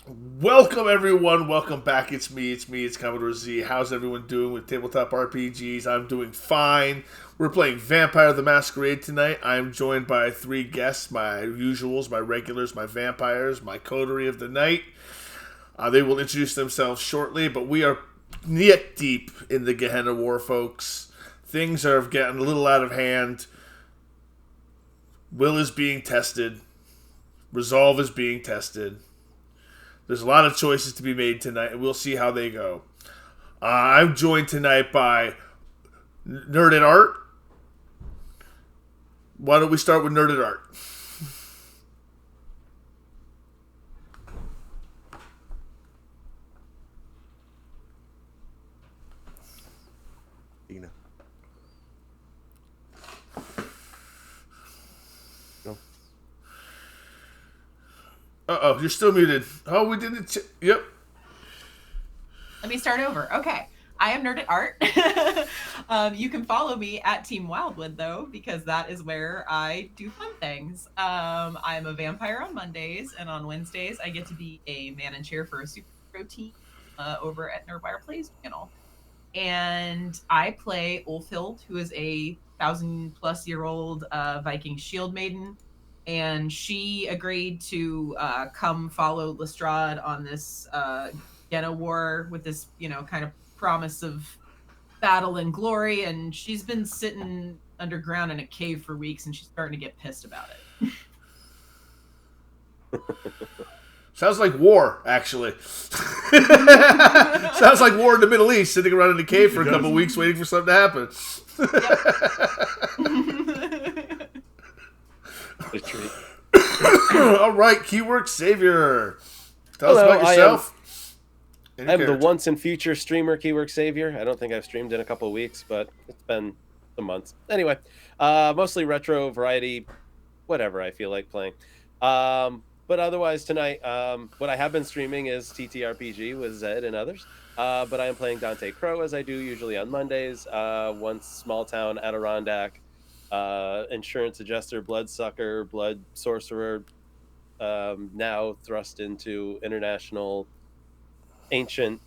Welcome everyone, welcome back. It's Commodore Z. How's everyone doing with tabletop RPGs? I'm doing fine. We're playing Vampire the Masquerade tonight. I'm joined by three guests, my usuals, my regulars, my vampires, my coterie of the night. They will introduce themselves shortly, but we are neck deep in the Gehenna War, folks. Things are getting a little out of hand. Will is being tested. Resolve is being tested. There's a lot of choices to be made tonight, and we'll see how they go. I'm joined tonight by Nerd at Art. Why don't we start with Nerd at Art? Dina. Go. Uh-oh, you're still muted. Oh, we didn't... Yep. Let me start over. Okay. I am Nerd at Art. You can follow me at Team Wildwood, though, because that is where I do fun things. I'm a vampire on Mondays, and on Wednesdays, I get to be a man and chair for a superhero team over at Nerdwire Plays channel. And I play Ulfhild, who is a 1,000-plus-year-old Viking shield maiden. And she agreed to come follow Lestrade on this Yenna war with this, kind of promise of battle and glory. And she's been sitting underground in a cave for weeks, and she's starting to get pissed about it. Sounds like war, actually. Sounds like war in the Middle East, sitting around in a cave for a couple weeks waiting for something to happen. All right, Keywork Savior. Tell us about yourself. I'm the once and future streamer Keywork Savior. I don't think I've streamed in a couple of weeks, but it's been some months. Anyway, mostly retro, variety, whatever I feel like playing. But otherwise tonight, what I have been streaming is TTRPG with Zed and others. But I am playing Dante Crow as I do usually on Mondays. Once small town Adirondack, insurance adjuster, bloodsucker, blood sorcerer, now thrust into international ancient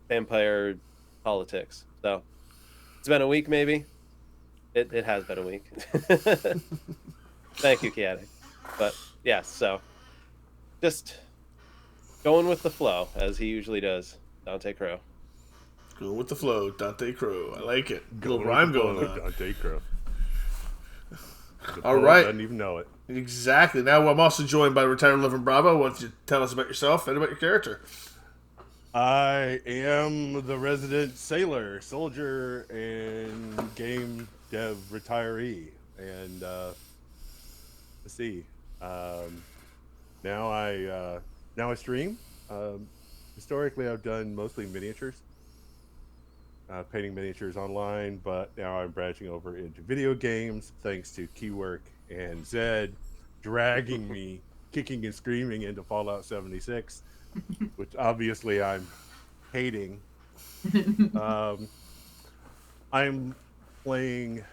vampire politics. So it's been a week, maybe. It has been a week. Thank you, Kiatic. But yeah, so just going with the flow as he usually does. Dante Crow. Going with the flow, Dante Crow. I like it. Little rhyme going on. Dante Crow. All right. Doesn't even know it. Exactly. Now I'm also joined by retired Levin Bravo. Why don't you tell us about yourself and about your character? I am the resident soldier, and game dev retiree. And let's see. Now I stream. Historically, I've done mostly miniatures, painting miniatures online, but now I'm branching over into video games thanks to Keywork and Zed dragging me, kicking and screaming into Fallout 76. Which obviously I'm hating. I'm playing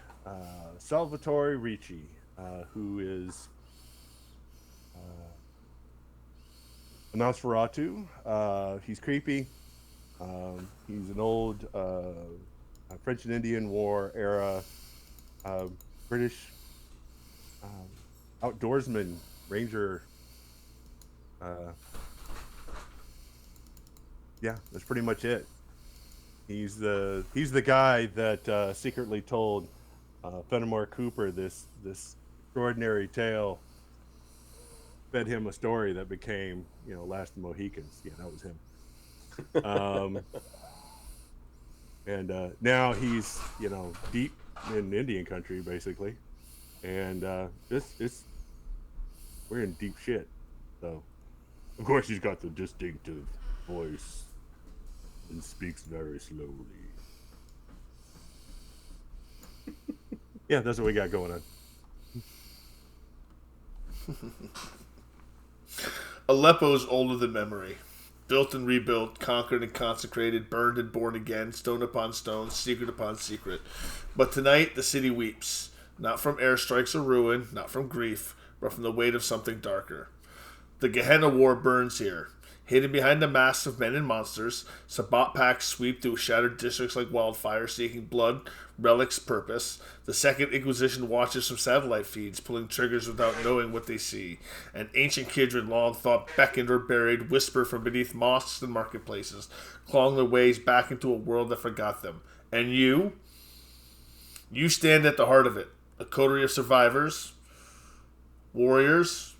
Salvatore Ricci, who is a Nosferatu. He's creepy. He's an old French and Indian War era British outdoorsman, ranger. Yeah, that's pretty much it. He's the guy that secretly told Fenimore Cooper this extraordinary tale, fed him a story that became, Last of the Mohicans. Yeah, that was him. And now he's, deep in Indian country, basically. And we're in deep shit. So, of course, he's got the distinctive voice and speaks very slowly. Yeah, that's what we got going on. Aleppo's older than memory. Built and rebuilt, conquered and consecrated, burned and born again, stone upon stone, secret upon secret. But tonight the city weeps, not from airstrikes or ruin, not from grief, but from the weight of something darker. The Gehenna War burns here. Hidden behind the masks of men and monsters, Sabbat packs sweep through shattered districts like wildfire, seeking blood, relics, purpose. The Second Inquisition watches from satellite feeds, pulling triggers without knowing what they see. An ancient kindred long thought beckoned or buried, whisper from beneath mosques and marketplaces, clawing their ways back into a world that forgot them. And you? You stand at the heart of it. A coterie of survivors, warriors,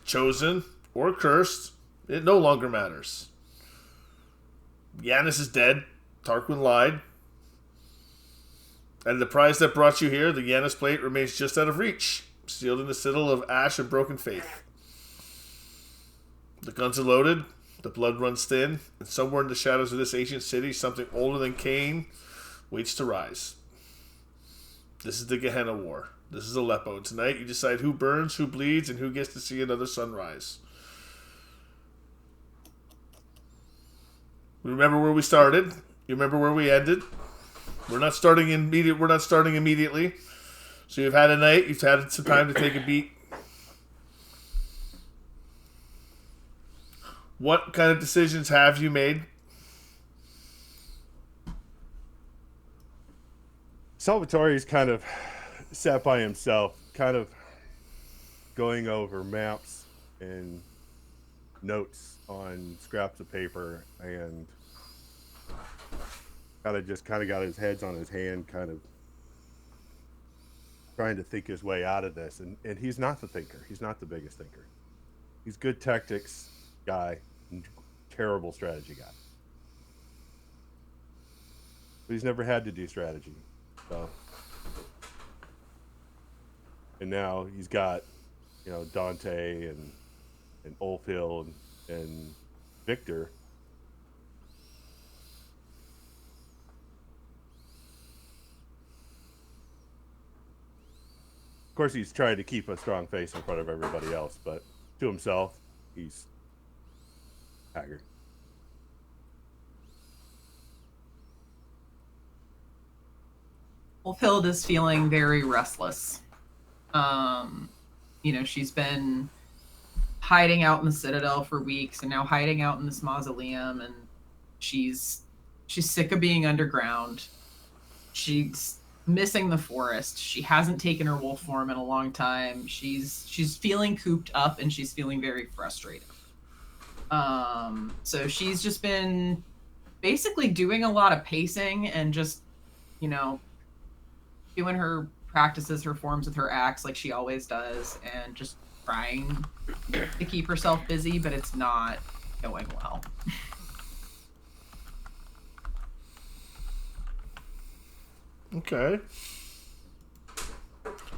chosen or cursed. It no longer matters. Yanis is dead. Tarquin lied. And the prize that brought you here, the Yanis plate, remains just out of reach, sealed in the citadel of ash and broken faith. The guns are loaded, the blood runs thin, and somewhere in the shadows of this ancient city, something older than Cain waits to rise. This is the Gehenna War. This is Aleppo. Tonight you decide who burns, who bleeds, and who gets to see another sunrise. Remember where we started. You remember where we ended. We're not starting immediately. So you've had a night. You've had some time to take a beat. What kind of decisions have you made? Salvatore's kind of sat by himself, kind of going over maps and notes on scraps of paper, and kind of got his heads on his hand, kind of trying to think his way out of this. And he's not the thinker. He's not the biggest thinker. He's good tactics guy and terrible strategy guy. But he's never had to do strategy. So, and now he's got, Dante and Ulfhild and Victor. Of course, he's trying to keep a strong face in front of everybody else, but to himself, he's haggard. Ulfhild is feeling very restless. She's been hiding out in the Citadel for weeks and now hiding out in this mausoleum, and she's sick of being underground. She's missing the forest. She hasn't taken her wolf form in a long time. She's feeling cooped up and she's feeling very frustrated. So she's just been basically doing a lot of pacing and just, doing her practices, her forms with her axe like she always does, and just trying to keep herself busy, but it's not going well. Okay.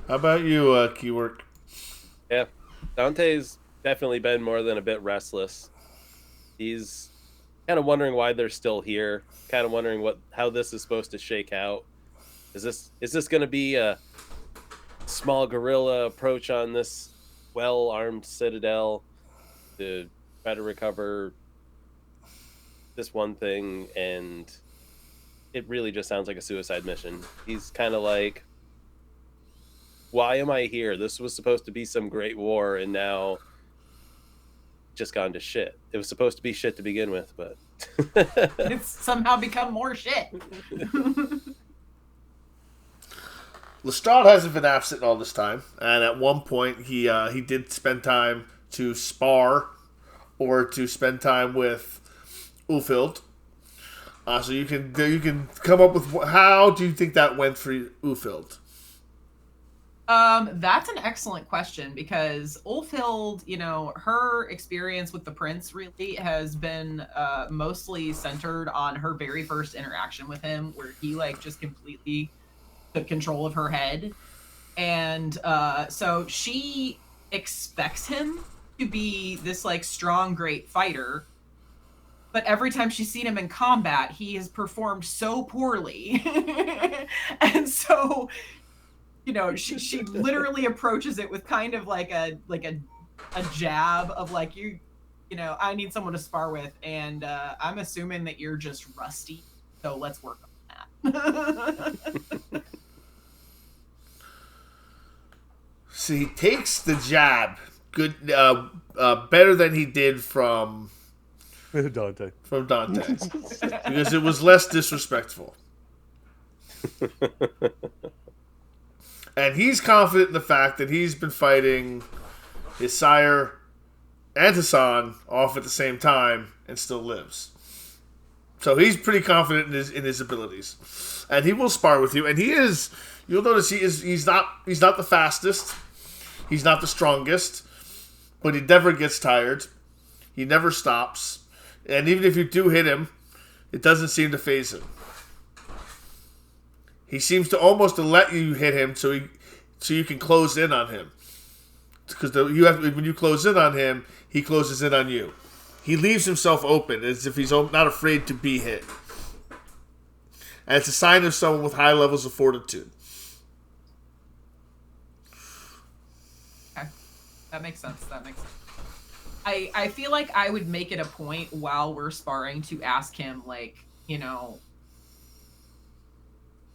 How about you, Keywork? Yeah, Dante's definitely been more than a bit restless. He's kind of wondering why they're still here, kind of wondering how this is supposed to shake out. Is this going to be a small guerrilla approach on this well-armed citadel to try to recover this one thing? And it really just sounds like a suicide mission. He's kind of like, why am I here? This was supposed to be some great war, and now just gone to shit. It was supposed to be shit to begin with, but it's somehow become more shit. Lestrade hasn't been absent all this time, and at one point he did spend time to spar or to spend time with Ulfhild. So you can come up with how do you think that went for Ulfhild? That's an excellent question, because Ulfhild, her experience with the prince really has been mostly centered on her very first interaction with him, where he just completely took control of her head. And so she expects him to be this strong, great fighter. But every time she's seen him in combat, he has performed so poorly. And so, she literally approaches it with kind of a jab of I need someone to spar with, and I'm assuming that you're just rusty, so let's work on that. So he takes the jab, good, better than he did from Dante. Because it was less disrespectful. And he's confident in the fact that he's been fighting his sire and Hassan off at the same time and still lives. So he's pretty confident in his abilities. And he will spar with you. And he is, you'll notice he's not the fastest. He's not the strongest. But he never gets tired. He never stops. And even if you do hit him, it doesn't seem to faze him. He seems to almost to let you hit him so you can close in on him. Because when you close in on him, he closes in on you. He leaves himself open as if he's not afraid to be hit. And it's a sign of someone with high levels of fortitude. Okay. That makes sense. I feel like I would make it a point while we're sparring to ask him, like, you know,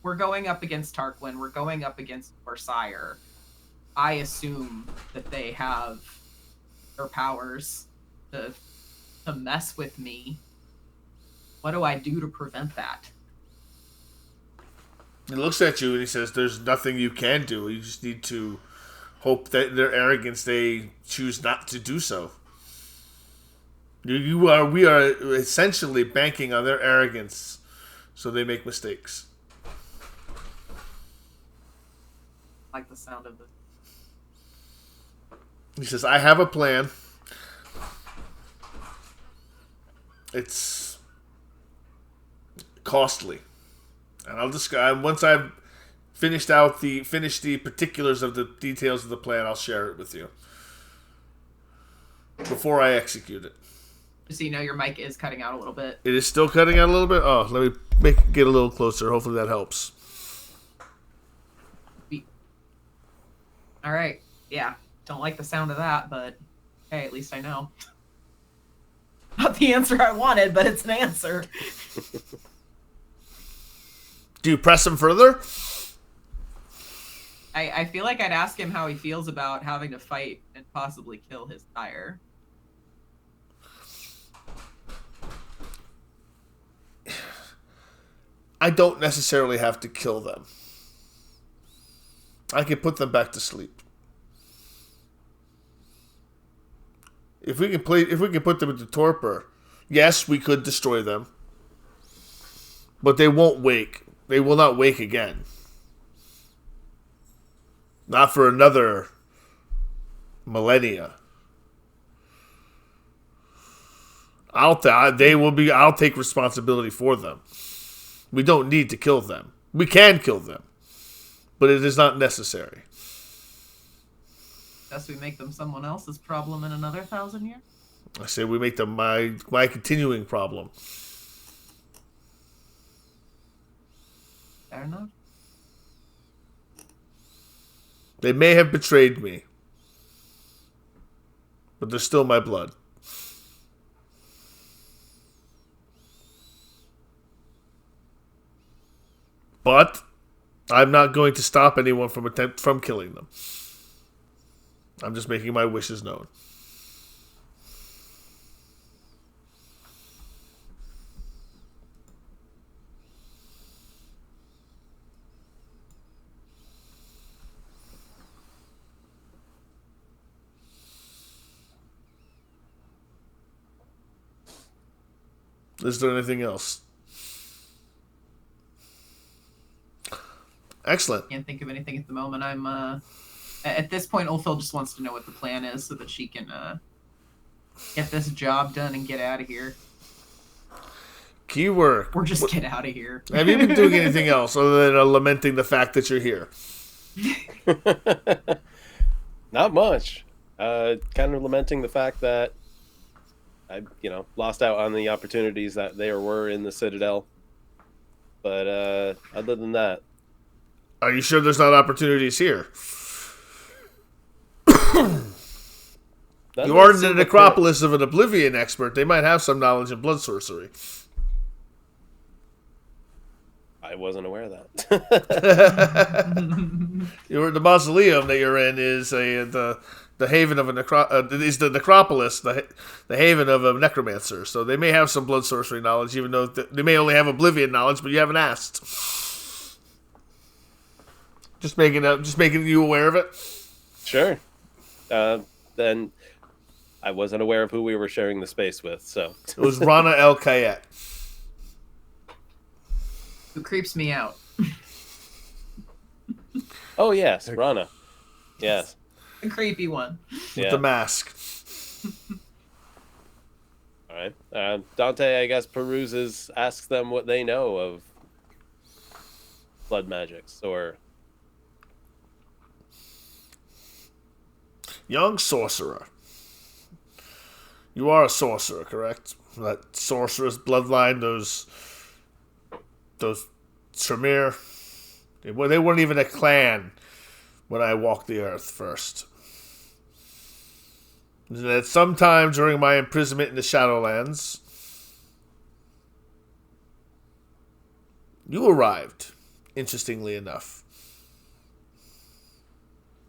we're going up against Tarquin, we're going up against our sire. I assume that they have their powers to mess with me. What do I do to prevent that? He looks at you and he says, there's nothing you can do. You just need to hope that in their arrogance they choose not to do so. We are essentially banking on their arrogance so they make mistakes. I like the sound of this. He says, I have a plan. It's costly. And I'll describe once I've finished the particulars of the details of the plan, I'll share it with you. Before I execute it. Just so you know, your mic is cutting out a little bit. It is still cutting out a little bit? Oh, let me get a little closer. Hopefully that helps. All right. Yeah. Don't like the sound of that, but hey, at least I know. Not the answer I wanted, but it's an answer. Do you press him further? I feel like I'd ask him how he feels about having to fight and possibly kill his sire. I don't necessarily have to kill them. I can put them back to sleep. If we can put them into torpor, yes, we could destroy them. But they won't wake. They will not wake again. Not for another millennia. I'll take responsibility for them. We don't need to kill them. We can kill them. But it is not necessary. Guess we make them someone else's problem in another 1,000 years? I say we make them my continuing problem. Fair enough. They may have betrayed me. But they're still my blood. But I'm not going to stop anyone from killing them. I'm just making my wishes known. Is there anything else? Excellent. Can't think of anything at the moment. I'm at this point, Ulfil just wants to know what the plan is so that she can get this job done and get out of here. Key work. Or just get out of here. Have you been doing anything else other than lamenting the fact that you're here? Not much. Kind of lamenting the fact that I, lost out on the opportunities that there were in the Citadel. But other than that, are you sure there's not opportunities here? You are in the necropolis of an Oblivion expert. They might have some knowledge in blood sorcery. I wasn't aware of that. The mausoleum that you're in is the the haven of is the necropolis, the haven of a necromancer. So they may have some blood sorcery knowledge, even though they may only have oblivion knowledge. But you haven't asked. Just making you aware of it. Sure. Then I wasn't aware of who we were sharing the space with. So it was Rana El Kayet, who creeps me out. Oh yes, Rana. Yes. The creepy one. With the mask. All right. Dante, I guess, asks them what they know of blood magics, or... Young sorcerer. You are a sorcerer, correct? That sorcerer's bloodline, those Tremere, they weren't even a clan when I walked the earth first. And at some time during my imprisonment in the Shadowlands, you arrived, interestingly enough.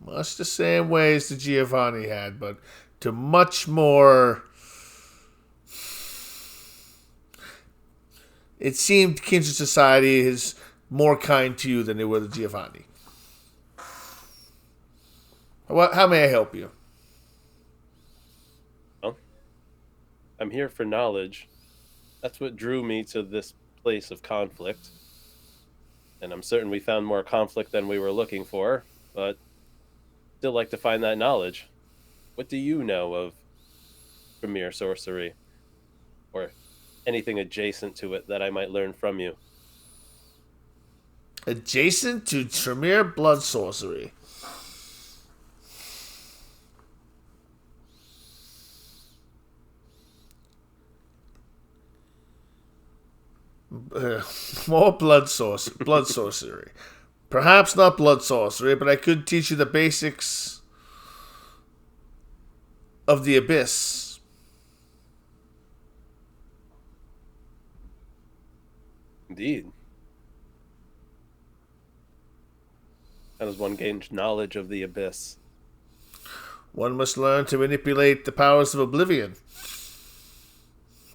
Much the same way as the Giovanni had, but to much more... It seemed Kindred Society is more kind to you than they were to Giovanni. How may I help you? Well, I'm here for knowledge. That's what drew me to this place of conflict. And I'm certain we found more conflict than we were looking for, but still like to find that knowledge. What do you know of Premier sorcery? Or anything adjacent to it that I might learn from you? Adjacent to Tremere blood sorcery. More blood sorcery. Perhaps not blood sorcery, but I could teach you the basics of the abyss. Indeed. How does one gain knowledge of the abyss? One must learn to manipulate the powers of oblivion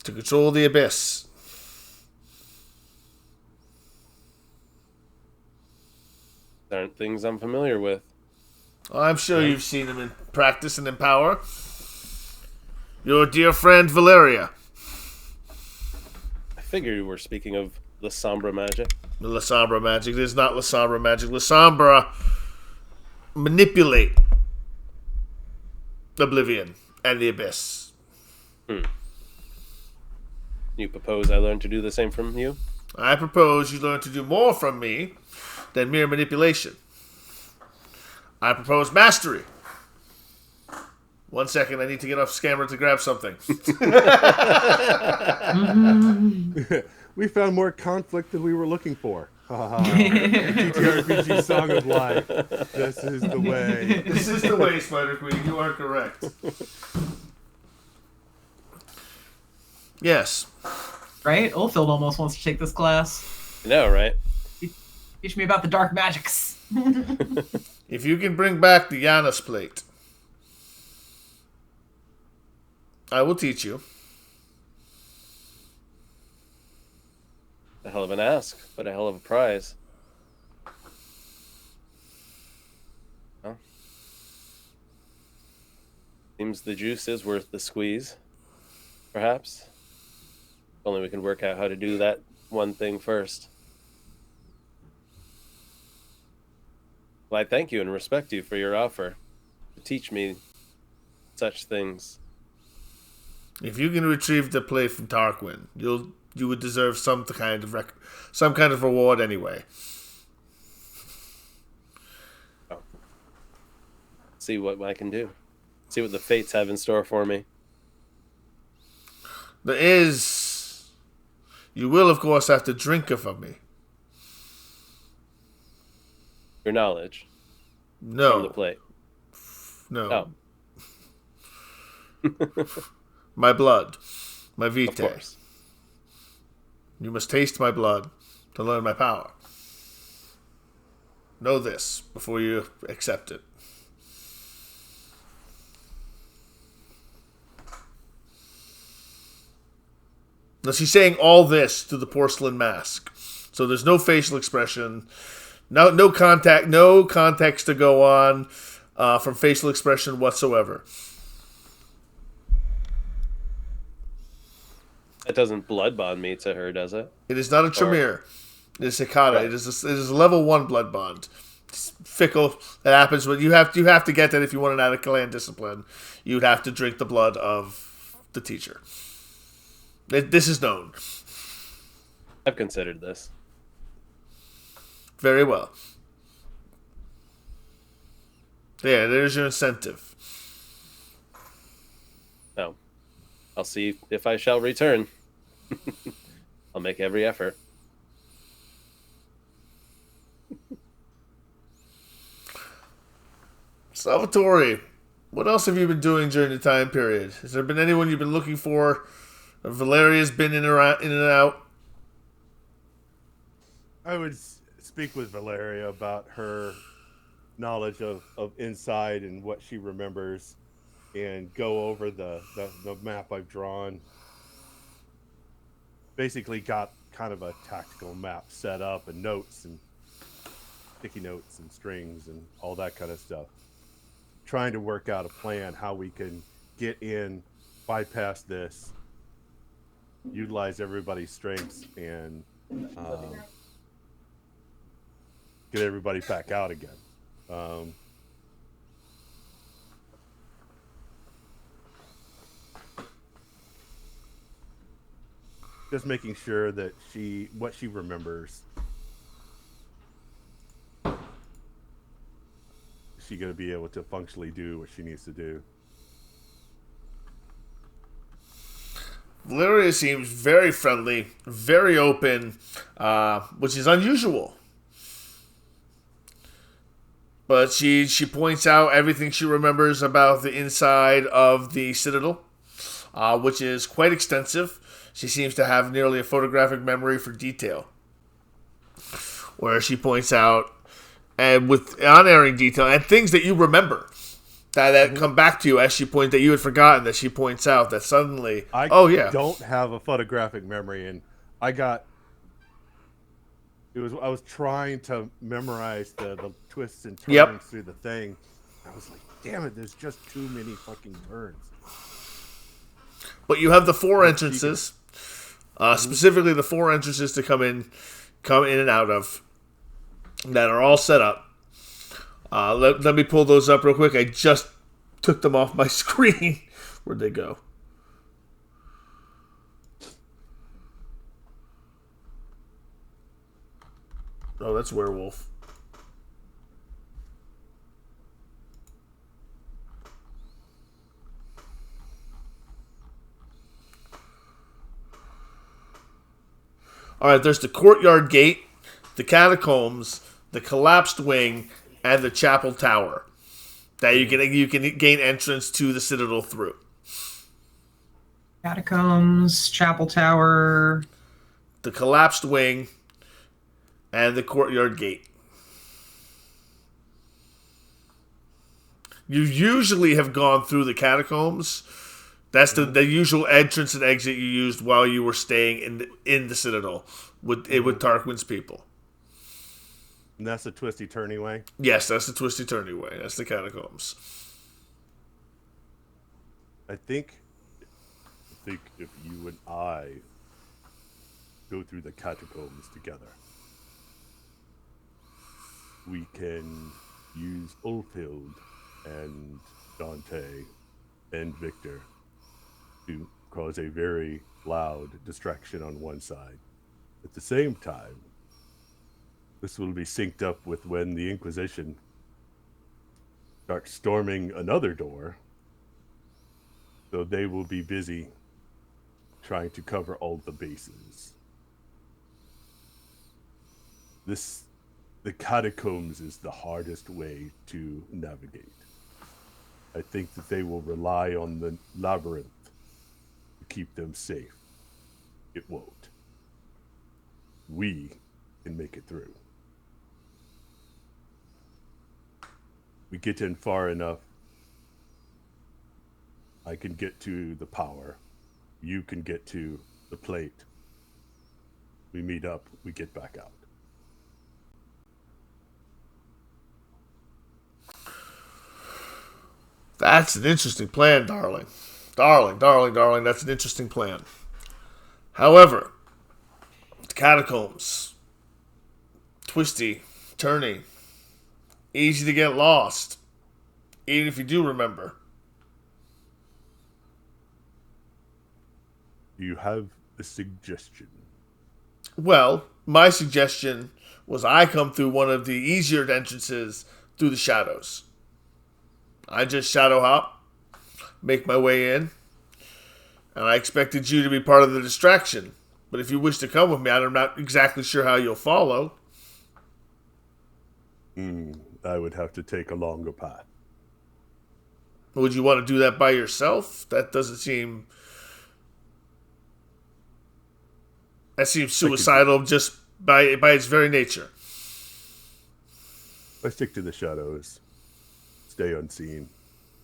to control the abyss. Aren't things I'm familiar with. I'm sure you've seen them in practice and in power. Your dear friend Valeria. I figured you were speaking of the Sombra magic. The La Sombra magic. It is not La Sombra magic. La Sombra manipulate oblivion and the abyss. You propose I learn to do the same from you? I propose you learn to do more from me than mere manipulation. I propose mastery. 1 second, I need to get off camera to grab something. We found more conflict than we were looking for. TTRPG Song of Life. This is the way. This is the way, Spider Queen. You are correct. Yes. Right? Ulfield almost wants to take this class. I know, right? Teach me about the dark magics. If you can bring back the Janus plate, I will teach you. A hell of an ask, but a hell of a prize. Well, seems the juice is worth the squeeze, perhaps. If only we can work out how to do that one thing first. Well, I thank you and respect you for your offer to teach me such things. If you can retrieve the plate from Tarquin, you would deserve some kind of reward anyway. Oh. See what I can do. See what the fates have in store for me. You will of course have to drink it from me. Your knowledge. No. From the plate. No. Oh. My blood. My vitae. Of course. You must taste my blood to learn my power. Know this before you accept it. Now she's saying all this to the porcelain mask. So there's no facial expression, no context to go on from facial expression whatsoever. That doesn't blood bond me to her, does it? It is not a Tremere. It is Hikata. Right. It is a level 1 blood bond. It's fickle. That happens when you have to get that if you want an out-of-clan discipline. You'd have to drink the blood of the teacher. This is known. I've considered this. Very well. Yeah, there's your incentive. No. I'll see if I shall return. I'll make every effort. Salvatore, what else have you been doing during the time period? Has there been anyone you've been looking for? Valeria's been in and out. I would speak with Valeria about her knowledge of inside and what she remembers, and go over the map I've drawn. Basically got kind of a tactical map set up, and notes and sticky notes and strings and all that kind of stuff. Trying to work out a plan how we can get in, bypass this, utilize everybody's strengths, and get everybody back out again. Just making sure that what she remembers, she going to be able to functionally do what she needs to do. Valeria seems very friendly, very open, which is unusual. But she points out everything she remembers about the inside of the Citadel, which is quite extensive. She seems to have nearly a photographic memory for detail, where she points out, and with unerring detail, and things that you remember that come back to you as she points that you had forgotten, that she points out that suddenly, I don't have a photographic memory, and I was trying to memorize the twists and turns through the thing. I was like, damn it, there's just too many fucking turns. But you have the 4 entrances, specifically the 4 entrances to come in and out of, that are all set up. Let me pull those up real quick. I just took them off my screen. Where'd they go? Oh, that's werewolf. All right, there's the courtyard gate, the catacombs, the collapsed wing, and the chapel tower that you can gain entrance to the Citadel through. Catacombs, chapel tower, the collapsed wing, and the courtyard gate. You usually have gone through the catacombs. That's the usual entrance and exit you used while you were staying in the Citadel with Tarquin's people. And that's the twisty-turny way? Yes, that's the twisty-turny way. That's the catacombs. I think if you and I go through the catacombs together, we can use Ulfild and Dante and Victor to cause a very loud distraction on one side. At the same time, this will be synced up with when the Inquisition starts storming another door. So they will be busy trying to cover all the bases. The catacombs is the hardest way to navigate. I think that they will rely on the labyrinth to keep them safe. It won't. We can make it through. We get in far enough, I can get to the power. You can get to the plate. We meet up, we get back out. That's an interesting plan, darling. Darling, that's an interesting plan. However, the catacombs, twisty, turny, easy to get lost, even if you do remember. Do you have a suggestion? Well, my suggestion was I come through one of the easier entrances through the shadows. I just shadow hop, make my way in, and I expected you to be part of the distraction. But if you wish to come with me, I'm not exactly sure how you'll follow. I would have to take a longer path. Would you want to do that by yourself? That seems suicidal just by its very nature. I stick to the shadows. Stay unseen.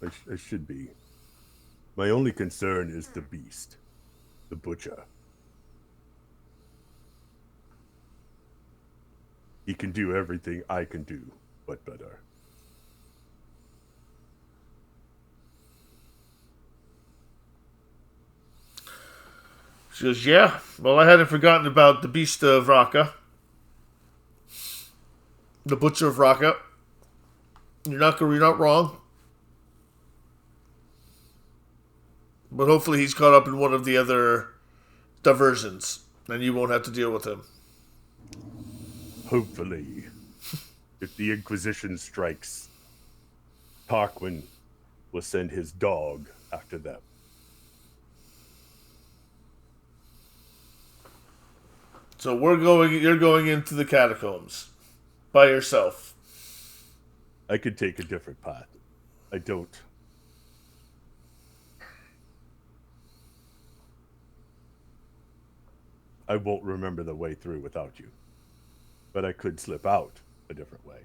I should be. My only concern is the beast. The butcher. He can do everything I can do, but better. She goes, yeah, well, I hadn't forgotten about the beast of Raqqa. The butcher of Raqqa. You're not wrong. But hopefully he's caught up in one of the other diversions, and you won't have to deal with him. Hopefully. If the Inquisition strikes, Tarquin will send his dog after them. So you're going into the catacombs by yourself. I could take a different path. I don't. I won't remember the way through without you. But I could slip out a different way.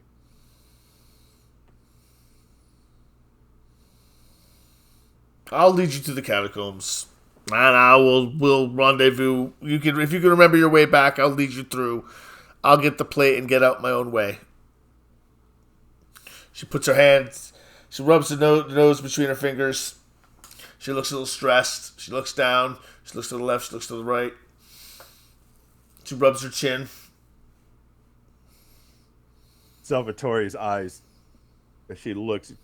I'll lead you to the catacombs. And we'll rendezvous. If you can remember your way back, I'll lead you through. I'll get the plate and get out my own way. She puts her hands, she rubs the nose between her fingers. She looks a little stressed. She looks down. She looks to the left. She looks to the right. She rubs her chin. Salvatore's eyes, as she looks, it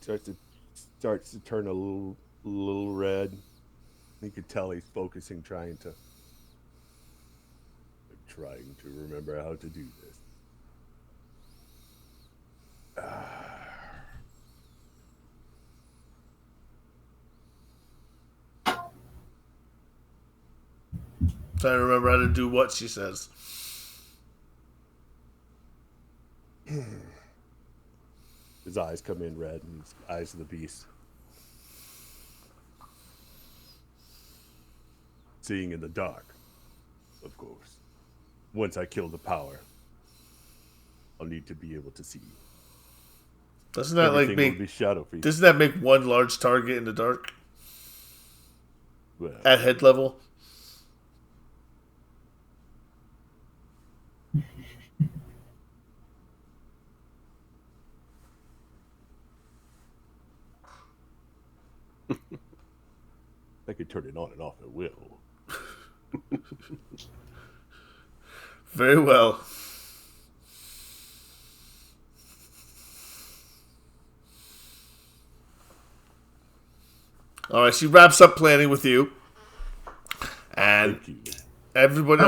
starts to turn a little red. You could tell he's focusing, trying to remember how to do this. Trying to remember how to do what, she says. His eyes come in red, and his eyes of the beast. Seeing in the dark, of course. Once I kill the power, I'll need to be able to see. Doesn't that doesn't that make one large target in the dark? Well, at head level? I could turn it on and off at will. Very well. All right, she wraps up planning with you. And everybody,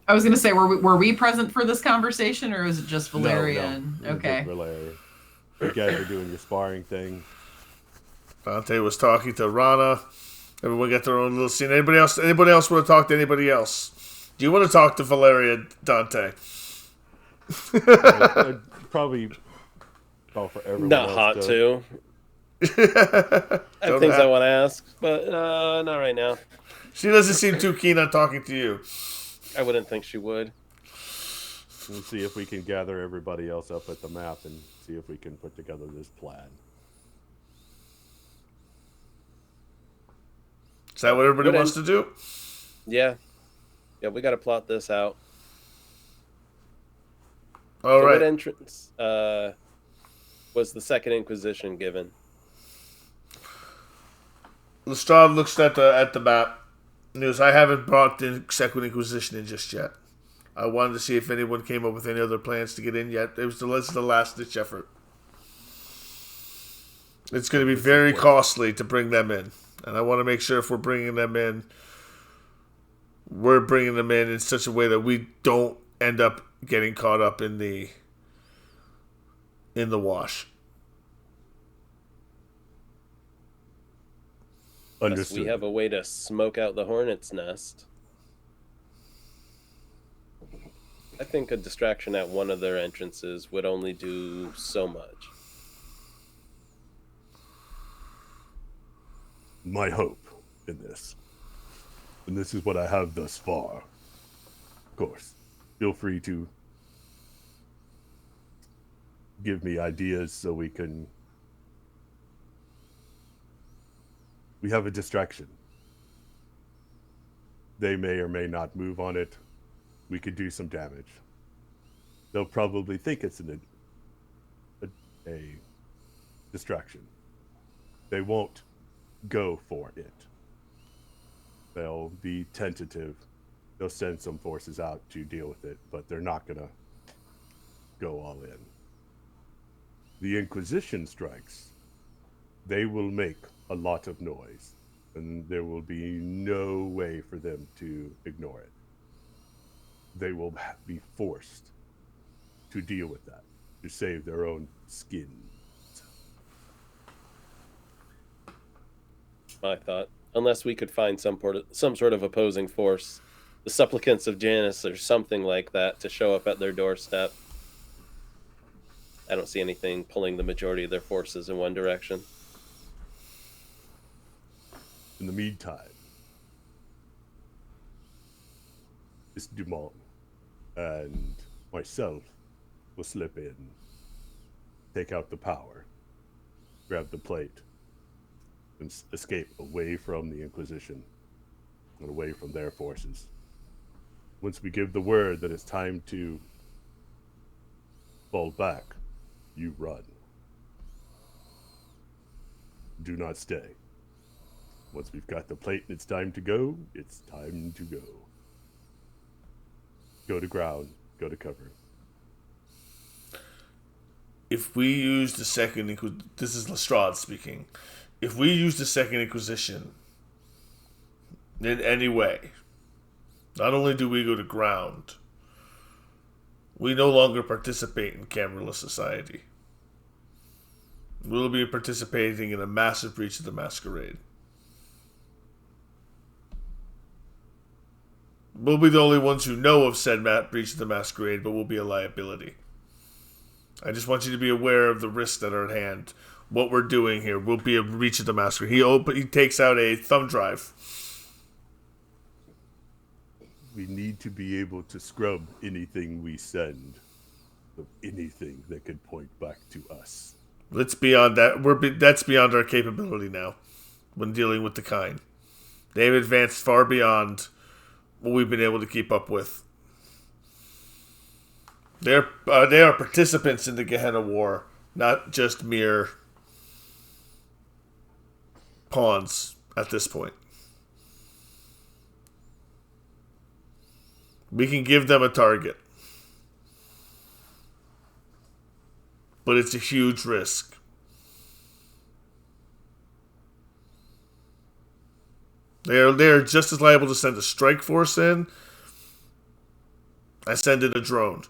I was going to say, were we present for this conversation, or was it just Valeria? No, okay. Valeria. You guys are doing your sparring thing. Dante was talking to Rana. Everyone got their own little scene. Anybody else want to talk to anybody else? Do you want to talk to Valeria, Dante? I'd probably call for everyone. Not hot to. I have things I want to ask, but not right now. She doesn't seem too keen on talking to you. I wouldn't think she would. We'll see if we can gather everybody else up at the map and see if we can put together this plan. Is that what everybody wants to do? Yeah. Yeah, we got to plot this out. All right. What entrance was the Second Inquisition given? Lestrade looks at the map. News. I haven't brought the Second Inquisition in just yet. I wanted to see if anyone came up with any other plans to get in yet. This is the last ditch effort. It's going to be very costly to bring them in, and I want to make sure if we're bringing them in, we're bringing them in such a way that we don't end up getting caught up in the wash. Understood. We have a way to smoke out the hornet's nest. I think a distraction at one of their entrances would only do so much. My hope in this, and this is what I have thus far. Of course, feel free to give me ideas so we have a distraction. They may or may not move on it. We could do some damage. They'll probably think it's a distraction. They won't go for it. They'll be tentative. They'll send some forces out to deal with it, but they're not going to go all in. The Inquisition strikes. They will make a lot of noise, and there will be no way for them to ignore it. They will be forced to deal with that, to save their own skins. My thought. Unless we could find some sort of opposing force, the supplicants of Janus or something like that, to show up at their doorstep. I don't see anything pulling the majority of their forces in one direction. In the meantime, Miss Dumont and myself will slip in, take out the power, grab the plate, and escape away from the Inquisition and away from their forces. Once we give the word that it's time to fall back, you run. Do not stay. Once we've got the plate and it's time to go, it's time to go. Go to ground, go to cover. If we use the Second Inquisition, this is Lestrade speaking. If we use the Second Inquisition in any way, not only do we go to ground, we no longer participate in cameraless society. We'll be participating in a massive breach of the Masquerade. We'll be the only ones who know of said breach of the Masquerade, but we'll be a liability. I just want you to be aware of the risks that are at hand. What we're doing here will be a breach of the Masquerade. He takes out a thumb drive. We need to be able to scrub anything we send of anything that could point back to us. It's beyond that. That's beyond our capability now when dealing with the kind. They've advanced far beyond what we've been able to keep up with. They are participants in the Gehenna War, not just mere pawns at this point. We can give them a target, but it's a huge risk. They are just as liable to send a strike force in as send in a drone.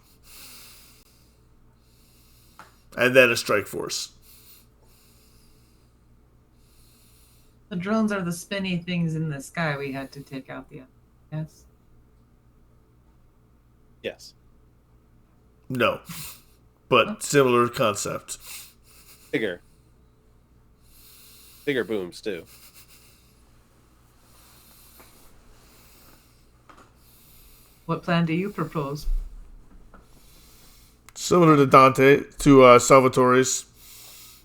And then a strike force. The drones are the spinny things in the sky we had to take out the other. Yes? Yes. No. But similar concept. Bigger booms, too. What plan do you propose? Similar to Salvatore's.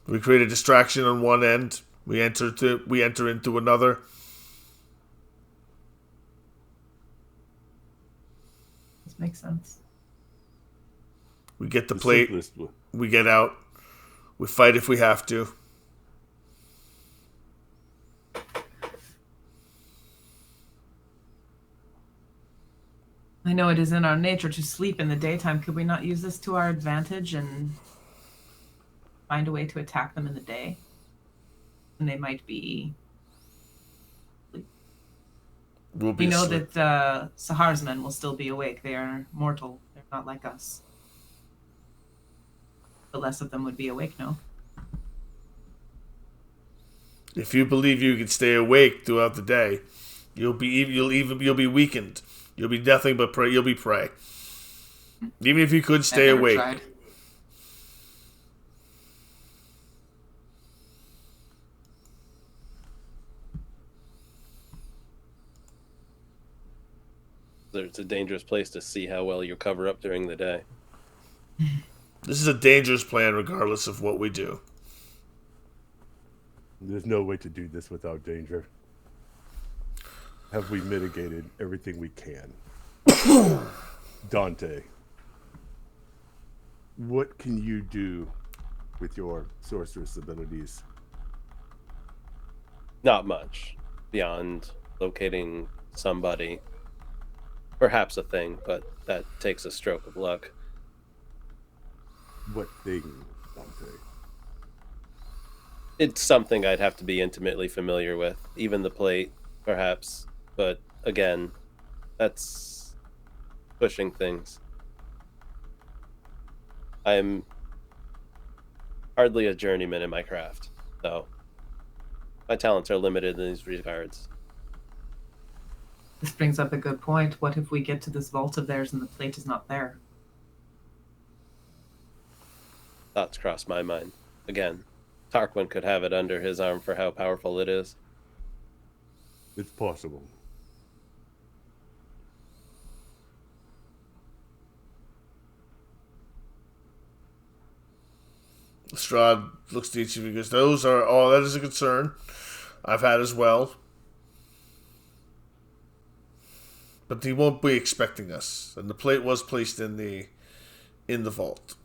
We create a distraction on one end. We enter into another. Makes sense. We get the plate. We get out. We fight if we have to. I know it is in our nature to sleep in the daytime. Could we not use this to our advantage and find a way to attack them in the day? And they might be... We know that Sahar's men will still be awake. They are mortal. They're not like us. The less of them would be awake, no? If you believe you can stay awake throughout the day, you'll be weakened. You'll be nothing but prey. You'll be prey. Even if you could stay awake. Tried. It's a dangerous place to see how well you cover up during the day. This is a dangerous plan regardless of what we do. There's no way to do this without danger. Have we mitigated everything we can? Dante, what can you do with your sorceress abilities? Not much, beyond locating somebody. Perhaps a thing, but that takes a stroke of luck. What thing, Dante? It's something I'd have to be intimately familiar with. Even the plate, perhaps. But again, that's pushing things. I'm hardly a journeyman in my craft, so my talents are limited in these regards. This brings up a good point. What if we get to this vault of theirs and the plate is not there? Thoughts cross my mind. Again, Tarquin could have it under his arm for how powerful it is. It's possible. Strahd looks to each of you and goes, that is a concern I've had as well. But he won't be expecting us. And the plate was placed in the vault.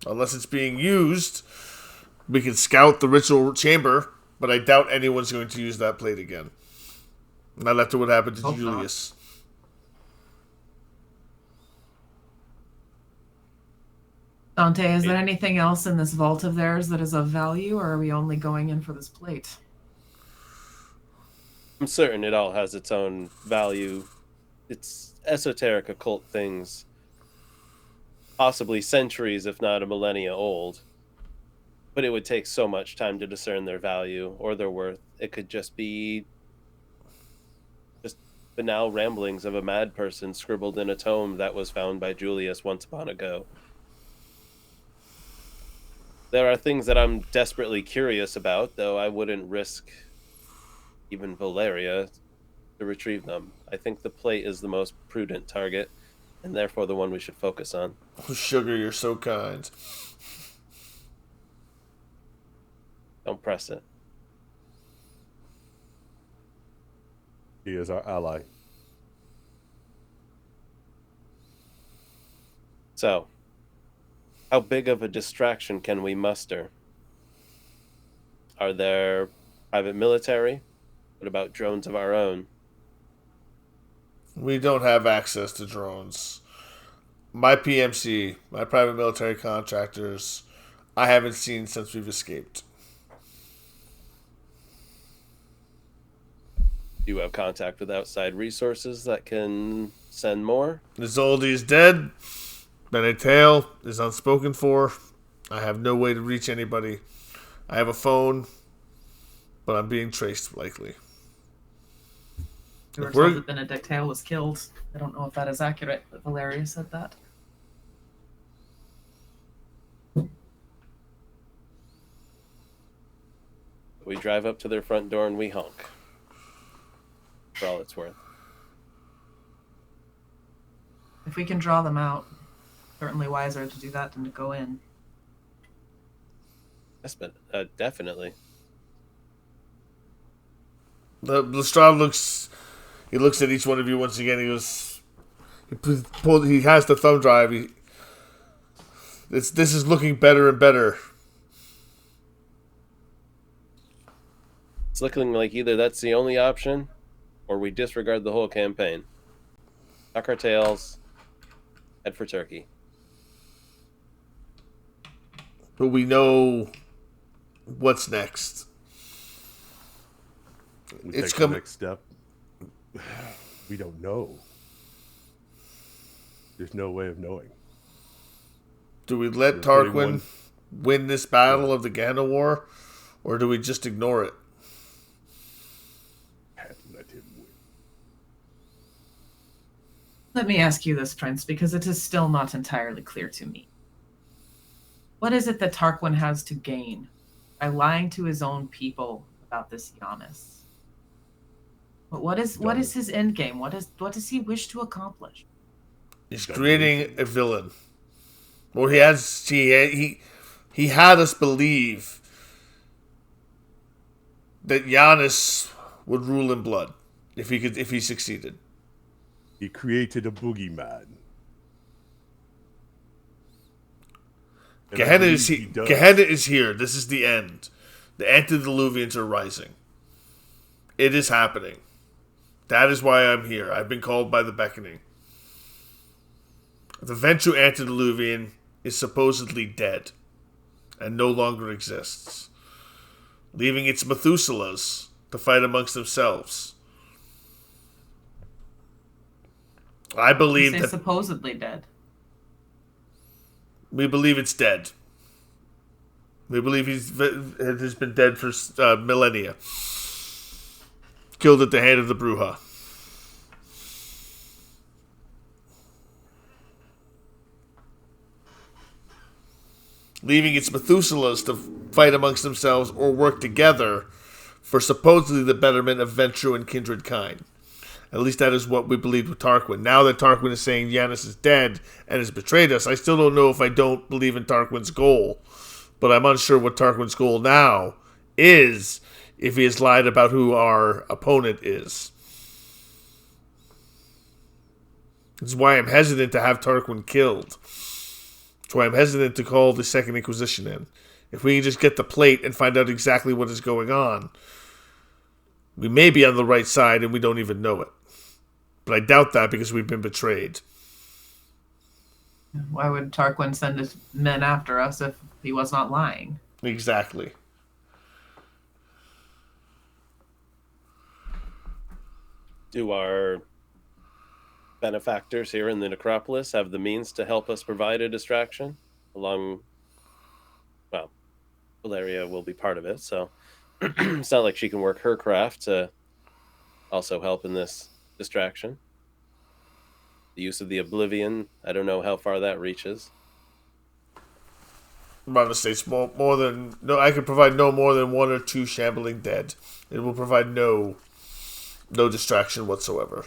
Unless it's being used, we can scout the ritual chamber, but I doubt anyone's going to use that plate again. Not after what happened to Julius. Dante, is there anything else in this vault of theirs that is of value, or are we only going in for this plate? I'm certain it all has its own value. It's esoteric occult things, possibly centuries, if not a millennia old. But it would take so much time to discern their value or their worth. It could just be just banal ramblings of a mad person scribbled in a tome that was found by Julius once upon ago. There are things that I'm desperately curious about, though I wouldn't risk even Valeria to retrieve them. I think the plate is the most prudent target, and therefore the one we should focus on. Sugar, you're so kind. Don't press it. He is our ally. So, how big of a distraction can we muster? Are there private military? What about drones of our own? We don't have access to drones. My PMC, my private military contractors, I haven't seen since we've escaped. Do you have contact with outside resources that can send more? Isolde is dead. Benetail is unspoken for. I have no way to reach anybody. I have a phone, but I'm being traced likely. We were told that Benedictale was killed. I don't know if that is accurate, but Valeria said that. We drive up to their front door and we honk. For all it's worth. If we can draw them out, certainly wiser to do that than to go in. Yes, but definitely. Lestrade looks... He looks at each one of you once again. He goes, he has the thumb drive. This is looking better and better. It's looking like either that's the only option, or we disregard the whole campaign. Tuck our tails, head for Turkey. But we know what's next. It's the next step. We don't know. There's no way of knowing. Do we let Tarquin win this battle of the Gehenna War, or do we just ignore it? Let him win. Let me ask you this, Prince, because it is still not entirely clear to me. What is it that Tarquin has to gain by lying to his own people about this Giannis? But what is his end game? What does he wish to accomplish? He's creating a villain. Well, he had us believe that Giannis would rule in blood if he succeeded. He created a boogeyman. Gehenna is here. This is the end. The antediluvians are rising. It is happening. That is why I'm here. I've been called by the beckoning. The Ventrue antediluvian is supposedly dead and no longer exists, leaving its Methuselahs to fight amongst themselves. I believe that supposedly dead. We believe it's dead. We believe it has been dead for millennia. Killed at the hand of the Bruja. Leaving its Methuselahs to fight amongst themselves or work together for supposedly the betterment of Ventrue and kindred kind. At least that is what we believed with Tarquin. Now that Tarquin is saying Giannis is dead and has betrayed us, I still don't know if I don't believe in Tarquin's goal. But I'm unsure what Tarquin's goal now is if he has lied about who our opponent is. This is why I'm hesitant to have Tarquin killed. That's why I'm hesitant to call the Second Inquisition in. If we can just get the plate and find out exactly what is going on, we may be on the right side and we don't even know it. But I doubt that because we've been betrayed. Why would Tarquin send his men after us if he was not lying? Exactly. Do our benefactors here in the necropolis have the means to help us provide a distraction? Valeria will be part of it, so it's not like she can work her craft to also help in this distraction. The use of the Oblivion, I don't know how far that reaches. I'm about to say I can provide no more than 1 or 2 shambling dead. It will provide no distraction whatsoever.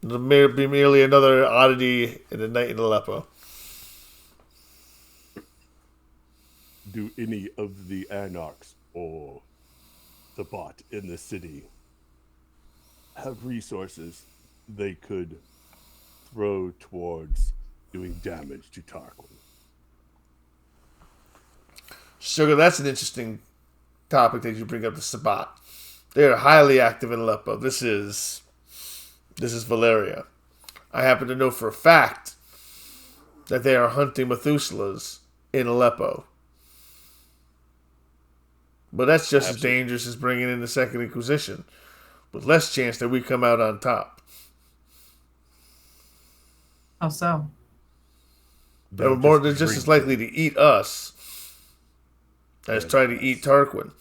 It'll be merely another oddity in a night in Aleppo. Do any of the Anarchs or the bot in the city have resources they could throw towards doing damage to Tarquin? Sugar, that's an interesting topic that you bring up, the Sabbat. They are highly active in Aleppo. This is Valeria. I happen to know for a fact that they are hunting Methuselahs in Aleppo. But that's just as dangerous as bringing in the Second Inquisition, with less chance that we come out on top. How so? They're just as likely to eat us as try to eat Tarquin.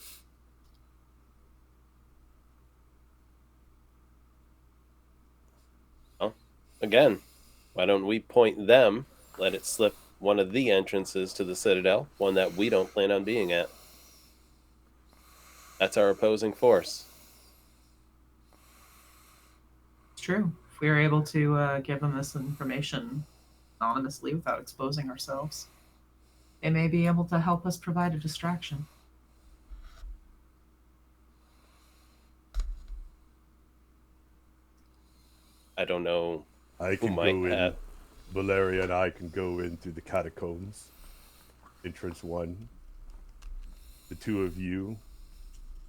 Well, again, why don't we point them, let it slip one of the entrances to the Citadel, one that we don't plan on being at. That's our opposing force. It's true. If we are able to give them this information anonymously without exposing ourselves, they may be able to help us provide a distraction. I don't know. I can go in. Valeria and I can go into the catacombs. Entrance 1. The 2 of you.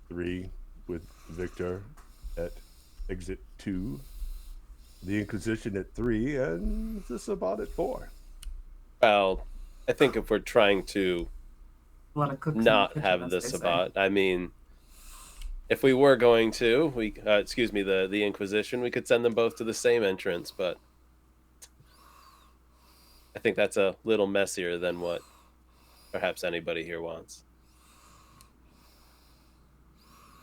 3 with Victor at exit 2. The Inquisition at 3, and the Sabbat at 4. Well, I think if we're trying to not have the Sabbat, I mean, if we were going to, the Inquisition, we could send them both to the same entrance, but I think that's a little messier than what perhaps anybody here wants.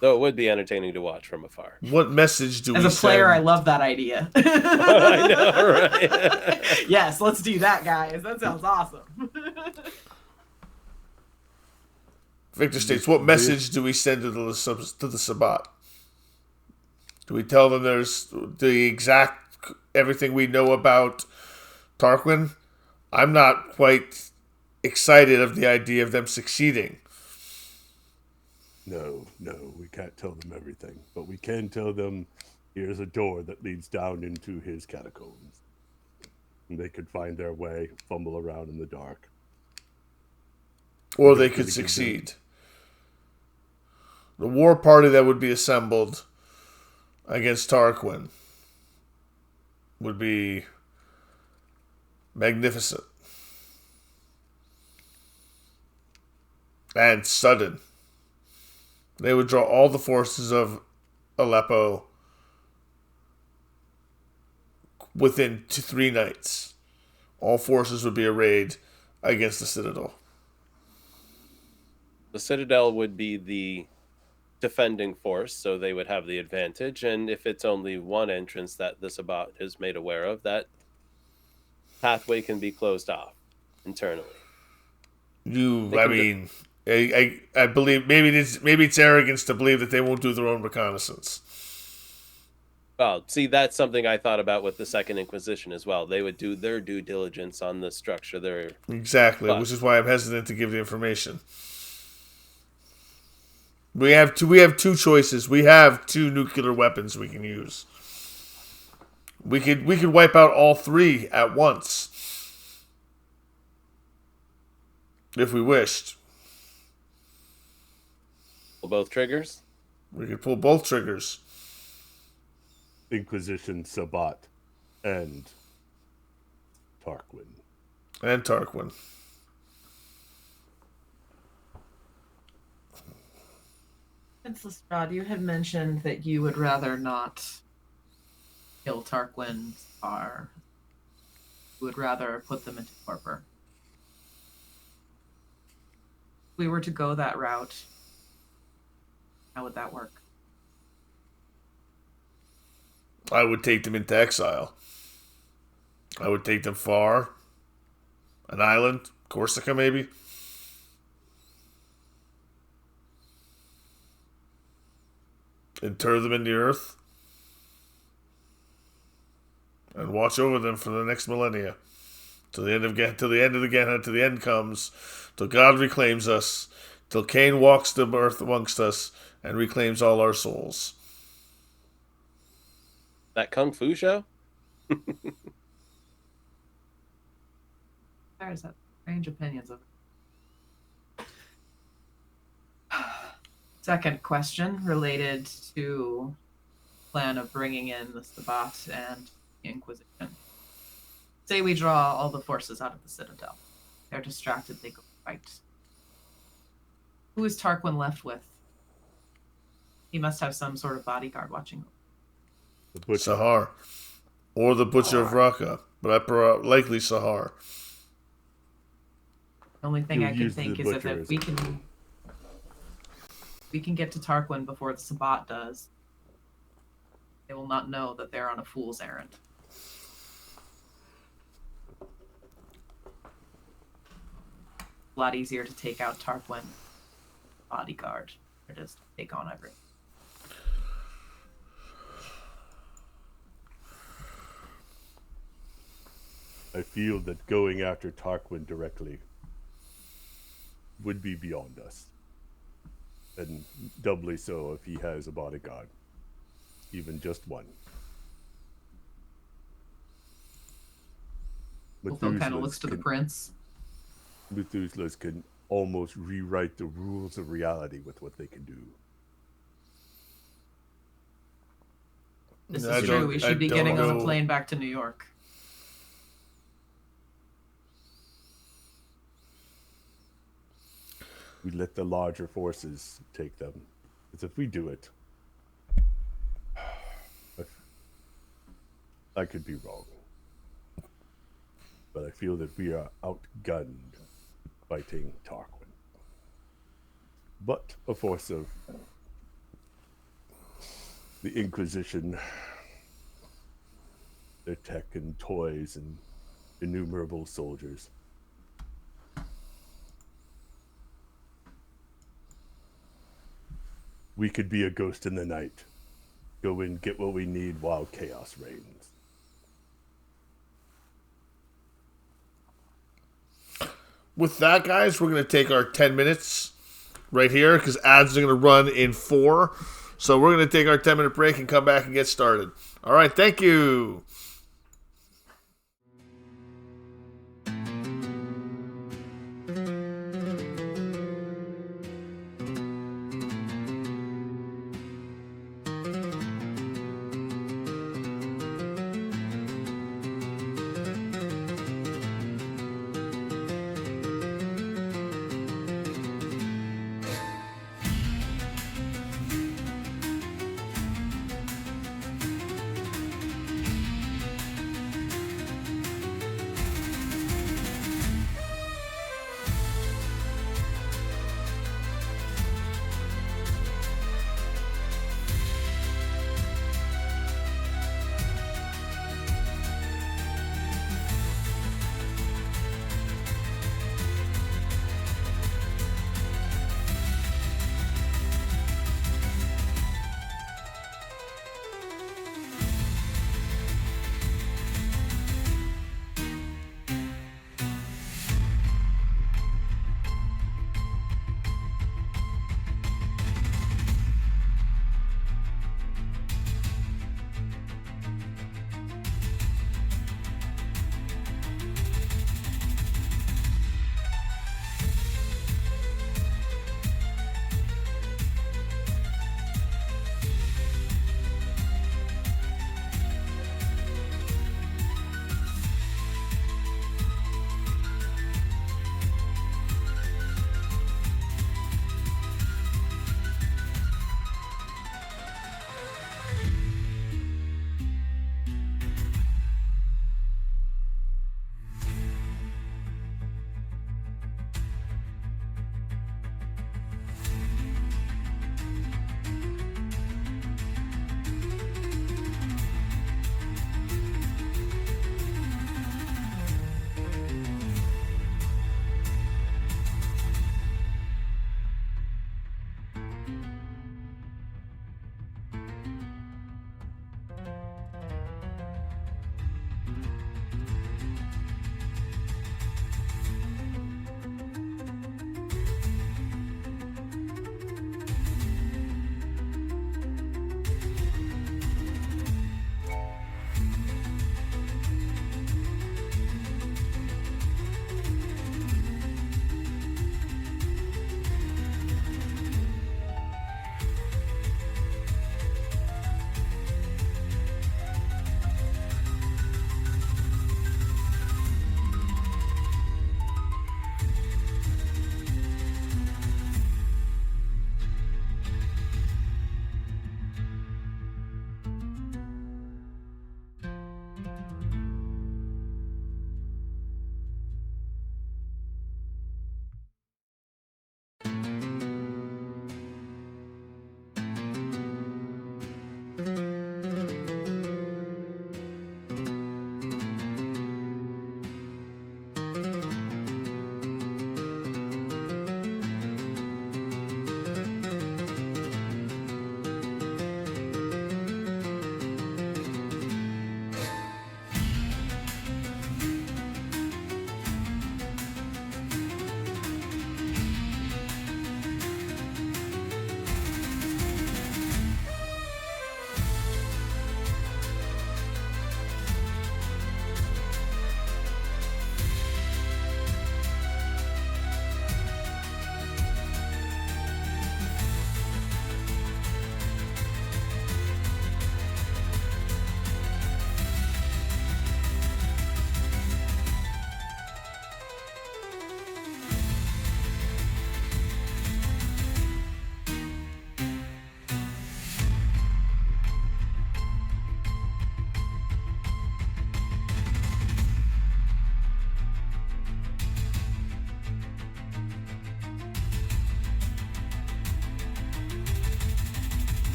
Though it would be entertaining to watch from afar. What message do we send? As a player, I love that idea. I know, right? Yes, let's do that, guys. That sounds awesome. Victor states, what message do we send to the Sabbat? Do we tell them there's the exact everything we know about Tarquin? I'm not quite excited of the idea of them succeeding. No, we can't tell them everything. But we can tell them here's a door that leads down into his catacombs. And they could find their way, fumble around in the dark. Or they could succeed. The war party that would be assembled against Tarquin would be magnificent. And sudden. They would draw all the forces of Aleppo within 3 nights. All forces would be arrayed against the Citadel. The Citadel would be the defending force, so they would have the advantage. And if it's only one entrance that the Sabbat is made aware of, that pathway can be closed off internally. I believe maybe it's arrogance to believe that they won't do their own reconnaissance. Well, see, that's something I thought about with the Second Inquisition as well. They would do their due diligence on the structure. Exactly, which is why I'm hesitant to give the information. We have 2 choices. We have 2 nuclear weapons we can use. We could wipe out all 3 at once if we wished. Pull both triggers? We could pull both triggers. Inquisition, Sabbat, and Tarquin. Princess Strahd, you had mentioned that you would rather not kill Tarquin or you would rather put them into torpor. If we were to go that route, how would that work? I would take them into exile. I would take them far. An island, Corsica maybe. Inter them in the earth. And watch over them for the next millennia. Till the end of Gehenna, till the end comes. Till God reclaims us. Till Cain walks the earth amongst us and reclaims all our souls. That Kung Fu show? There's that strange opinions of it. Second question related to plan of bringing in the Sabbat and the Inquisition. Say we draw all the forces out of the Citadel. They're distracted, they go fight. Who is Tarquin left with? He must have some sort of bodyguard watching over. Sahar. Or the Butcher of Raqqa. But likely Sahar. The only thing I can think is if we can get to Tarquin before the Sabbat does, they will not know that they're on a fool's errand. A lot easier to take out Tarquin bodyguard than it is to take on everything. I feel that going after Tarquin directly would be beyond us. And doubly so if he has a bodyguard. Even just one. Phil kind of looks to the prince. Methuselahs can almost rewrite the rules of reality with what they can do. This is true. We should be getting on a plane back to New York. We let the larger forces take them. Because if we do it, I could be wrong. But I feel that we are outgunned fighting Tarquin. But a force of the Inquisition, their tech and toys and innumerable soldiers. We could be a ghost in the night. Go in, get what we need while chaos reigns. With that, guys, we're going to take our 10 minutes right here because ads are going to run in 4. So we're going to take our 10-minute break and come back and get started. All right, thank you.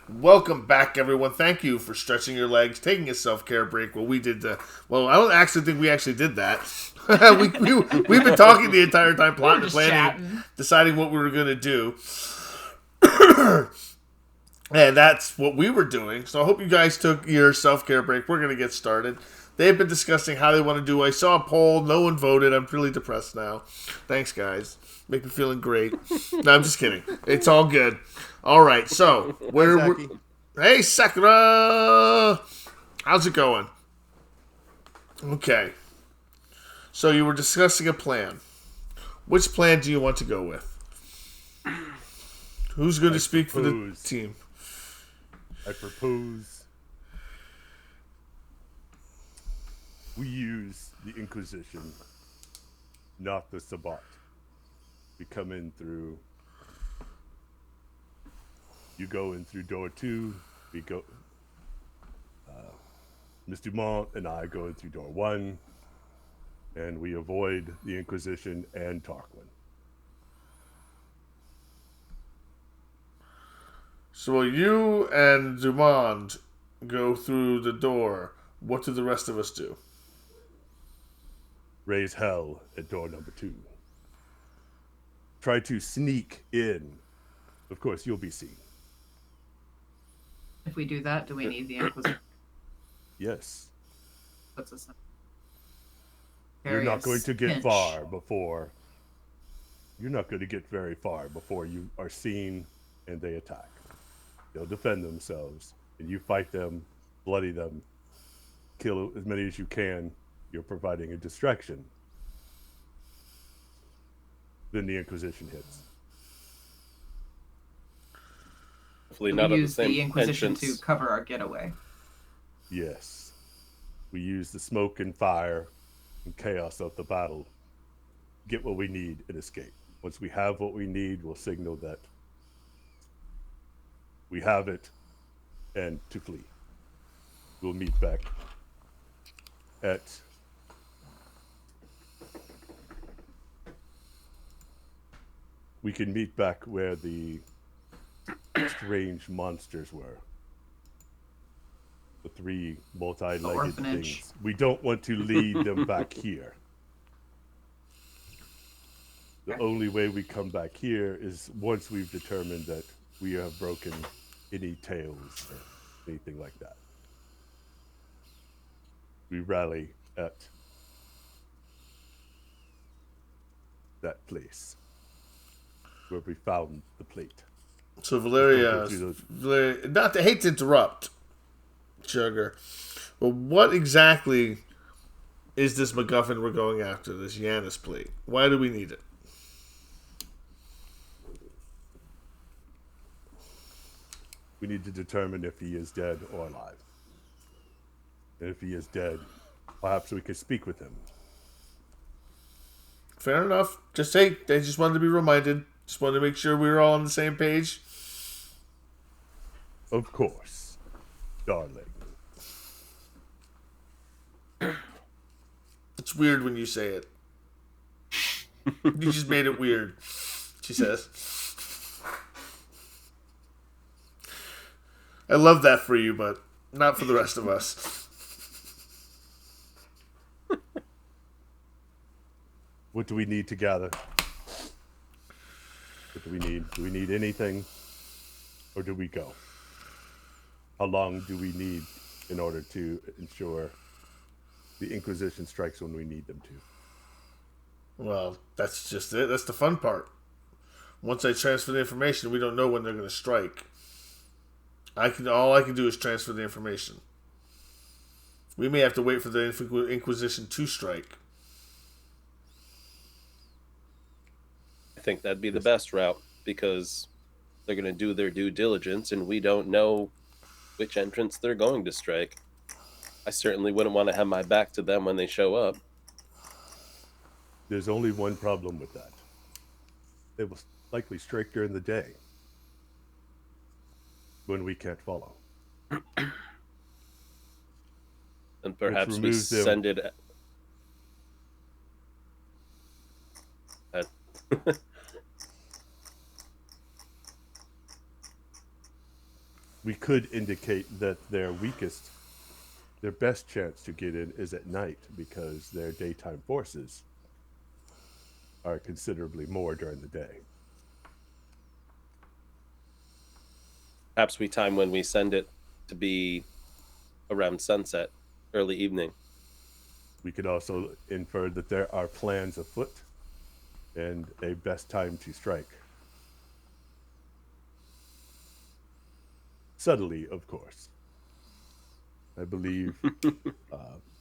Welcome back, everyone. Thank you for stretching your legs, taking a self-care break. Well, we did. Well, I don't actually think we actually did that. We've been talking the entire time, plotting and planning, deciding what we were going to do. And that's what we were doing. So I hope you guys took your self-care break. We're going to get started. They've been discussing how they want to do. I saw a poll. No one voted. I'm really depressed now. Thanks, guys. Make me feeling great. No, I'm just kidding. It's all good. All right, so hey, Sakura, how's it going? Okay, so you were discussing a plan. Which plan do you want to go with? Who's going to speak for the team? I propose we use the Inquisition, not the Sabbat. We come in through. You go in through door 2. We go. Miss Dumont and I go in through door 1, and we avoid the Inquisition and Tarquin. So you and Dumont go through the door. What do the rest of us do? Raise hell at door number 2. Try to sneak in. Of course, you'll be seen. If we do that, do we need the Inquisition? Yes. Puts us in You're not going to get far before. You're not going to get very far before you are seen and they attack. They'll defend themselves, and you fight them, bloody them, kill as many as you can. You're providing a distraction. Then the Inquisition hits. Hopefully not we use the Inquisition entrance. to cover our getaway. Yes. We use the smoke and fire and chaos of the battle. Get what we need and escape. Once we have what we need, we'll signal that we have it and to flee. We'll meet back at we can meet back where the strange monsters were. The 3 multi-legged things. We don't want to lead them back here. The only way we come back here is once we've determined that we have broken any tails or anything like that. We rally at that place where we found the plate. So Valeria, not to hate to interrupt, Sugar, but what exactly is this MacGuffin we're going after, this Yanis plate? Why do we need it? We need to determine if he is dead or alive. And if he is dead, perhaps we could speak with him. Fair enough. Just they just wanted to be reminded. Just wanted to make sure we were all on the same page. Of course, darling. It's weird when you say it. You just made it weird, she says. I love that for you, but not for the rest of us. What do we need to gather? What do we need? Do we need anything? Or do we go? How long do we need in order to ensure the Inquisition strikes when we need them to? Well, that's just it. That's the fun part. Once I transfer the information, we don't know when they're going to strike. All I can do is transfer the information. We may have to wait for the Inquisition to strike. I think that'd be the best route because they're going to do their due diligence and we don't know which entrance they're going to strike. I certainly wouldn't want to have my back to them when they show up. There's only one problem with that. They will likely strike during the day when we can't follow. And perhaps we send it at... we could indicate that their best chance to get in is at night because their daytime forces are considerably more during the day. Perhaps we time when we send it to be around sunset, early evening. We could also infer that there are plans afoot and a best time to strike. Subtly, of course. I believe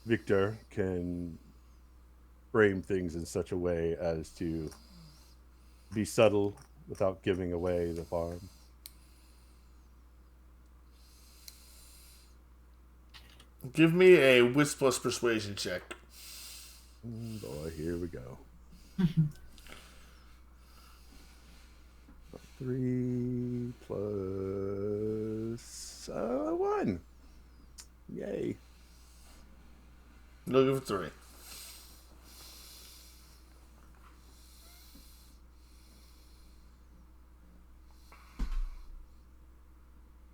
Victor can frame things in such a way as to be subtle without giving away the farm. Give me a wits plus persuasion check. Boy, here we go. 3 plus 1. Yay. Looking for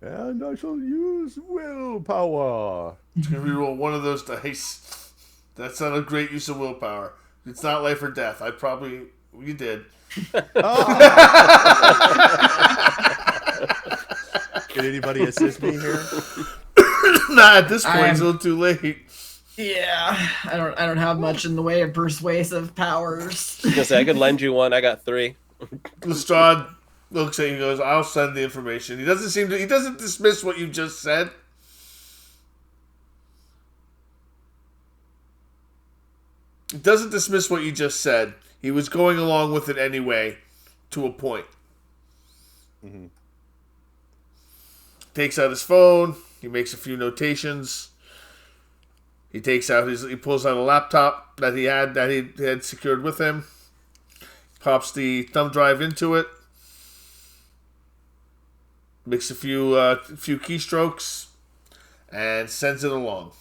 3. And I shall use willpower. Just gonna reroll one of those dice. That's not a great use of willpower. It's not life or death. You did. Oh. Can anybody assist me here? Nah, at this point, it's a little too late. Yeah, I don't have much in the way of persuasive powers. I was gonna say, I could lend you one. I got 3. Lestrade looks at you and goes, I'll send the information. He doesn't dismiss what you just said. He doesn't dismiss what you just said. He was going along with it anyway, to a point. Mm-hmm. Takes out his phone. He makes a few notations. He pulls out a laptop that he had secured with him. Pops the thumb drive into it. Makes a few keystrokes and sends it along.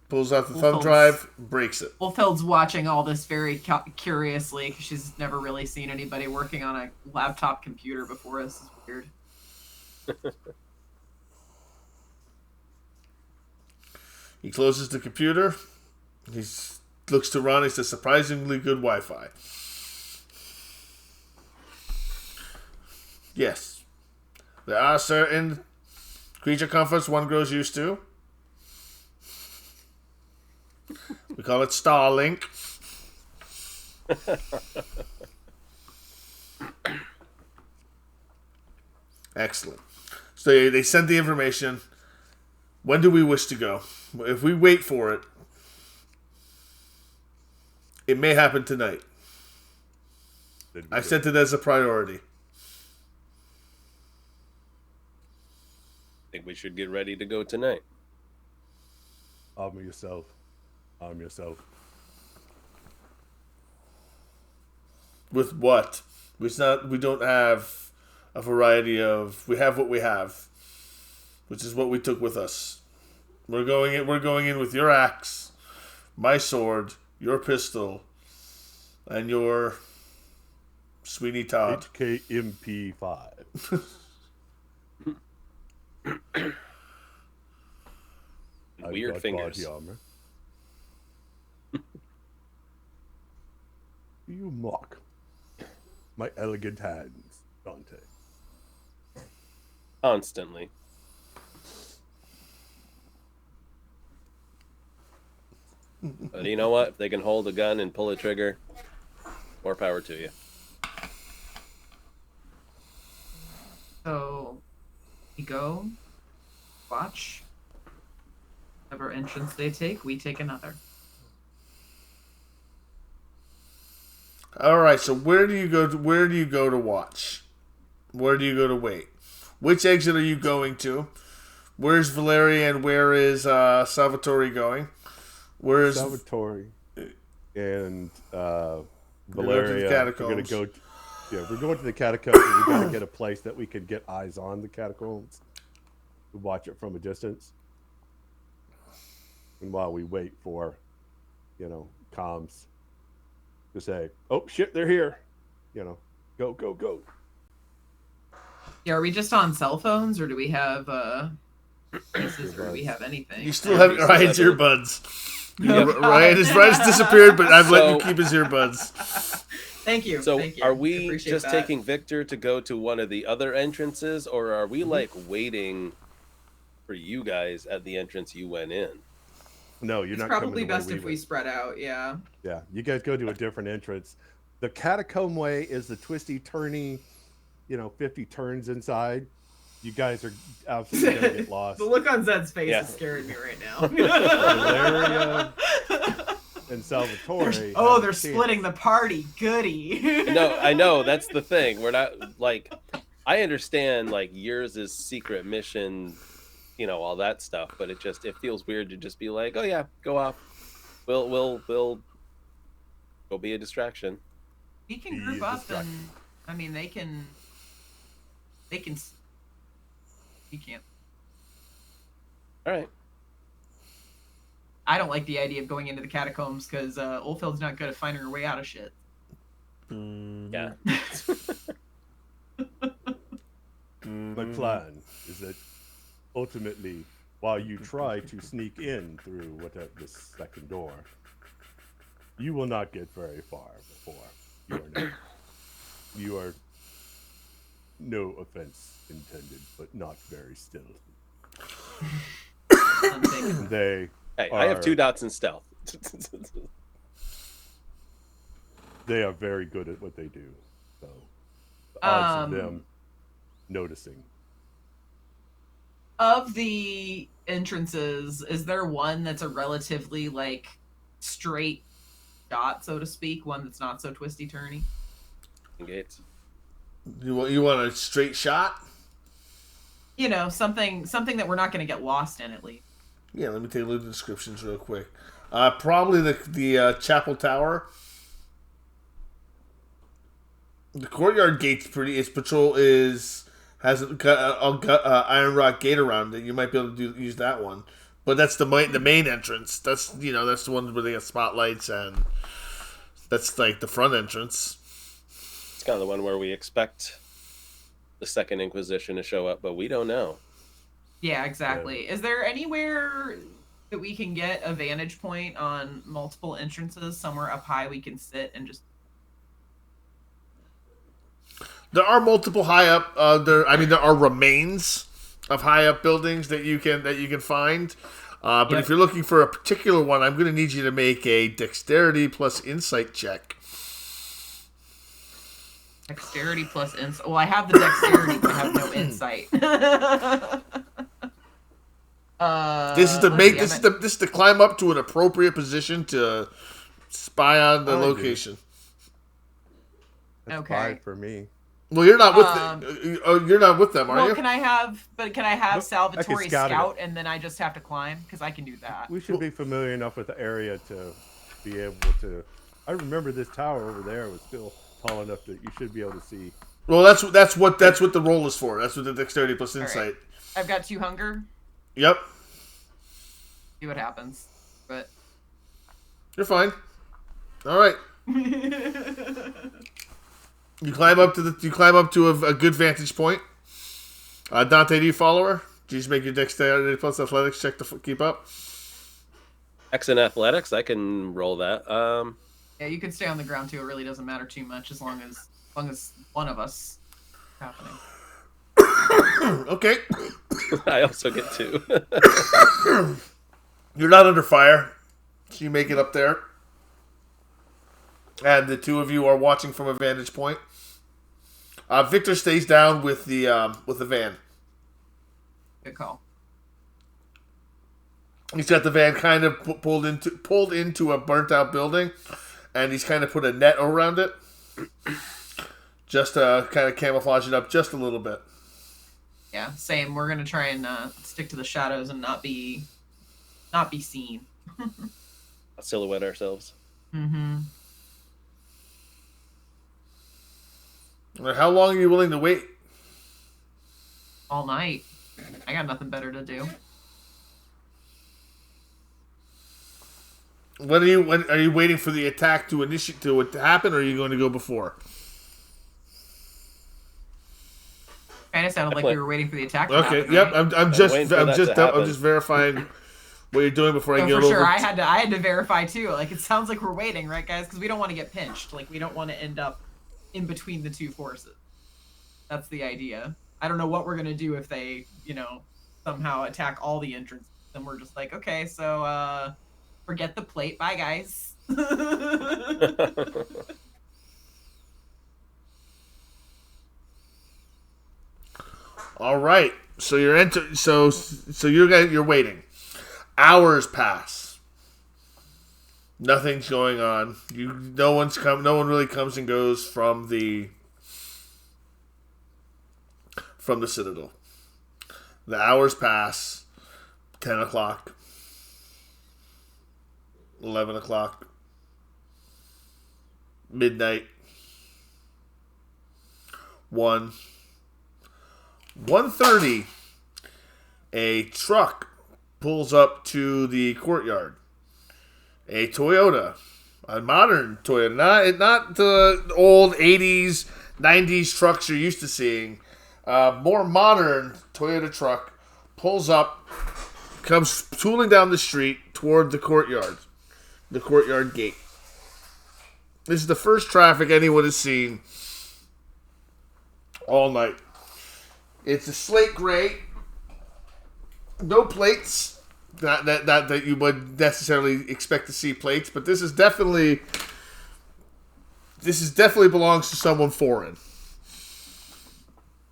Pulls out the thumb drive, breaks it. Wolfeld's watching all this very curiously because she's never really seen anybody working on a laptop computer before. This is weird. He closes the computer. He looks to Ron. He says, surprisingly good Wi-Fi. Yes. There are certain creature comforts one grows used to. We call it Starlink. Excellent. So they send the information. When do we wish to go? If we wait for it, it may happen tonight. I sent it as a priority. I think we should get ready to go tonight. Arm yourself. Arm yourself. With what? We don't have a variety of. We have what we have, which is what we took with us. We're going in with your axe, my sword, your pistol, and your Sweeney Todd. HKMP5. Weird fingers. You mock my elegant hands, Dante. Constantly. But you know what? If they can hold a gun and pull a trigger, more power to you. So, we go, watch. Whatever entrance they take, we take another. All right. So where do you go to watch? Where do you go to wait? Which exit are you going to? Where's Valeria and where is Salvatore going? Where's Salvatore and Valeria? We're going to go. We're going to the catacombs. We're going to get a place that we can get eyes on the catacombs. We watch it from a distance. And while we wait for, comms to say, "Oh shit, they're here," go. Yeah, are we just on cell phones, or do we have pieces, or do we have anything? You still have Ryan's Seven. earbuds. Yep. Ryan's disappeared, but I've let you keep his earbuds. Thank you. So Thank you. are we Appreciate just that. taking Victor to go to one of the other entrances, or are we like waiting for you guys at the entrance you went in? No, you're It's not probably coming the way best if we went. spread out. Yeah. Yeah, you guys go to a different entrance. The catacomb way is the twisty, turny, 50 turns inside. You guys are absolutely gonna get lost. The look on Zed's face Yeah. is scaring me right now. Valeria and Salvatore. They're splitting the party. Goody. No, I know that's the thing. We're not like, I understand like yours is secret mission, all that stuff, but it feels weird to just be like, oh yeah, go off. We'll go be a distraction. We can group up and, I mean, they can. You can't. All right. I don't like the idea of going into the catacombs because Ulfhild's not good at finding her way out of shit. Yeah. My plan is that ultimately, while you try to sneak in through this second door, you will not get very far before you are no offense intended, but not very stealthy. They Hey, I have 2 dots in stealth. they are very good at what they do. So the odds of them noticing. Of the entrances, is there one that's a relatively like straight shot, so to speak, one that's not so twisty turny? Gates. You want a straight shot? Something that we're not going to get lost in, at least. Yeah, let me take a look at the descriptions real quick. Probably the chapel tower. The courtyard gate's pretty. Its patrol has an iron rock gate around it. You might be able to use that one, but that's the main entrance. That's that's the one where they got spotlights, and that's like the front entrance. It's kind of the one where we expect the Second Inquisition to show up, but we don't know. Yeah, exactly. Yeah. Is there anywhere that we can get a vantage point on multiple entrances, somewhere up high we can sit and just... There are multiple high up. There are remains of high up buildings that you can find. But Yep. if you're looking for a particular one, I'm going to need you to make a dexterity plus insight check. Dexterity plus insight. Well, I have the dexterity, but I have no insight. This is to climb up to an appropriate position to spy on the location. That's Okay. 5 for me. Well, you're not with them. You're not with them, are Well, you? can I have Nope, Salvatore I can scout scout, it. and then I just have to climb? Because I can do that. We should be familiar enough with the area to be able to. I remember this tower over there was still tall enough that you should be able to see. Well, that's what the roll is for. That's what the dexterity plus All right. insight. I've got 2 hunger. Yep, See what happens. But you're fine. All right. You climb up to a good vantage point. Dante, do you follow her? Do you just make your dexterity plus athletics check to keep up? X in athletics, I can roll that. yeah, you can stay on the ground too. It really doesn't matter too much as long as one of us is happening. Okay. I also get 2. You're not under fire, so you make it up there. And the 2 of you are watching from a vantage point. Victor stays down with the van. Good call. He's got the van kind of pulled into a burnt out building, and he's kind of put a net around it, just to kind of camouflage it up just a little bit. Yeah, same. We're gonna try and stick to the shadows and not be seen. Silhouette ourselves. Mm-hmm. How long are you willing to wait? All night. I got nothing better to do. Are you waiting for the attack to happen, or are you going to go before? Kind of sounded like we were waiting for the attack. Okay. Happen, Yep. right? I'm just verifying what you're doing before I get for over. Sure, I had to verify too. Like it sounds like we're waiting, right, guys? Because we don't want to get pinched. Like we don't want to end up in between the two forces. That's the idea. I don't know what we're gonna do if they, somehow attack all the entrances. Then we're just like, okay, so forget the plate. Bye, guys. All right. So you're waiting. Hours pass. Nothing's going on. No one really comes and goes from the Citadel. The hours pass. 10 o'clock. 11 o'clock. Midnight. 1:30. A truck pulls up to the courtyard. A Toyota, a modern Toyota, not the old 80s, 90s trucks you're used to seeing. More modern Toyota truck pulls up, comes tooling down the street toward the courtyard gate. This is the first traffic anyone has seen all night. It's a slate gray, no plates. Not that you would necessarily expect to see plates, but this is definitely belongs to someone foreign.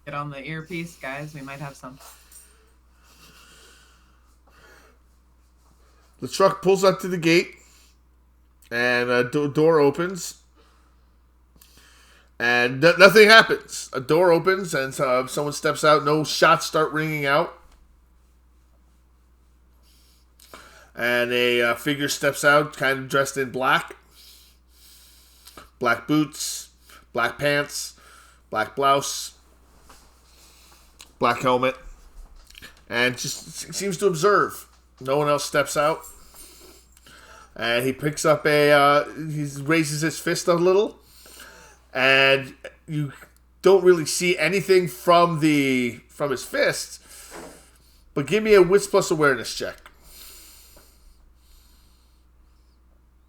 Get on the earpiece, guys. We might have some. The truck pulls up to the gate, and a door opens, and nothing happens. A door opens, and someone steps out. No shots start ringing out. And a figure steps out, kind of dressed in black. Black boots, black pants, black blouse, black helmet. And just seems to observe. No one else steps out. And he picks up he raises his fist a little. And you don't really see anything from his fist. But give me a wits plus awareness check.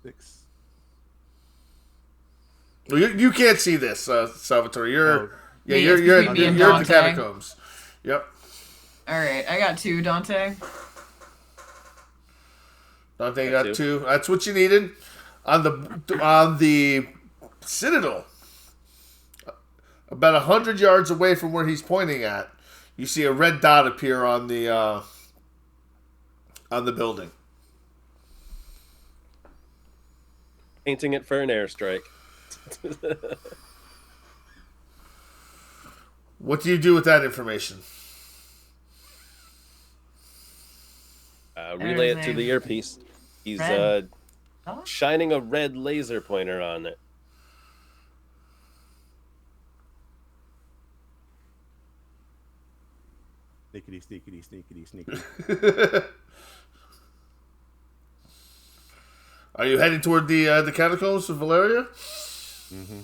6. Well, you can't see this, Salvatore. You're it's you're between me and at the Dante. catacombs. Yep. All right, I got 2, Dante. Dante got 2. That's what you needed. On the Citadel, about 100 yards away from where he's pointing at, you see a red dot appear on the building. Painting it for an airstrike. What do you do with that information? Relay it to the earpiece. He's shining a red laser pointer on it. Sneakity. Are you heading toward the catacombs of Valeria? Mm-hmm.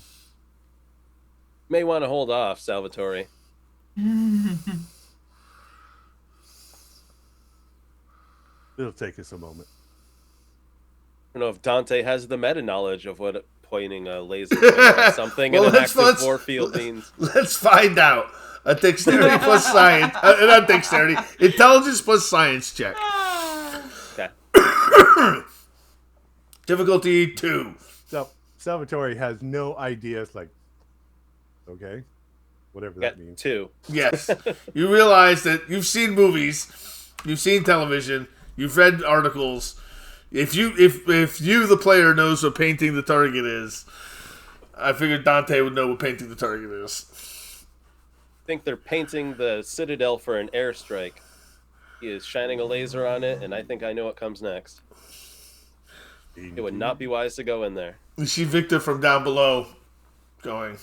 May want to hold off, Salvatore. It'll take us a moment. I don't know if Dante has the meta knowledge of what pointing a laser at something in an active war field means. Let's find out. A dexterity plus science. Not dexterity. Intelligence plus science check. Okay. Difficulty 2. So Salvatore has no idea. It's like, okay, whatever that means. 2. Yes. You realize that you've seen movies, you've seen television, you've read articles. If you, the player, knows what painting the target is, I figured Dante would know what painting the target is. I think they're painting the Citadel for an airstrike. He is shining a laser on it, and I think I know what comes next. It would not be wise to go in there. You see Victor from down below going,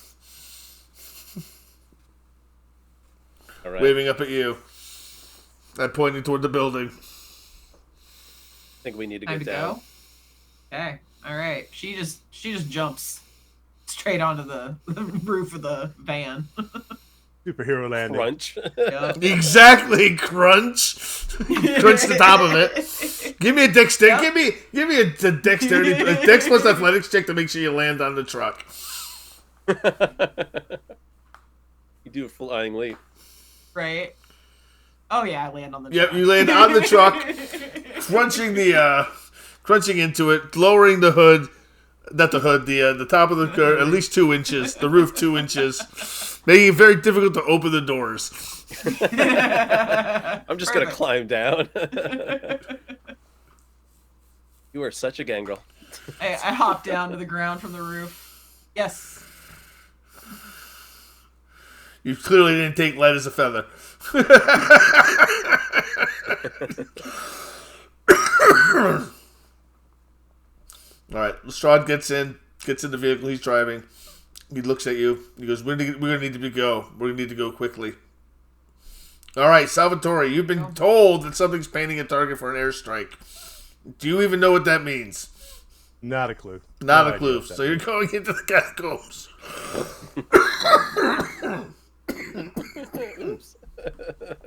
All right. waving up at you and pointing toward the building. I think we need to Time get to down. go. Okay. All right. She just jumps straight onto the roof of the van. Superhero landing. Crunch. Exactly, crunch. Crunch the top of it. Give me a dexterity. Give me a dexterity, a dex plus athletics check to make sure you land on the truck. You do a flying leap. Right. Oh yeah, I land on the Yep, truck. you land on the truck, crunching into it, lowering the hood. Not the hood, the top of the car at least 2 inches, the roof 2 inches, making it very difficult to open the doors. I'm just gonna climb down. You are such a gangrel. I hop down to the ground from the roof. Yes. You clearly didn't take light as a feather. All right, Lestrade gets in the vehicle. He's driving. He looks at you. He goes, "We're gonna need to go. We're gonna need to go quickly." All right, Salvatore, you've been told that something's painting a target for an airstrike. Do you even know what that means? Not a clue. Not No a clue. idea So you're going into the catacombs. Oops.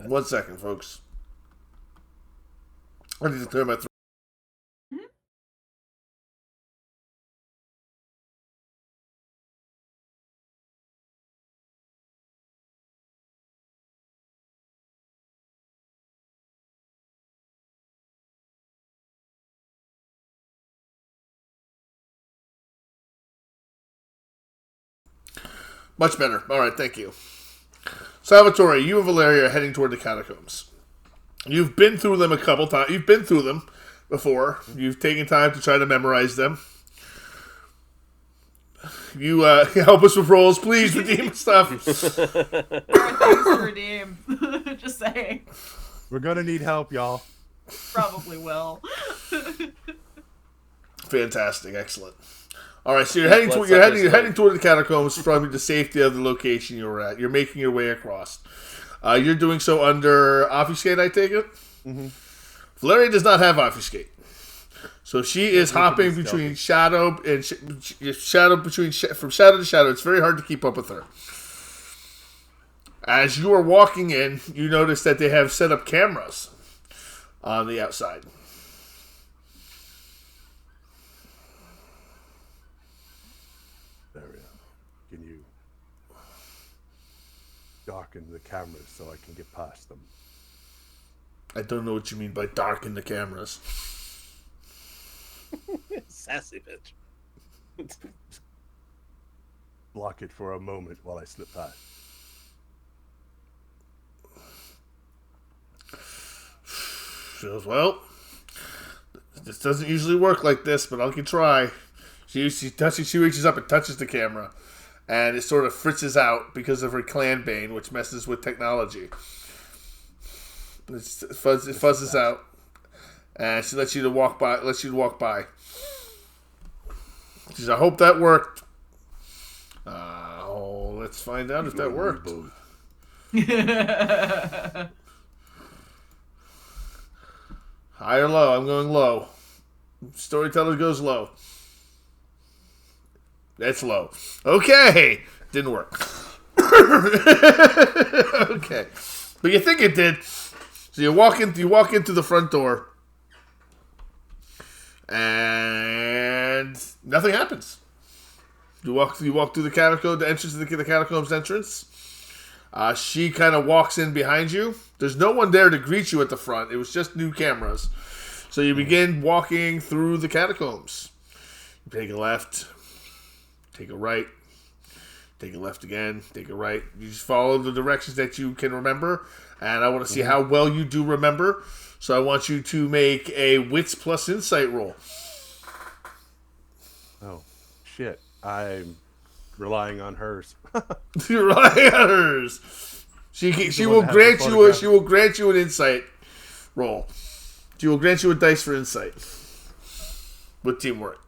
1 second, folks. I need to clear my throat. Much better. All right, thank you. Salvatore, you and Valeria are heading toward the catacombs. You've been through them a couple times. You've been through them before. You've taken time to try to memorize them. You help us with rolls, please. Redeem stuff. There are things to redeem. Just saying. We're gonna need help, y'all. Probably will. Fantastic, excellent. All right, so you're heading toward the catacombs from the safety of the location you were at. You're making your way across. You're doing so under obfuscate, I take it. Mm-hmm. Valeria does not have obfuscate, so she is hopping between shadow and shadow from shadow to shadow. It's very hard to keep up with her. As you are walking in, you notice that they have set up cameras on the outside. Can you darken the cameras so I can get past them? I don't know what you mean by darken the cameras. Sassy bitch. Block it for a moment while I slip past. She goes, well, this doesn't usually work like this, but I can try. She reaches up and touches the camera, and it sort of fritzes out because of her clan bane, which messes with technology. It fuzzes out, and she lets you to walk by. She says, "I hope that worked." Let's find out if that worked. High or low? I'm going low. Storyteller goes low. That's low. Okay. Didn't work. Okay. But you think it did. So you walk into the front door. And nothing happens. You walk through the catacomb, the entrance to the catacombs entrance. She kind of walks in behind you. There's no one there to greet you at the front. It was just new cameras. So you begin walking through the catacombs. You take a left, take a right, take a left again, take a right. You just follow the directions that you can remember. And I want to see how well you do remember. So I want you to make a wits plus insight roll. Oh, shit. I'm relying on hers. You're relying on hers. She will grant you an insight roll. She will grant you a dice for insight with teamwork.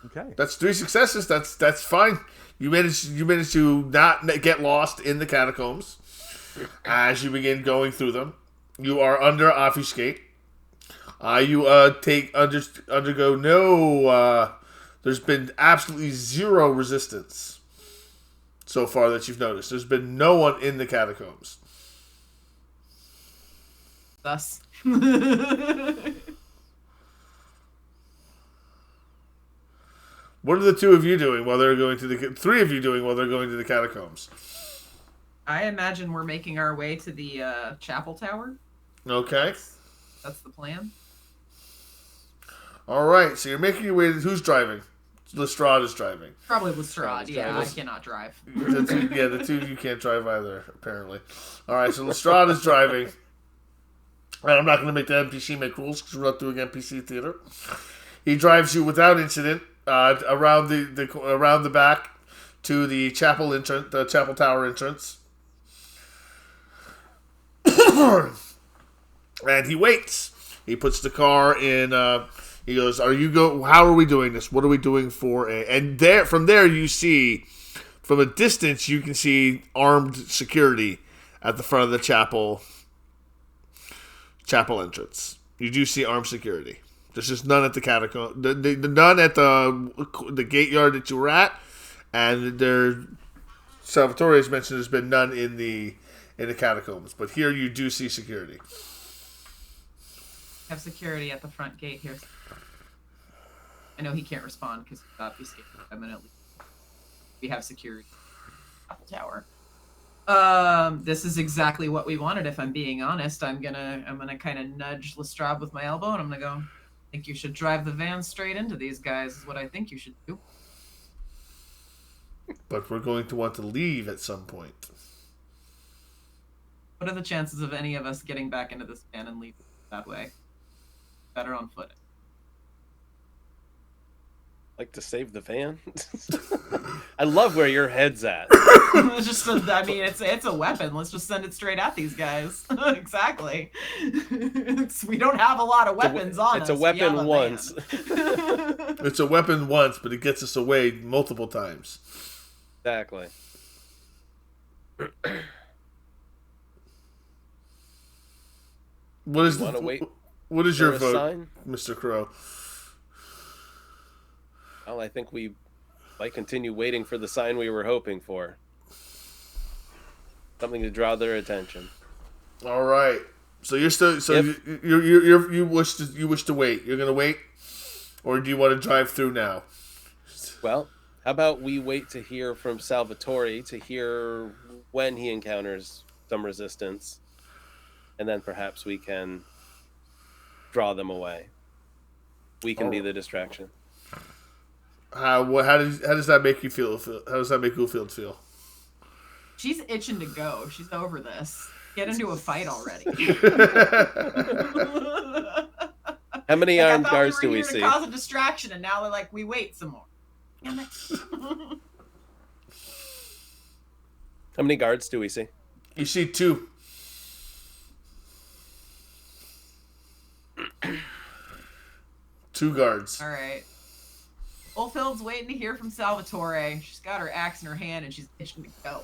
Okay. That's 3 successes. That's fine. You managed to not get lost in the catacombs as you begin going through them. You are under obfuscate. You undergo no There's been absolutely zero resistance so far that you've noticed. There's been no one in the catacombs. Thus. What are the two of you doing while they're going to the... Three of you doing while they're going to the catacombs? I imagine we're making our way to the chapel tower. Okay. That's the plan. All right, so you're making your way to... Who's driving? Lestrade is driving. Probably Lestrade, yeah. I cannot drive. The two of you can't drive either, apparently. All right, so Lestrade is driving. And I'm not going to make the NPC make rules because we're not doing NPC theater. He drives you without incident around the back to the chapel entrance, the chapel tower entrance, and he waits. He puts the car in. He goes, how are we doing this? What are we doing for a... And from there you see, from a distance, you can see armed security at the front of the chapel entrance. You do see armed security. There's just none at the catacomb. None at the gate yard that you were at. And Salvatore has mentioned there's been none in the catacombs. But here you do see security. Have security at the front gate here. I know he can't respond because he's obviously eminently. We have security at the tower. This is exactly what we wanted. If I'm being honest, I'm gonna kind of nudge Lestrade with my elbow, and I'm gonna go. I think you should drive the van straight into these guys. Is what I think you should do. But we're going to want to leave at some point. What are the chances of any of us getting back into this van and leaving that way? Better on foot. Like to save the van? I love where your head's at. It's a weapon. Let's just send it straight at these guys. Exactly. We don't have a lot of weapons on us. It's a weapon once. It's a weapon once, but it gets us away multiple times. Exactly. What is your vote, sign? Mr. Crow? Well, I think we might continue waiting for the sign we were hoping for. Something to draw their attention. All right. So you're still you wish to wait. You're gonna wait, or do you want to drive through now? Well, how about we wait to hear from Salvatore to hear when he encounters some resistance, and then perhaps we can draw them away. We can be the distraction. How does that make you feel? How does that make Ufield feel? She's itching to go. She's over this. Get into a fight already. How many armed guards do we see? To cause a distraction, and now they're like, we wait some more. Damn it. How many guards do we see? You see two. Two guards. All right. Ulfhild's waiting to hear from Salvatore. She's got her axe in her hand and she's itching to go.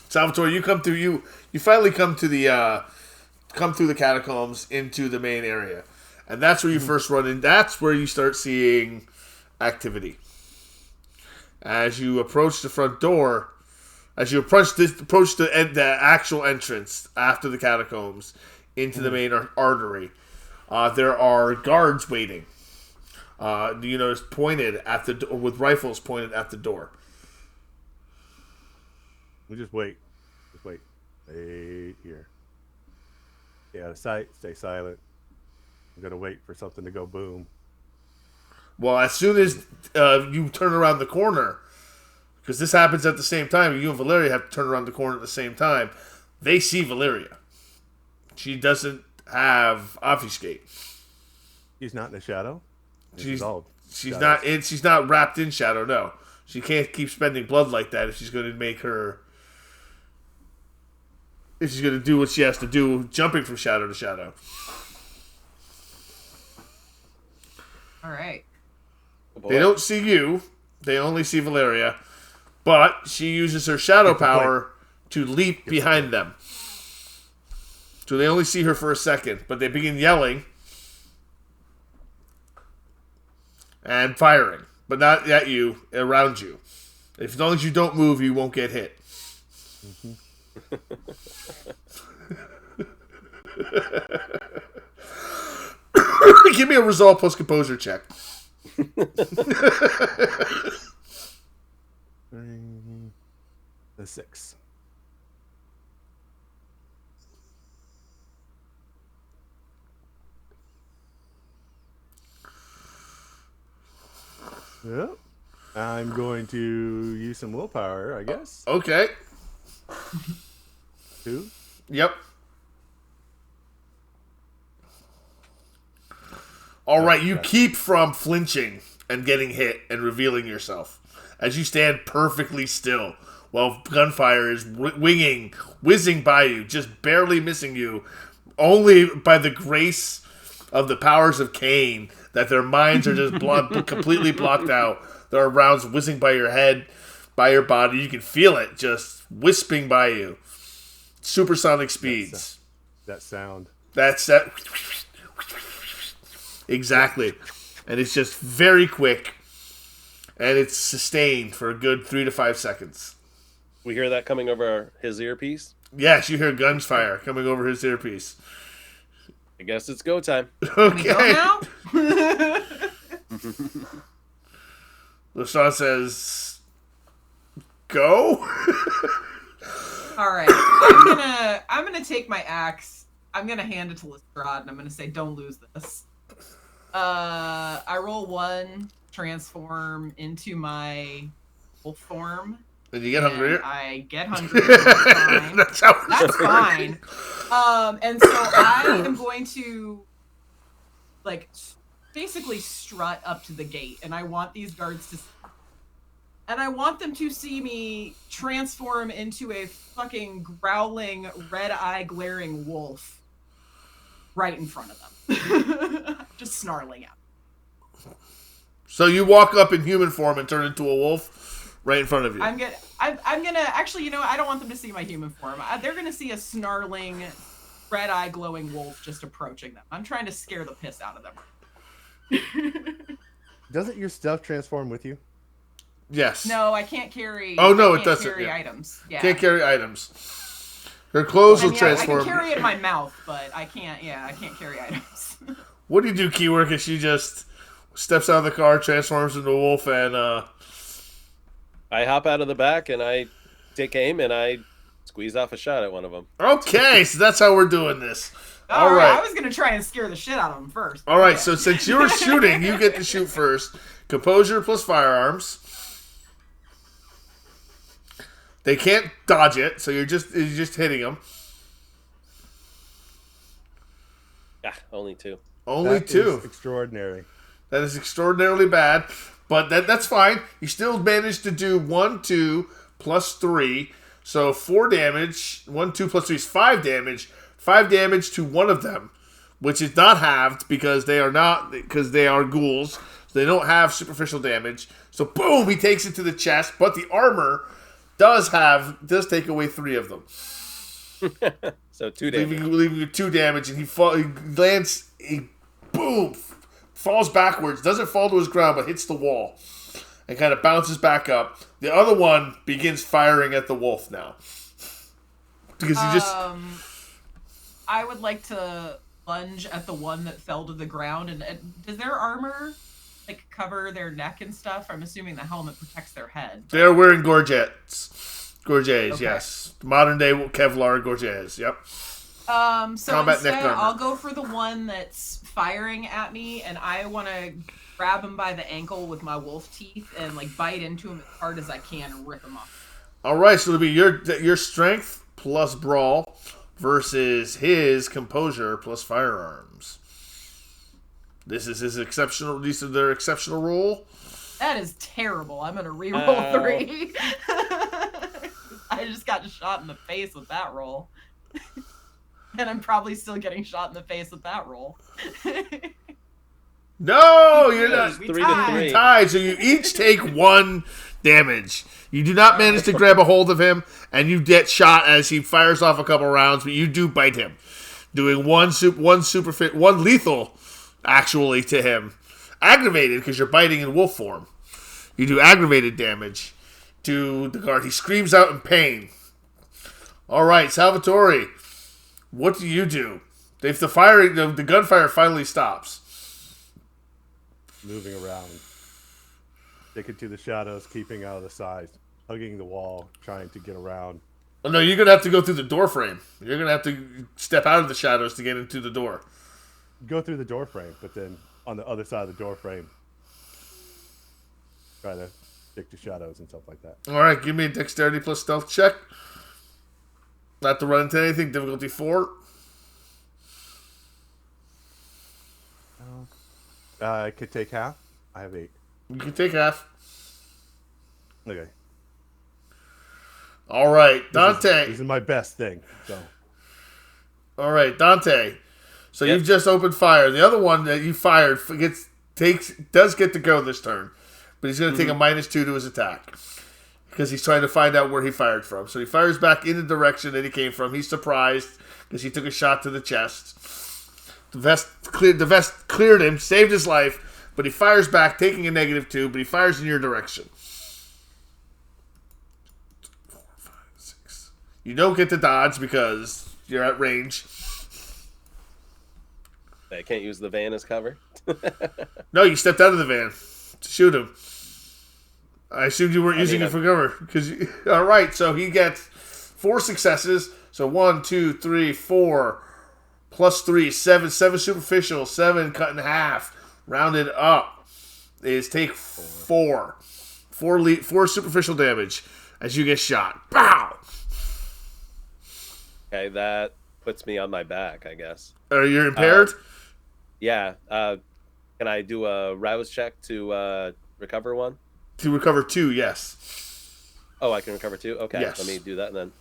Salvatore, you come through. You finally come through the catacombs into the main area, and that's where you first run in. That's where you start seeing activity. As you approach the front door, as you approach the actual entrance after the catacombs into the main artery, there are guards waiting. You notice pointed at the with rifles pointed at the door. We just wait. Wait here. Stay out of sight. Stay silent. I'm gonna wait for something to go boom. Well, as soon as you turn around the corner, because this happens at the same time, you and Valeria have to turn around the corner at the same time. They see Valeria. She doesn't have obfuscate. She's not in the shadow. She's not wrapped in shadow. No, she can't keep spending blood like that if she's going to make her. If she's going to do what she has to do, jumping from shadow to shadow. All right. They don't see you. They only see Valeria. But she uses her shadow power to leap behind them. So they only see her for a second. But they begin yelling. and firing, but not at you, around you. As long as you don't move, you won't get hit. Give me a resolve plus composure check. The 6. Yep. I'm going to use some willpower, I guess. Okay. 2. Yep. All right, you keep from flinching and getting hit and revealing yourself as you stand perfectly still while gunfire is whizzing by you, just barely missing you, only by the grace of the powers of Cain that their minds are just completely blocked out. There are rounds whizzing by your head, by your body. You can feel it just wisping by you. Supersonic speeds. That sound. That's that. Exactly. And it's just very quick. And it's sustained for a good 3 to 5 seconds. We hear that coming over his earpiece? Yes, you hear guns fire coming over his earpiece. I guess it's go time. Okay. Can we go now? LaShawn says, go? All right. I'm gonna take my axe. I'm gonna hand it to Lestrade, and I'm gonna say, "Don't lose this." I roll 1, transform into my wolf form. And you get hungry. I get hungry. That's fine. That's fine. And so I am going to, like, basically strut up to the gate, and I want these guards to. And I want them to see me transform into a fucking growling, red-eye glaring wolf right in front of them. Just snarling at them. So you walk up in human form and turn into a wolf right in front of you. I'm gonna actually, I don't want them to see my human form. They're gonna see a snarling, red-eye glowing wolf just approaching them. I'm trying to scare the piss out of them. Doesn't your stuff transform with you? Yes. No, I can't carry. Oh no, it doesn't. Carry items. Yeah. Can't carry items. Her clothes will transform. I can carry it in my mouth, but I can't. Yeah, I can't carry items. What do you do, Keywork? If she just steps out of the car, transforms into a wolf, and I hop out of the back and I take aim and I squeeze off a shot at one of them. Okay, so that's how we're doing this. All right. I was gonna try and scare the shit out of them first. All right. So since you're shooting, you get to shoot first. Composure plus firearms. They can't dodge it, so you're just hitting them. Yeah, only 2. Only That 2. Is extraordinary. That is extraordinarily bad, but that's fine. You still managed to do 1, 2, plus 3, so 4 damage. 1, 2, plus 3 is 5 damage. 5 damage to one of them, which is not halved because they are ghouls. So they don't have superficial damage. So boom, he takes it to the chest, but the armor does take away 3 of them. So 2 damage. Leaving you 2 damage, and he lands, boom, falls backwards, doesn't fall to his ground, but hits the wall, and kind of bounces back up. The other one begins firing at the wolf now. Because he just... I would like to lunge at the one that fell to the ground, and does their armor... like cover their neck and stuff? I'm assuming the helmet protects their head. They're wearing gorgets. Gorgets, Okay. yes. Modern day Kevlar gorgets, yep. So Combat instead, neck armor. I'll go for the one that's firing at me, and I want to grab him by the ankle with my wolf teeth and like bite into him as hard as I can and rip him off. All right, so it'll be your strength plus brawl versus his composure plus firearms. This is his exceptional. These are their exceptional roll. That is terrible. I'm gonna reroll 3. I just got shot in the face with that roll. And I'm probably still getting shot in the face with that roll. No, you're not. We 3 tied. to 3. Tied, so you each take 1 damage. You do not manage to grab a hold of him, and you get shot as he fires off a couple rounds, but you do bite him, doing one lethal, actually, to him. aggravated because you're biting in wolf form. You do aggravated damage to the guard. He screams out in pain. All right, Salvatore, what do you do? If the gunfire finally stops. Moving around. Sticking to the shadows, keeping out of the sides, hugging the wall, trying to get around. Oh, no, you're going to have to go through the door frame. You're going to have to step out of the shadows to get into the door. Go through the door frame, but then on the other side of the door frame, try to stick to shadows and stuff like that. All right, give me a dexterity plus stealth check. Not to run into anything. Difficulty 4. I could take half. I have 8. You can take half. Okay. All right, Dante. This is my best thing. So. All right, Dante. So Yep. you've just opened fire. The other one that you fired does get to go this turn, but he's going to take a -2 to his attack because he's trying to find out where he fired from. So he fires back in the direction that he came from. He's surprised because he took a shot to the chest. The vest cleared him, saved his life, but he fires back, taking a -2, but he fires in your direction. 4, 5, 6. You don't get to dodge because you're at range. I can't use the van as cover. No, you stepped out of the van to shoot him. I assumed you weren't using it for cover. All right, so he gets 4 successes. So 1, 2, 3, 4, plus 3, 7. 7 superficial, 7 cut in half. Rounded up is take 4. 4 superficial damage as you get shot. Pow! Okay, that puts me on my back, I guess. Are you impaired? Yeah. Can I do a rouse check to recover 1? To recover 2, yes. Oh, I can recover 2? Okay, Yes. let me do that then.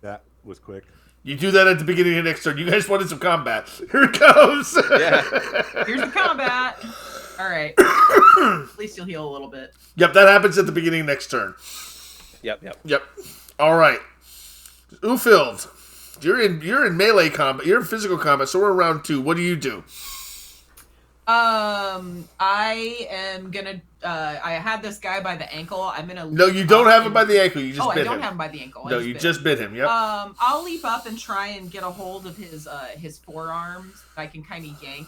That was quick. You do that at the beginning of next turn. You guys wanted some combat. Here it goes. Yeah. Here's the combat. All right. At least you'll heal a little bit. Yep, that happens at the beginning of next turn. Yep. All right. Ufield, you're in melee combat. You're in physical combat, so we're round 2. What do you do? I am gonna. I had this guy by the ankle. I'm gonna. No, you don't have him by the ankle. You just bit him. I don't have him by the ankle. No, you just bit him. Yep. I'll leap up and try and get a hold of his forearms. I can kind of yank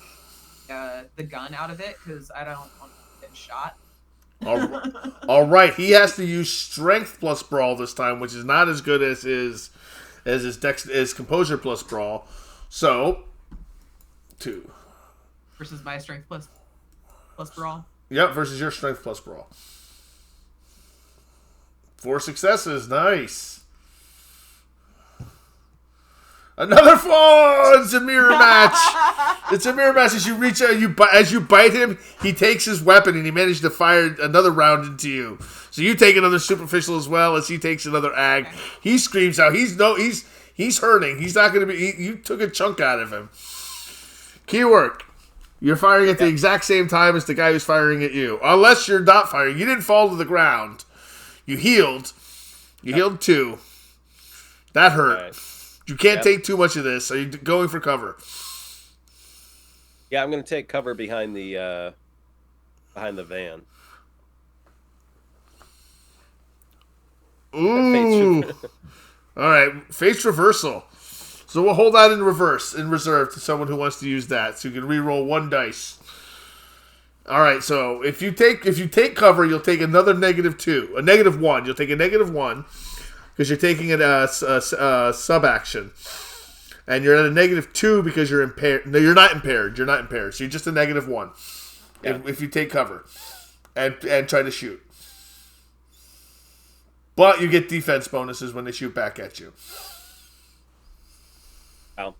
the gun out of it because I don't want to get shot. All right. He has to use strength plus brawl this time, which is not as good as his composure plus brawl. So 2 versus my strength plus brawl. Yep, versus your strength plus brawl. 4 successes. Nice. Another 4! It's a mirror match. It's a mirror match. As you reach out, as you bite him, he takes his weapon and he managed to fire another round into you. So you take another superficial as well as he takes another ag. He screams out. He's hurting. He's not going to be. You took a chunk out of him. Keywork. You're firing at the exact same time as the guy who's firing at you. Unless you're not firing. You didn't fall to the ground. You healed. You healed 2. That hurt. Right. You can't take too much of this. Are you going for cover? Yeah, I'm going to take cover behind the van. Ooh. All right. Face reversal. So we'll hold that in reserve to someone who wants to use that. So you can re-roll 1 dice. All right. So if you take cover, you'll take another -2, a -1. You'll take a -1 because you're taking a sub action, and you're at a -2 because you're impaired. No, you're not impaired. You're not impaired. So you're just a -1 if you take cover and try to shoot. But you get defense bonuses when they shoot back at you.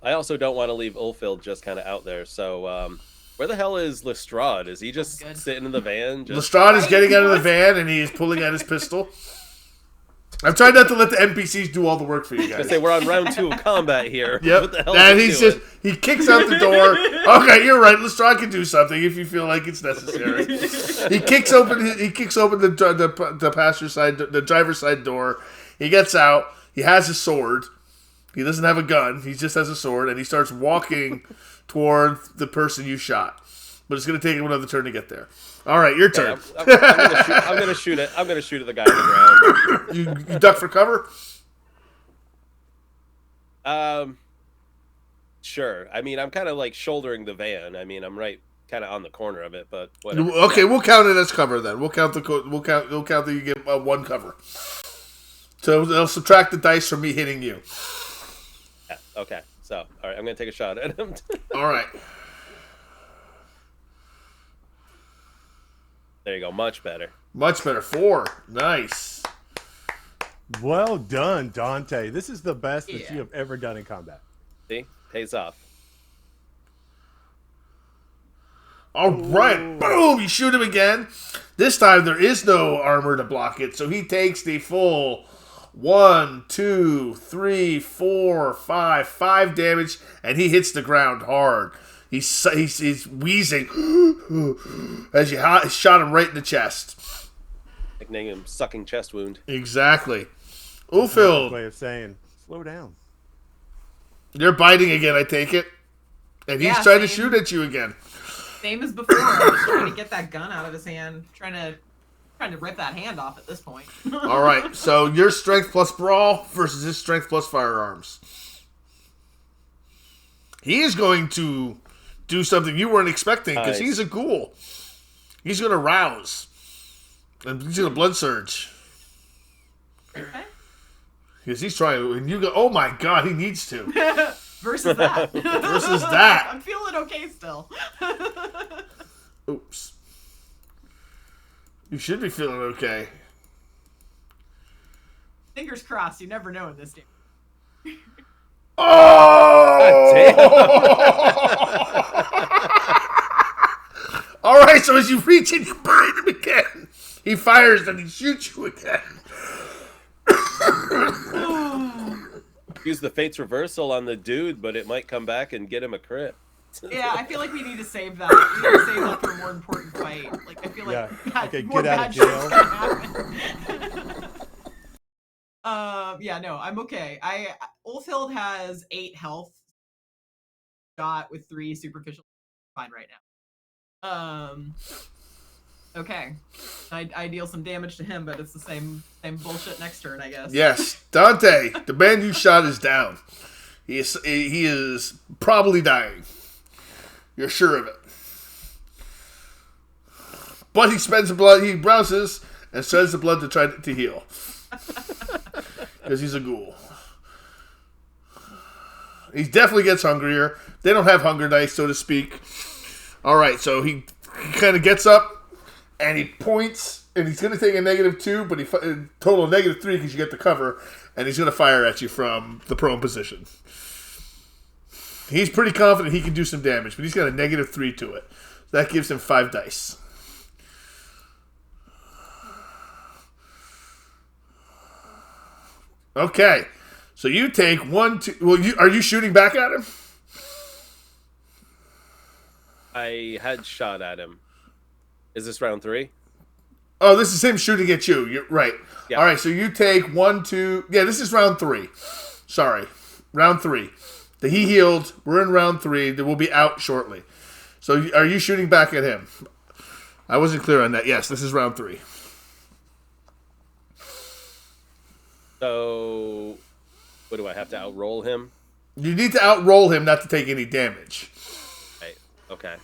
I also don't want to leave Ulfield just kind of out there. So, where the hell is Lestrade? Is he just sitting in the van? Lestrade is getting out of the van and he is pulling out his pistol. I'm trying not to let the NPCs do all the work for you guys. I say we're on round 2 of combat here. Yep. What the hell And is he doing? he kicks out the door. Okay, you're right. Lestrade can do something if you feel like it's necessary. He kicks open the passenger side, the driver's side door. He gets out. He has his sword. He doesn't have a gun. He just has a sword, and he starts walking toward the person you shot. but it's going to take him another turn to get there. All right, your turn. I'm gonna shoot it. I'm gonna shoot at the guy on the ground. You duck for cover? Sure. I mean, I'm kind of like shouldering the van. I mean, I'm right kind of on the corner of it, but whatever. Okay, we'll count it as cover then. We'll count that you get one cover. So they'll subtract the dice from me hitting you. Yeah, okay. So, all right, I'm gonna take a shot at him. All right. There you go. Much better. Much better. 4. Nice. Well done, Dante. This is the best that Yeah. you have ever done in combat. See, pays off. All right. Boom! You shoot him again. This time there is no armor to block it, so he takes the full 1, 2, 3, 4, 5 damage, and he hits the ground hard. He's wheezing as you shot him right in the chest. Nickname him sucking chest wound. Exactly. Way Ulfild, of saying, slow down. you're biting again, I take it. And he's Yeah, trying to same. shoot at you again. Same as before. I'm just trying to get that gun out of his hand. Trying to rip that hand off at this point. All right, so your strength plus brawl versus his strength plus firearms. He is going to do something you weren't expecting because Nice. he's a ghoul. He's going to rouse. And he's going to blood surge. Okay. Because he's trying to, and you go, oh my god, he needs to. Versus that. Versus that. I'm feeling okay still. Oops. You should be feeling okay. Fingers crossed. You never know in this game. Oh! All right, so as you reach in, you bite him again. He fires, and he shoots you again. Use the fate's reversal on the dude, but it might come back and get him a crit. Yeah, I feel like we need to save that. We need to save that for a more important fight. Like I feel like Yeah. Okay, more get out bad of shit's jail. gonna happen. Yeah, no, I'm okay. Ulfild has 8 health. Shot with 3 superficial. Fine right now. Okay. I deal some damage to him, but it's the same bullshit next turn, I guess. Yes, Dante, the man you shot is down. He is probably dying. You're sure of it. But he spends the blood. He browses and spends the blood to try to heal. Because he's a ghoul. He definitely gets hungrier. They don't have hunger dice, so to speak. All right, so he kind of gets up and he points, and he's going to take a -2, but total -3 because you get the cover, and he's going to fire at you from the prone position. He's pretty confident he can do some damage, but he's got a -3 to it. That gives him 5 dice. Okay, so you take 1, 2. Well, are you shooting back at him? I had shot at him. Is this round 3? Oh, this is him shooting at you. You're right. Yeah. All right, so you take 1, 2. Yeah, this is round 3. Sorry, round 3. He healed. We're in round 3. We'll be out shortly. So are you shooting back at him? I wasn't clear on that. Yes, this is round 3. So, what do I have to outroll him? You need to outroll him not to take any damage. Right. Okay.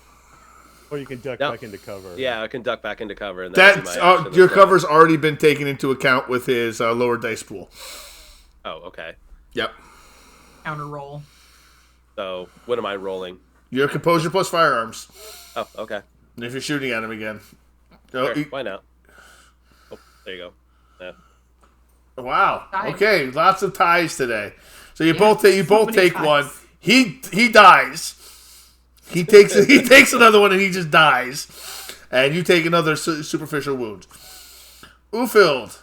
Or you can duck No. back into cover. Yeah, I can duck back into cover, and that'll be That's my action your as well. cover's already been taken into account with his lower dice pool. Oh, okay. Yep. Counter roll. So, what am I rolling? Your composure plus firearms. Oh, okay. And if you're shooting at him again. Sure, Oh, why not? Oh, there you go. Yeah. wow. Ties. Okay, lots of ties today. So you Yeah, both take so many take ties. one. He dies. He takes another one and he just dies. And you take another superficial wound. Ulfild,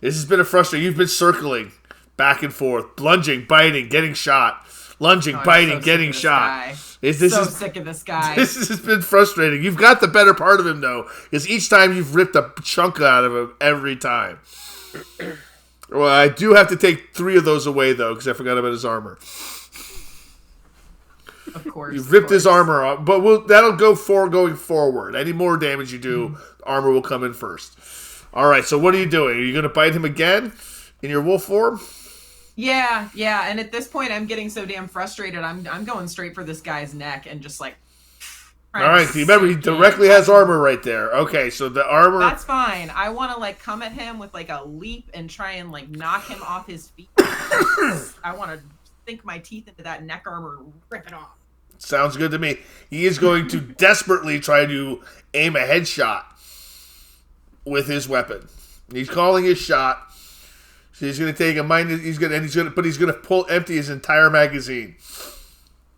this has been a frustrating. You've been circling back and forth, lunging, biting, getting shot, lunging, Oh, I'm biting, so sick getting of this shot. guy. This so is sick of this guy. this has been frustrating. You've got the better part of him though, because each time you've ripped a chunk out of him every time. Well, I do have to take 3 of those away though, because I forgot about his armor. Of course. You've ripped his armor off, but that'll go for going forward. Any more damage you do, armor will come in first. All right, so what are you doing? Are you going to bite him again in your wolf form? Yeah. And at this point, I'm getting so damn frustrated. I'm going straight for this guy's neck and just like. All right, remember he directly has armor right there. Okay, so the armor. That's fine. I want to like come at him with like a leap and try and like knock him off his feet. I want to sink my teeth into that neck armor and rip it off. Sounds good to me. He is going to desperately try to aim a headshot with his weapon. He's calling his shot. So he's going to take a minus. He's going to empty his entire magazine.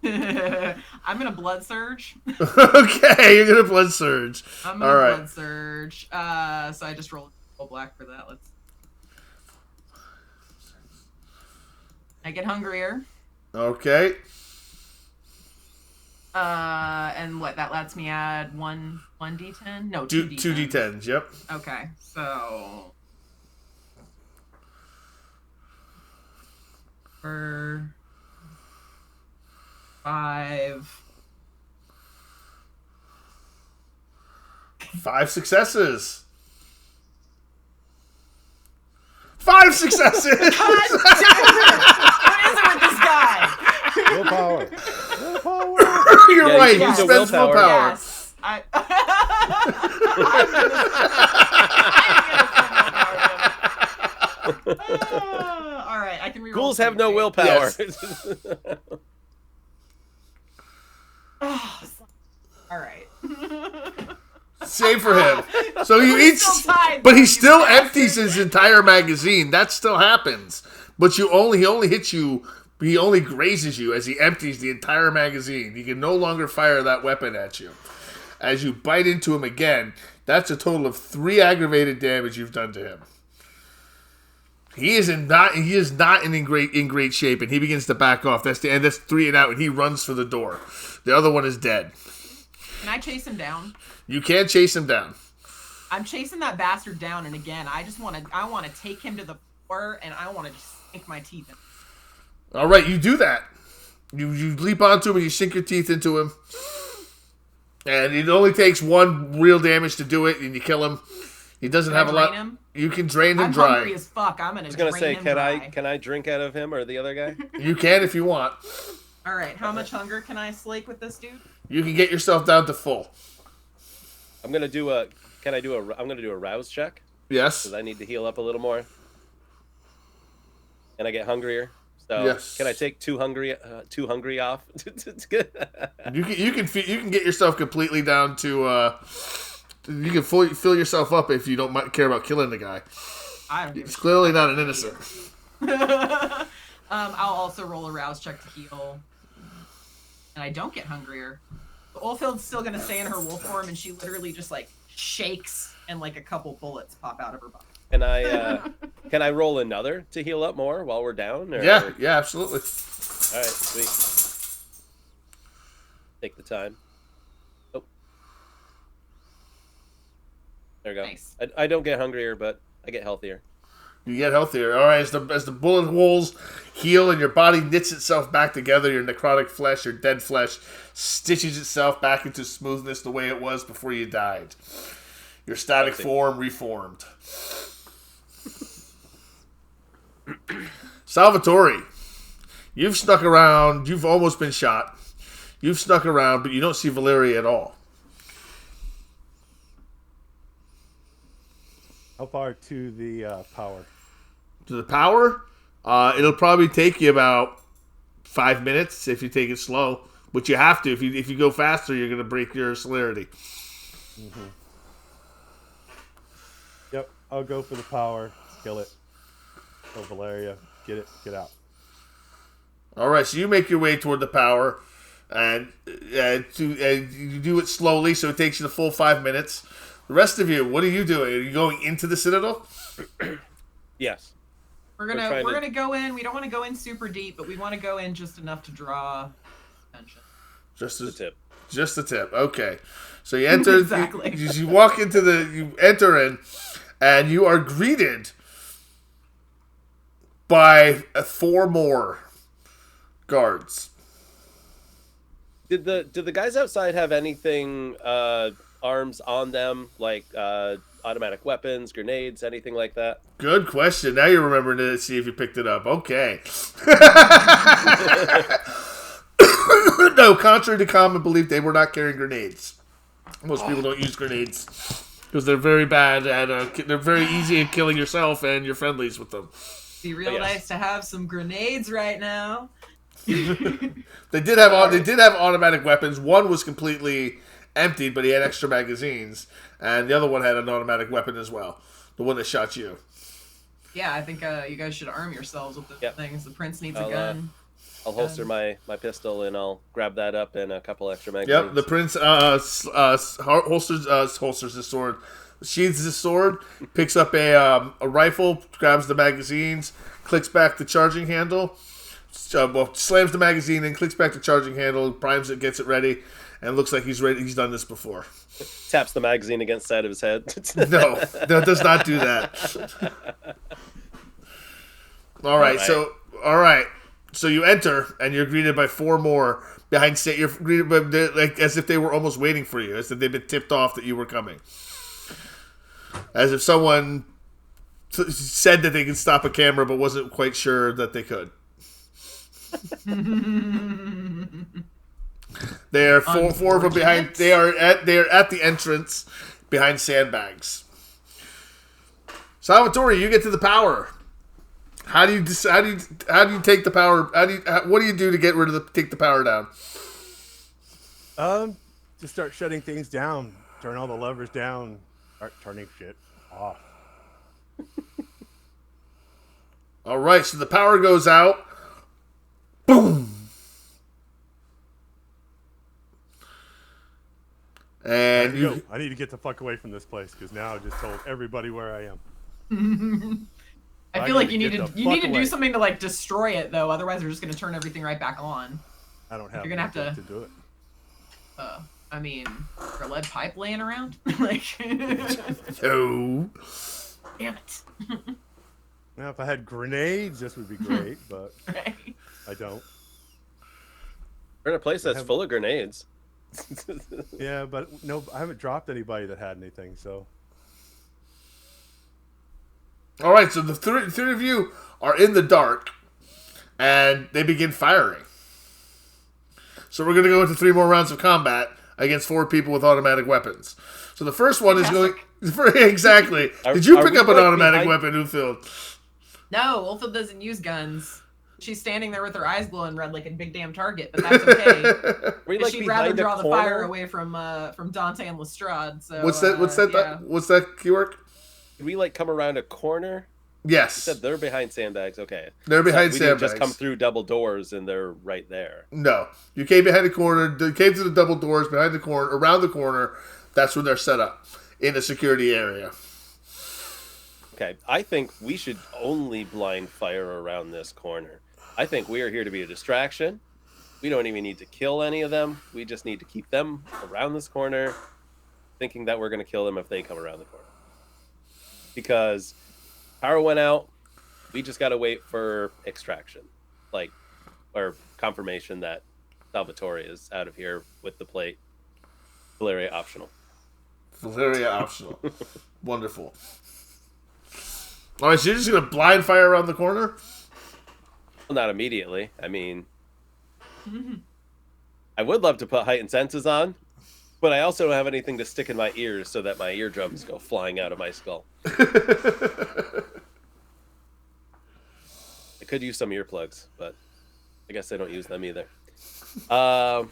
I'm gonna blood surge. Okay, you're gonna blood surge. I'm gonna blood surge. So I just rolled black for that. I get hungrier. Okay. And what that lets me add one d10? No, two d10s. 2 d10s. Yep. Okay, so for 5 successes. 5 successes. God damn it! What is it with this guy? Willpower. You're right. He spends willpower. Yes. All right, I can reroll. Ghouls have no willpower. Yes. All right. Save for him. So you each, but he still empties his entire magazine. That still happens. But he only hits you. He only grazes you as he empties the entire magazine. He can no longer fire that weapon at you. As you bite into him again, that's a total of 3 aggravated damage you've done to him. He is not in great shape, and he begins to back off. That's 3 and out, and he runs for the door. The other one is dead. Can I chase him down? You can chase him down. I'm chasing that bastard down, and again, I want to take him to the floor, and I want to just sink my teeth in. All right, you do that. You leap onto him and you sink your teeth into him, and it only takes 1 real damage to do it, and you kill him. He doesn't have a lot. Him? You can drain him I'm dry. hungry as fuck. I'm gonna. I was gonna say, can I drink out of him or the other guy? You can if you want. All right, how much hunger can I slake with this dude? You can get yourself down to full. I'm gonna do a. I'm gonna do a rouse check. Yes. Because I need to heal up a little more. And I get hungrier. So yes. Can I take 2 hungry off? It's good. You can get yourself completely down to. You can fill yourself up if you don't care about killing the guy. I don't. It's clearly not an innocent. I'll also roll a rouse check to heal, and I don't get hungrier. Olfield's still gonna stay in her wolf form, and she literally just like shakes, and like a couple bullets pop out of her body. Can I roll another to heal up more while we're down? Or... Yeah, absolutely. All right, sweet. Take the time. Oh, there we go. Nice. I don't get hungrier, but I get healthier. You get healthier. All right, as the bullet holes heal and your body knits itself back together, your necrotic flesh, your dead flesh, stitches itself back into smoothness the way it was before you died. Your static form reformed. Salvatore, you've snuck around. You've almost been shot. You've snuck around, but you don't see Valeria at all. How far to the power? To the power? It'll probably take you about 5 minutes if you take it slow. But you have to. If you go faster, you're going to break your celerity. Mm-hmm. Yep, I'll go for the power. Kill it. Oh, Valeria, get out. All right, so you make your way toward the power, and you do it slowly, so it takes you the full 5 minutes. The rest of you, what are you doing? Are you going into the Citadel? Yes. We're gonna go in. We don't want to go in super deep, but we want to go in just enough to draw attention. Just the tip. Just the tip. Okay. So you enter. Exactly. You walk into you enter in, and you are greeted by 4 more guards. Did the guys outside have anything arms on them, like automatic weapons, grenades, anything like that? Good question. Now you're remembering to see if you picked it up. Okay. No, contrary to common belief, they were not carrying grenades. Most people don't use grenades because they're very bad at. They're very easy at killing yourself and your friendlies with them. Be real nice to have some grenades right now. They did have automatic weapons. One was completely emptied, but he had extra magazines, and the other one had an automatic weapon as well. The one that shot you. Yeah, I think you guys should arm yourselves with the things. The prince needs a gun. I'll holster my pistol and I'll grab that up and a couple extra magazines. Yep, the prince holsters his sword, sheathes his sword, picks up a rifle, grabs the magazines, clicks back the charging handle, slams the magazine and clicks back the charging handle, primes it, gets it ready, and looks like he's ready. He's done this before. Taps the magazine against the side of his head. No, that does not do that. All right. So you enter, and you're greeted by 4 more behind. You're greeted by, like, as if they were almost waiting for you, as if they'd been tipped off that you were coming. As if someone said that they could stop a camera, but wasn't quite sure that they could. They are four of them behind. They are at the entrance behind sandbags. Salvatore, you get to the power. How do you take the power? What do you do to get rid of take the power down? Just start shutting things down. Turn all the levers down. Start turning shit off. All right, so the power goes out. Boom. And I need to get the fuck away from this place because now I just told everybody where I am. I feel like you need to do something to like destroy it though. Otherwise, they're just going to turn everything right back on. I don't have. You're gonna have to do it. I mean, for lead pipe laying around, like. No. Damn it. Now, if I had grenades, this would be great, but Right. I don't. We're in a place that's full of grenades. Yeah, but no, I haven't dropped anybody that had anything, so. All right, so the three of you are in the dark, and they begin firing. So we're going to go into 3 more rounds of combat against 4 people with automatic weapons. So the first one is going... Exactly. Did you pick up an automatic weapon, Ulfhild? No, Ulfhild doesn't use guns. She's standing there with her eyes glowing red like a big damn target, but that's okay. She'd rather draw the fire away from Dante and Lestrade. So what's that keyword? Can we like come around a corner? Yes. You said they're behind sandbags. Okay. They're behind we sandbags. Didn't just come through double doors and they're right there. No. You came behind the corner. You came through the double doors behind the corner, around the corner. That's where they're set up in the security area. Okay. I think we should only blind fire around this corner. I think we are here to be a distraction. We don't even need to kill any of them. We just need to keep them around this corner, thinking that we're going to kill them if they come around the corner. Because power went out. We just got to wait for extraction, or confirmation that Salvatore is out of here with the plate. Valeria optional. Valeria optional. Wonderful. All right, so you're just going to blind fire around the corner? Well, not immediately. I mean, I would love to put heightened senses on, but I also don't have anything to stick in my ears so that my eardrums go flying out of my skull. I could use some earplugs, but I guess I don't use them either. But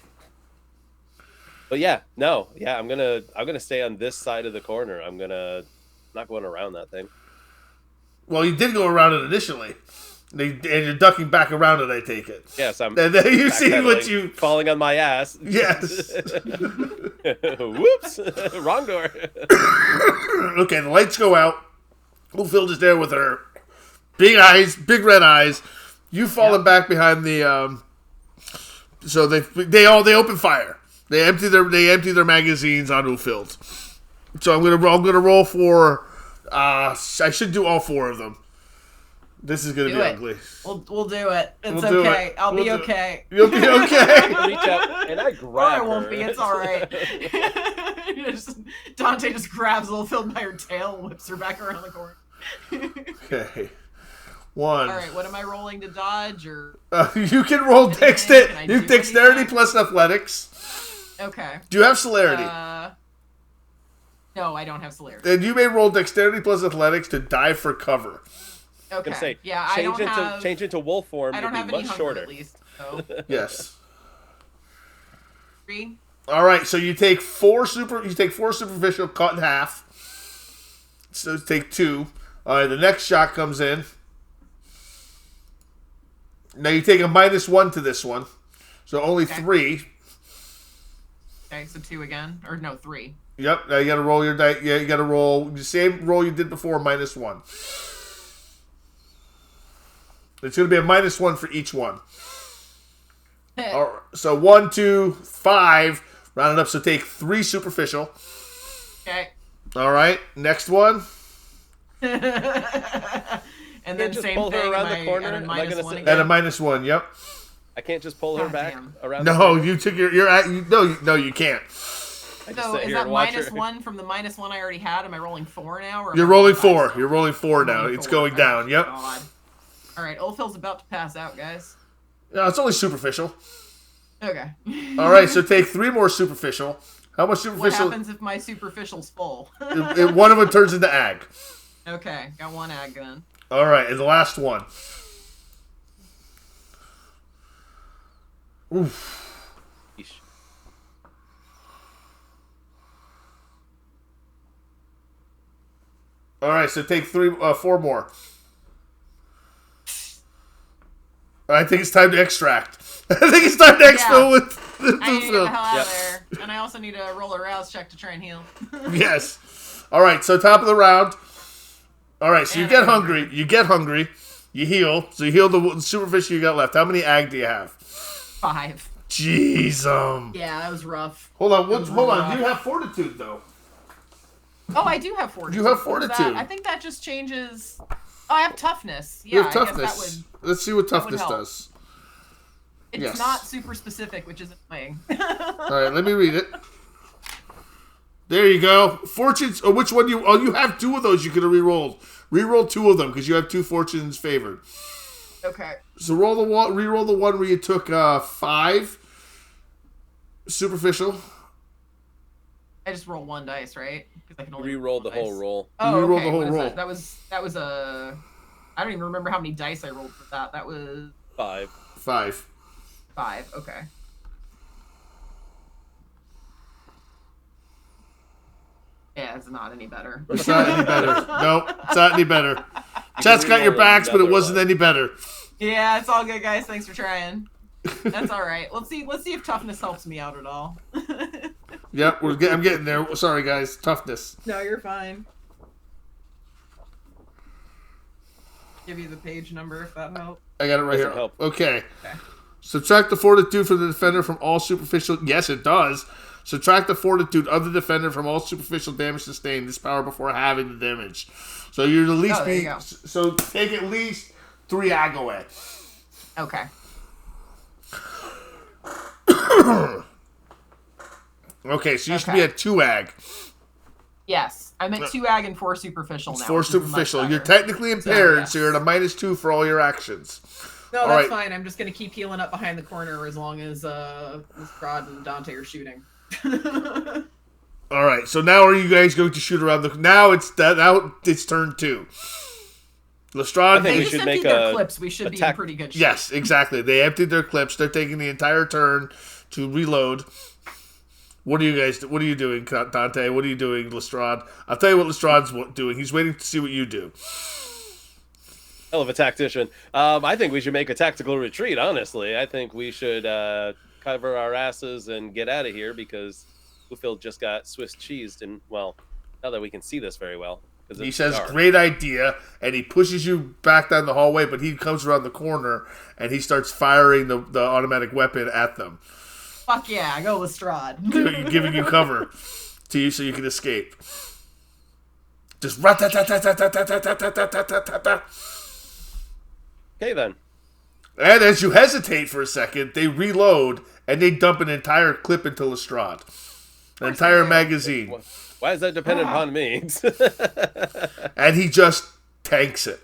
yeah, I'm gonna stay on this side of the corner. I'm not going around that thing. Well, you did go around it initially. And you're ducking back around it, I take it. Yes, I'm. And then you see what you falling on my ass. Yes. Whoops! Wrong door. Okay, the lights go out. Ulfhild is there with her big eyes, big red eyes. You've fallen back behind the. So they open fire. They empty their magazines on Ulfhild. So I'm gonna roll for. I should do all 4 of them. This is gonna be ugly. We'll do it. It's okay. I'll be okay. You'll be okay. Reach up and I grab I won't her. be. It's all right. Dante just grabs Ulfhild by her tail and whips her back around the corner. Okay. 1. All right, what am I rolling to dodge? Or You can roll dexterity plus athletics. Okay. Do you have celerity? No, I don't have celerity. Then you may roll dexterity plus athletics to dive for cover. Okay. Say, yeah, I don't have. Change into wolf form. I don't have be any much hunger shorter. at least. So. Yes. 3. All right, so you take 4 superficial, cut in half. So take 2. All right, the next shot comes in. Now you take a -1 to this one, so only 3. Okay, so 2 again, or no, 3. Yep. Now you got to roll your dice. Yeah, you got to roll the same roll you did before, -1. It's going to be a -1 for each one. All right, so 1, 2, 5. Round it up. So take 3 superficial. Okay. All right. Next one. And then just same pull her thing. around the corner? And a Am I gonna -1 sit again. At a -1. Yep. I can't just pull her God back damn. around. the No, corner? you took your. No, you can't. I just So sit is here that and watch her. -1 from the -1 I already had? Am I rolling 4 now? Or am You're I rolling 5 4. still? You're rolling 4 I'm now. rolling It's 4. going down. Yep. God. All right, Ulfhild's about to pass out, guys. No, it's only superficial. Okay. All right, so take 3 more superficial. How much What superficial? happens if my superficial's full? One of them turns into ag. Okay, got 1 ag then. All right, and the last one. Oof. Yeesh. All right, so take 4 more. I think it's time to extract. I think it's time to exfil with I need to get the hell out Yep. of there. And I also need to roll a rouse check to try and heal. Yes. All right, so top of the round. All right, so you And get I'm hungry. You get hungry. You heal. So you heal the superficial you got left. How many ag do you have? 5. Jeez. Yeah, that was rough. Hold on. was Hold on. rough. You have fortitude though. Oh, I do have fortitude. You have What is that? fortitude. I think that just changes. Oh, I have toughness. You Yeah, have I guess toughness. that would. Let's see what that would toughness help. does. It's Yes. not super specific, which is annoying. All right, let me read it. There you go. Fortunes. Oh, which one you? Oh, you have 2 of those. You could have re-rolled. Re-roll 2 of them because you have 2 fortunes favored. Okay. So roll the one. Re-roll the one where you took 5 superficial. I just roll 1 dice, right? Because I can only Re-roll roll the one whole dice. roll. Oh, You re-roll okay. the whole What is roll. That was a. I don't even remember how many dice I rolled for that. That was 5. 5. 5. Okay. Yeah, it's not any better. It's not any better. Nope, it's not any better. Chat's got your re-roll backs, but it another wasn't one. any better. Yeah, it's all good, guys. Thanks for trying. That's all right. Let's see if toughness helps me out at all. Yep, I'm getting there. Sorry, guys. Toughness. No, you're fine. Give you the page number if that helps. I got it right Doesn't here. help. Okay. Okay. Subtract the fortitude from the defender from all superficial. Yes, it does. Subtract the fortitude of the defender from all superficial damage sustained this power before having the damage. So you're at least there you go. so take at least 3 ag away. Okay. Okay, so you should Okay. be at 2 ag. Yes, I'm at 2 ag and 4 superficial now. 4 which is much superficial. You're better. technically impaired, yes. so you're at a -2 for all your actions. No, All that's right. fine. I'm just gonna keep healing up behind the corner as long as Lestrade and Dante are shooting. All right, so now are you guys going to shoot around the? Now it's turn 2. Lestrade. I think They we just should emptied make their a clips. We should be in attack- pretty good shape. Yes, exactly. They emptied their clips. They're taking the entire turn to reload. What are you guys? What are you doing, Dante? What are you doing, Lestrade? I'll tell you what Lestrade's doing. He's waiting to see what you do. Hell of a tactician. I think we should make a tactical retreat, honestly. I think we should cover our asses and get out of here because Bluefield just got Swiss cheesed. And, well, now that we can see this very well. He says, dark. "Great idea," and he pushes you back down the hallway. But he comes around the corner and he starts firing the automatic weapon at them, Fuck yeah, go Lestrade. giving you cover to you so you can escape. Just rat-tat-tat-tat-tat-tat-tat-tat-tat-tat-tat-tat-tat. Okay, then. And as you hesitate for a second, they reload and they dump an entire clip into Lestrade. An entire magazine. Why is that dependent upon me? And he just tanks it.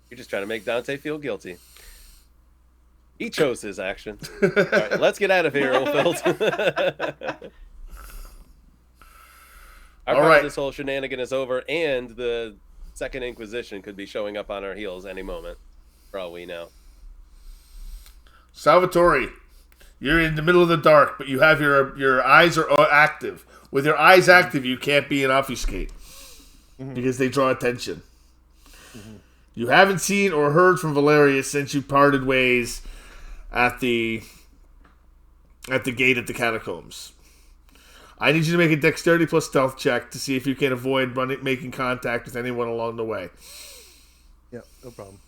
You're just trying to make Dante feel guilty. He chose his action. All right, let's get out of here, Ulfeld. All right. This whole shenanigan is over, and the Second Inquisition could be showing up on our heels any moment, for all we know. Salvatore, you're in the middle of the dark, but you have your eyes are active. With your eyes active, you can't be an obfuscate because they draw attention. You haven't seen or heard from Valeria since you parted ways at the gate at the catacombs. I need you to make a dexterity plus stealth check to see if you can avoid making contact with anyone along the way. Yeah, no problem.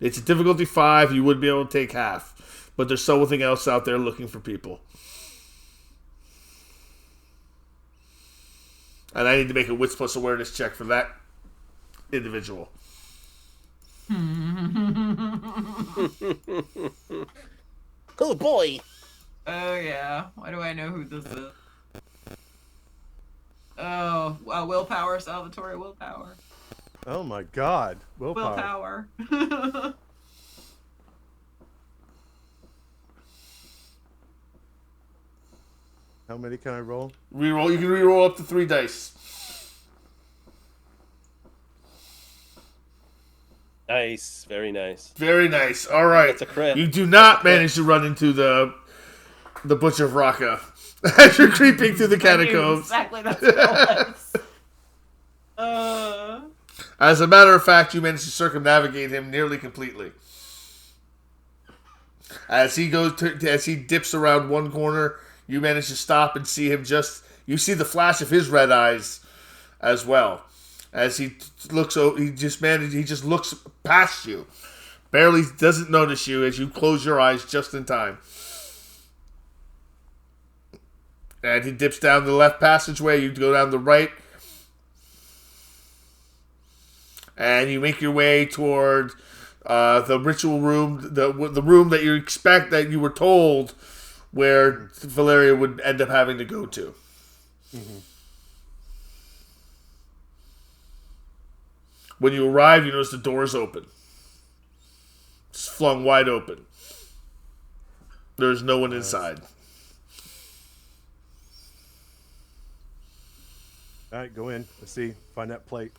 It's a difficulty 5. You would be able to take half, but there's something else out there looking for people. And I need to make a wits plus awareness check for that individual. Oh boy. Oh yeah. Why do I know who this is? Oh, willpower, Salvatore, willpower. Oh my God, willpower. How many can I roll? Reroll. You can reroll up to 3 dice. Nice, very nice. Very nice. All right. That's a crit. You do not manage to run into the Butcher of Raqqa as you're creeping through the catacombs. Exactly, that's what it was. As a matter of fact, you manage to circumnavigate him nearly completely. As he dips around one corner, you manage to stop and see him you see the flash of his red eyes as well. As he just looks past you. Barely doesn't notice you as you close your eyes just in time. And he dips down the left passageway. You go down the right. And you make your way toward the ritual room, the room that you expect, that you were told where Valeria would end up having to go to. Mm-hmm. When you arrive, you notice the door's open. It's flung wide open. There's no one inside. All right, go in. Let's see. Find that plate.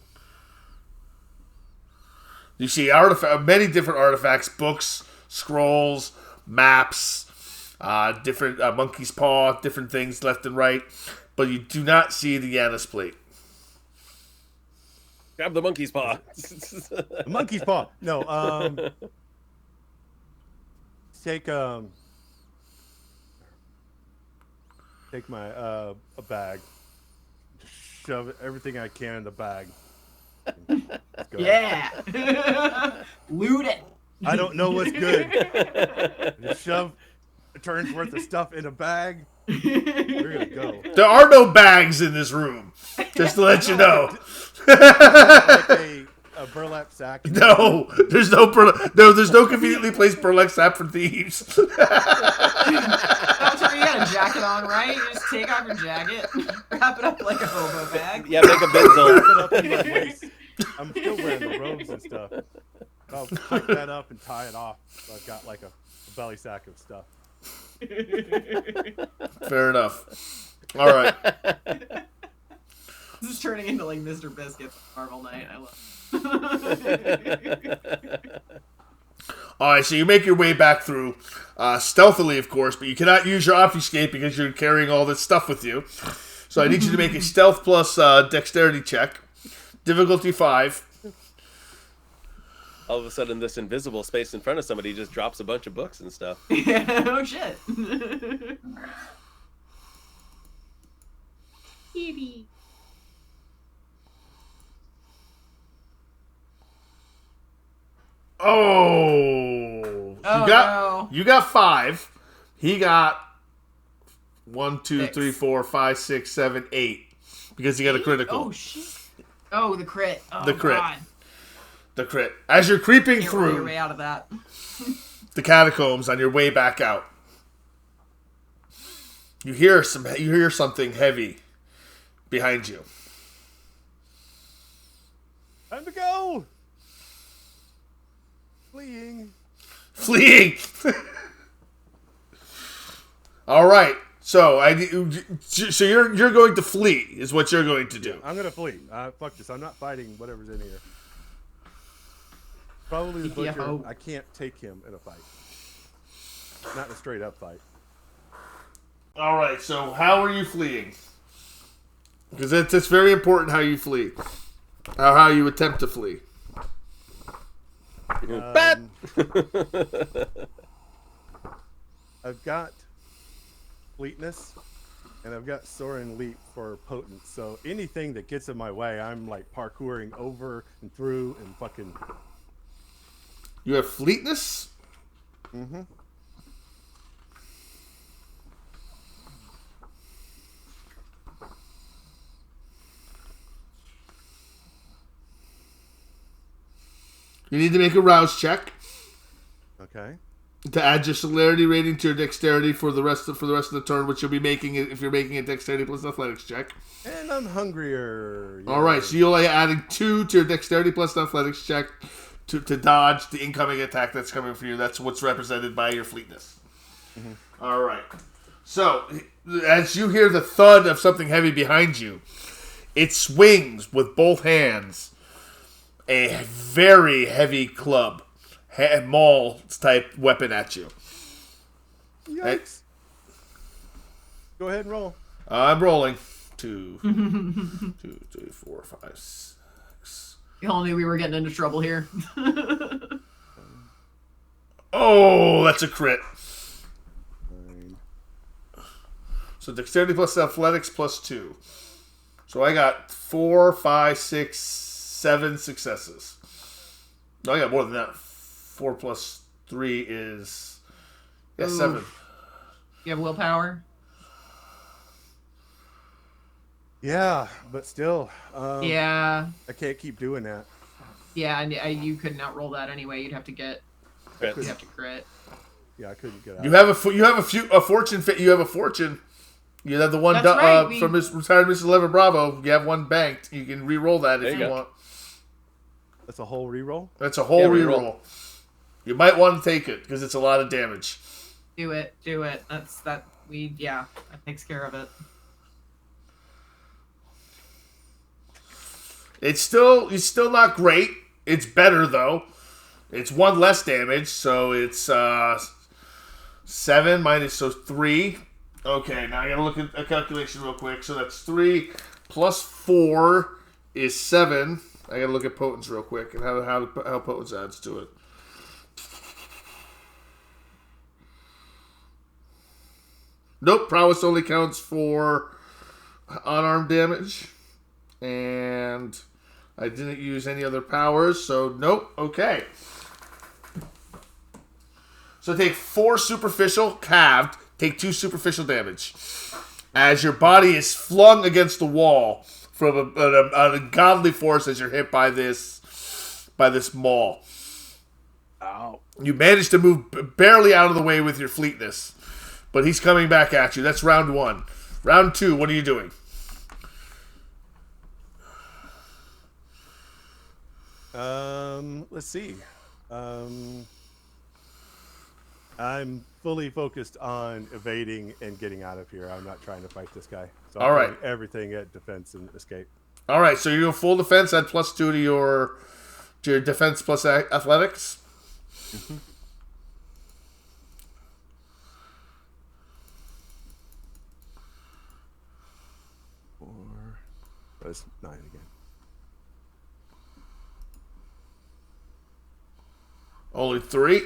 You see many different artifacts, books, scrolls, maps, different monkey's paw, different things left and right. But you do not see the Yanis plate. Grab the monkey's paw. The monkey's paw. No. Take my a bag. Shove everything I can in the bag. Let's go. Yeah. Loot it. I don't know what's good. Just shove a turn's worth of stuff in a bag. We're gonna go. There are no bags in this room. Just to let you know. Like a burlap sack. No, there's no conveniently placed burlap sack for thieves. Salvatore, you got a jacket on, right? You just take off your jacket, wrap it up like a hobo bag. Yeah, make a benzol. Wrap it up in my waist. I'm still wearing the robes and stuff. I'll pick that up and tie it off. So I've got like a belly sack of stuff. Fair enough. All right. This is turning into like Mr. Biscuit's Marvel Night. I love it. All right, so you make your way back through stealthily, of course, but you cannot use your obfuscate because you're carrying all this stuff with you. So I need you to make a stealth plus dexterity check. Difficulty 5. All of a sudden, this invisible space in front of somebody just drops a bunch of books and stuff. Yeah, oh shit. Evie. Oh, you got 5. He got 1, 2, 3, 4, 5, 6, 7, 8 because he got a critical. Oh shit! Oh, the crit. Oh, the crit. God. The crit. As you're creeping Can't roll your through way out of that. the catacombs on your way back out, you hear something heavy behind you. Time to go. Fleeing. All right. So you're going to flee is what you're going to do. I'm gonna flee. Fuck this. I'm not fighting whatever's in here. Probably the butcher. I can't take him in a fight. Not in a straight up fight. All right. So how are you fleeing? Because it's very important how you flee, or how you attempt to flee. I've got fleetness, and I've got soar and leap for potent. So anything that gets in my way, I'm like parkouring over and through and fucking. You have fleetness? Mm-hmm. You need to make a rouse check Okay. to add your celerity rating to your dexterity for the rest of the turn, which you'll be making it if you're making a dexterity plus athletics check. And I'm hungrier. All right, so you'll be adding 2 to your dexterity plus athletics check to dodge the incoming attack that's coming for you. That's what's represented by your fleetness. Mm-hmm. All right. So as you hear the thud of something heavy behind you, it swings with both hands a very heavy club, maul type weapon at you. Yikes. Go ahead and roll. I'm rolling. 2, 2, 3, 4, 5, 6. You all knew we were getting into trouble here. Oh, that's a crit. 9. So dexterity plus athletics plus 2. So I got 4, 5, 6, 7 successes. No, I got more than that. 4 plus 3 is... Yeah, 7. You have willpower? Yeah, but still. Yeah. I can't keep doing that. Yeah, and you couldn't outroll that anyway. You'd have to get... Crit. You'd have to crit. Yeah, I couldn't get out. You have a fortune. You have a fortune. You have the one That's right, from his retired Mrs. Lever Bravo. You have one banked. You can re-roll that if you want. That's a whole reroll? That's a whole re-roll. You might want to take it because it's a lot of damage. Do it. That takes care of it. It's still not great. It's better though. It's 1 less damage, so it's 7 minus 3. Okay, now I gotta look at a calculation real quick. So that's 3 plus 4 is 7. I gotta look at potence real quick and how potence adds to it. Nope, prowess only counts for unarmed damage, and I didn't use any other powers, so nope. Okay. So take 4 superficial, halved. Take 2 superficial damage as your body is flung against the wall from an ungodly force as you're hit by this maul. Ow. You manage to move barely out of the way with your fleetness, but he's coming back at you. That's round 1. Round 2, what are you doing? Let's see. I'm fully focused on evading and getting out of here. I'm not trying to fight this guy. So I'm all right. doing everything at defense and escape. All right, so you're full defense, add +2 to your defense plus athletics. Mm-hmm. That's 9 again. Only 3.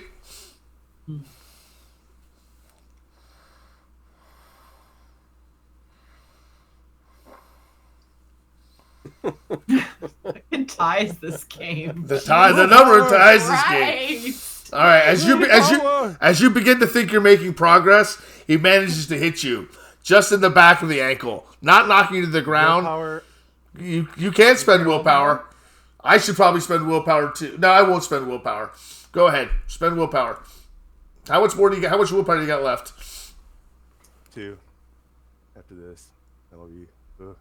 It ties this game. The number ties this game. All right, as you begin to think you're making progress, he manages to hit you just in the back of the ankle, not knocking you to the ground. Willpower. You can't spend willpower. I should probably spend willpower too. No, I won't spend willpower. Go ahead. Spend willpower. How much more do you got? How much willpower do you got left? 2. After this. I love you. Ugh.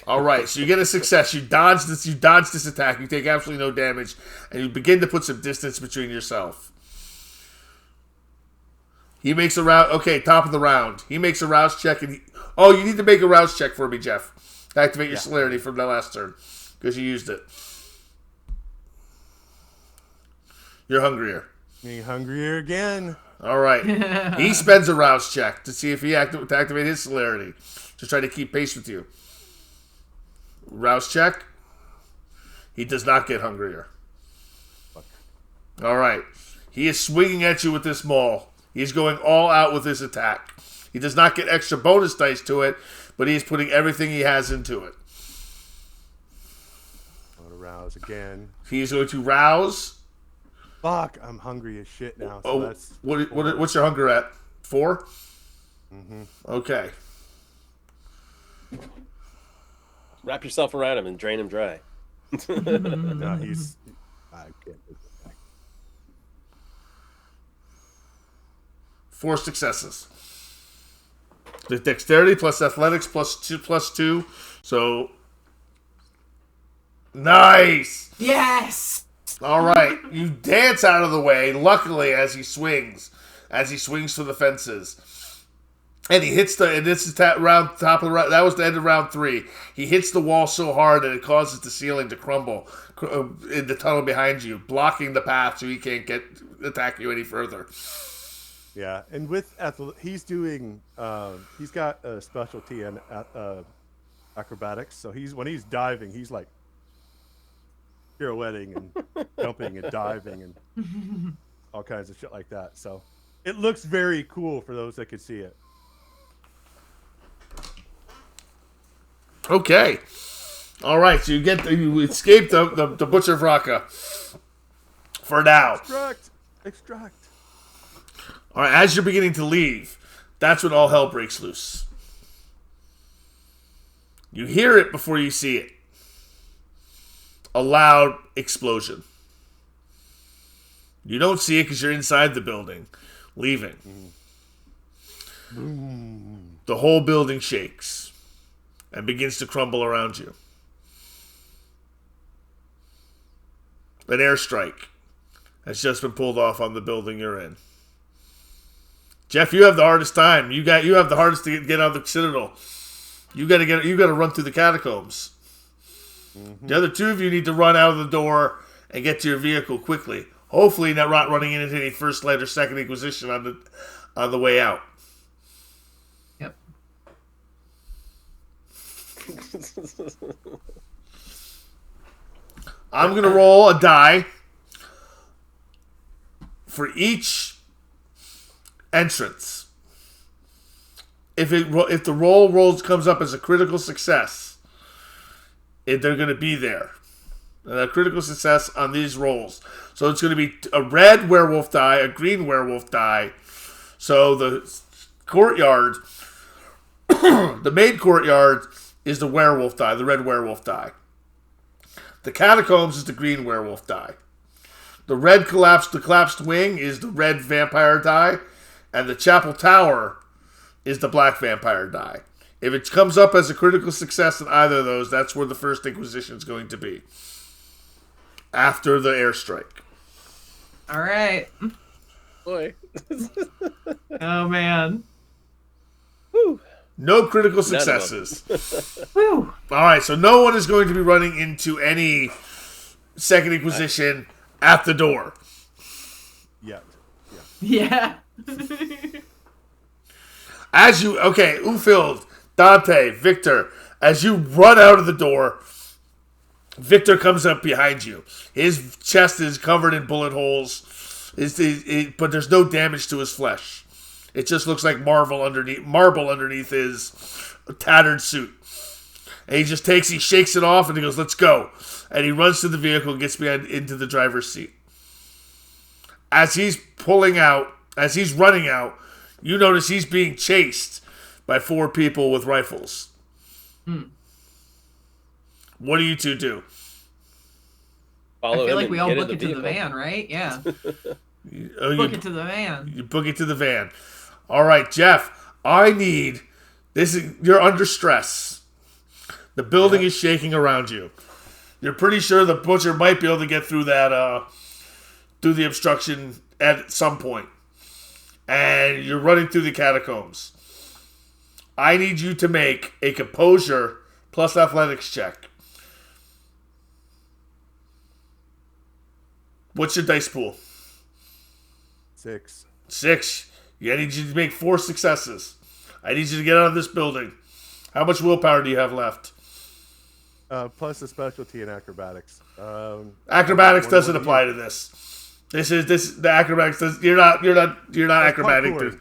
All right, so you get a success. You dodge this. You dodge this attack. You take absolutely no damage, and you begin to put some distance between yourself. He makes a round. Okay, top of the round. He makes a rouse check, and you need to make a rouse check for me, Jeff. Activate your celerity from the last turn because you used it. You're hungrier. Me hungrier again. All right. He spends a rouse check to see if he to activate his celerity to try to keep pace with you. Rouse check. He does not get hungrier. Fuck. All right. He is swinging at you with this maul. He's going all out with his attack. He does not get extra bonus dice to it, but he's putting everything he has into it. I'm going to rouse again. He's going to rouse. Fuck, I'm hungry as shit now. So that's what's your hunger at? 4? Mm-hmm. Okay. Wrap yourself around him and drain him dry. No, he's... I can't do that. 4 successes. The dexterity plus athletics plus 2. So, nice. Yes. All right, you dance out of the way. Luckily, as he swings for the fences, and he hits round top of the round. That was the end of round 3. He hits the wall so hard that it causes the ceiling to crumble in the tunnel behind you, blocking the path so he can't attack you any further. Yeah, and with he's doing he's got a specialty in acrobatics. So when he's diving, he's like pirouetting and jumping and diving and all kinds of shit like that. So it looks very cool for those that could see it. Okay. All right, so you escape the Butcher Vraka for now. Extract. All right, as you're beginning to leave, that's when all hell breaks loose. You hear it before you see it. A loud explosion. You don't see it because you're inside the building, leaving. The whole building shakes and begins to crumble around you. An airstrike has just been pulled off on the building you're in. Jeff, you have the hardest time. You have the hardest to get out of the Citadel. You got to run through the catacombs. Mm-hmm. The other 2 of you need to run out of the door and get to your vehicle quickly. Hopefully, not running into any First Light or Second Inquisition on the way out. Yep. I'm gonna roll a die for each entrance. If the roll comes up as a critical success, they're going to be there. A critical success on these rolls. So it's going to be a red werewolf die, a green werewolf die. So the courtyard, the main courtyard is the werewolf die, the red werewolf die. The catacombs is the green werewolf die. The collapsed wing is the red vampire die. And the chapel tower is the black vampire die. If it comes up as a critical success in either of those, that's where the First Inquisition is going to be. After the airstrike. All right. Boy. Oh, man. Woo. No critical successes. Woo. All right, so no one is going to be running into any Second Inquisition at the door. Yet. Yeah. Ufild, Dante, Victor, as you run out of the door, Victor comes up behind you. His chest is covered in bullet holes, but there's no damage to his flesh. It just looks like marble underneath his tattered suit. And he shakes it off, and he goes, "Let's go." And he runs to the vehicle and gets into the driver's seat. As he's running out, you notice he's being chased by 4 people with rifles. What do you two do? Follow I feel him like and we all get in book it to the vehicle. van, right? Yeah. Book it to the van. You book it to the van. All right, Jeff. I need this. You're under stress. The building is shaking around you. You're pretty sure the butcher might be able to get through that, through the obstruction at some point. And you're running through the catacombs. I need you to make a composure plus athletics check. What's your dice pool? 6. 6. I need you to make 4 successes. I need you to get out of this building. How much willpower do you have left? Plus a specialty in acrobatics. Acrobatics doesn't apply to this. The acrobatics does. You're not acrobatic.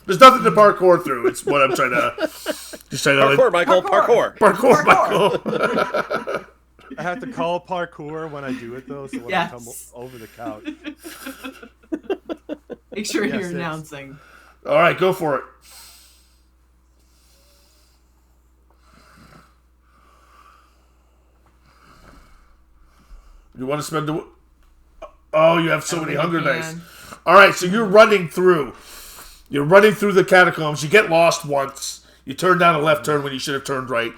There's nothing to parkour through. It's what I'm trying to. Parkour, Michael. Parkour, Michael. I have to call parkour when I do it, though, so when I come over the couch. Make sure you're announcing. All right, go for it. You want to spend the... Oh, you have so many hunger dice. All right, so you're running through. You're running through the catacombs. You get lost once. You turn down a left turn when you should have turned right.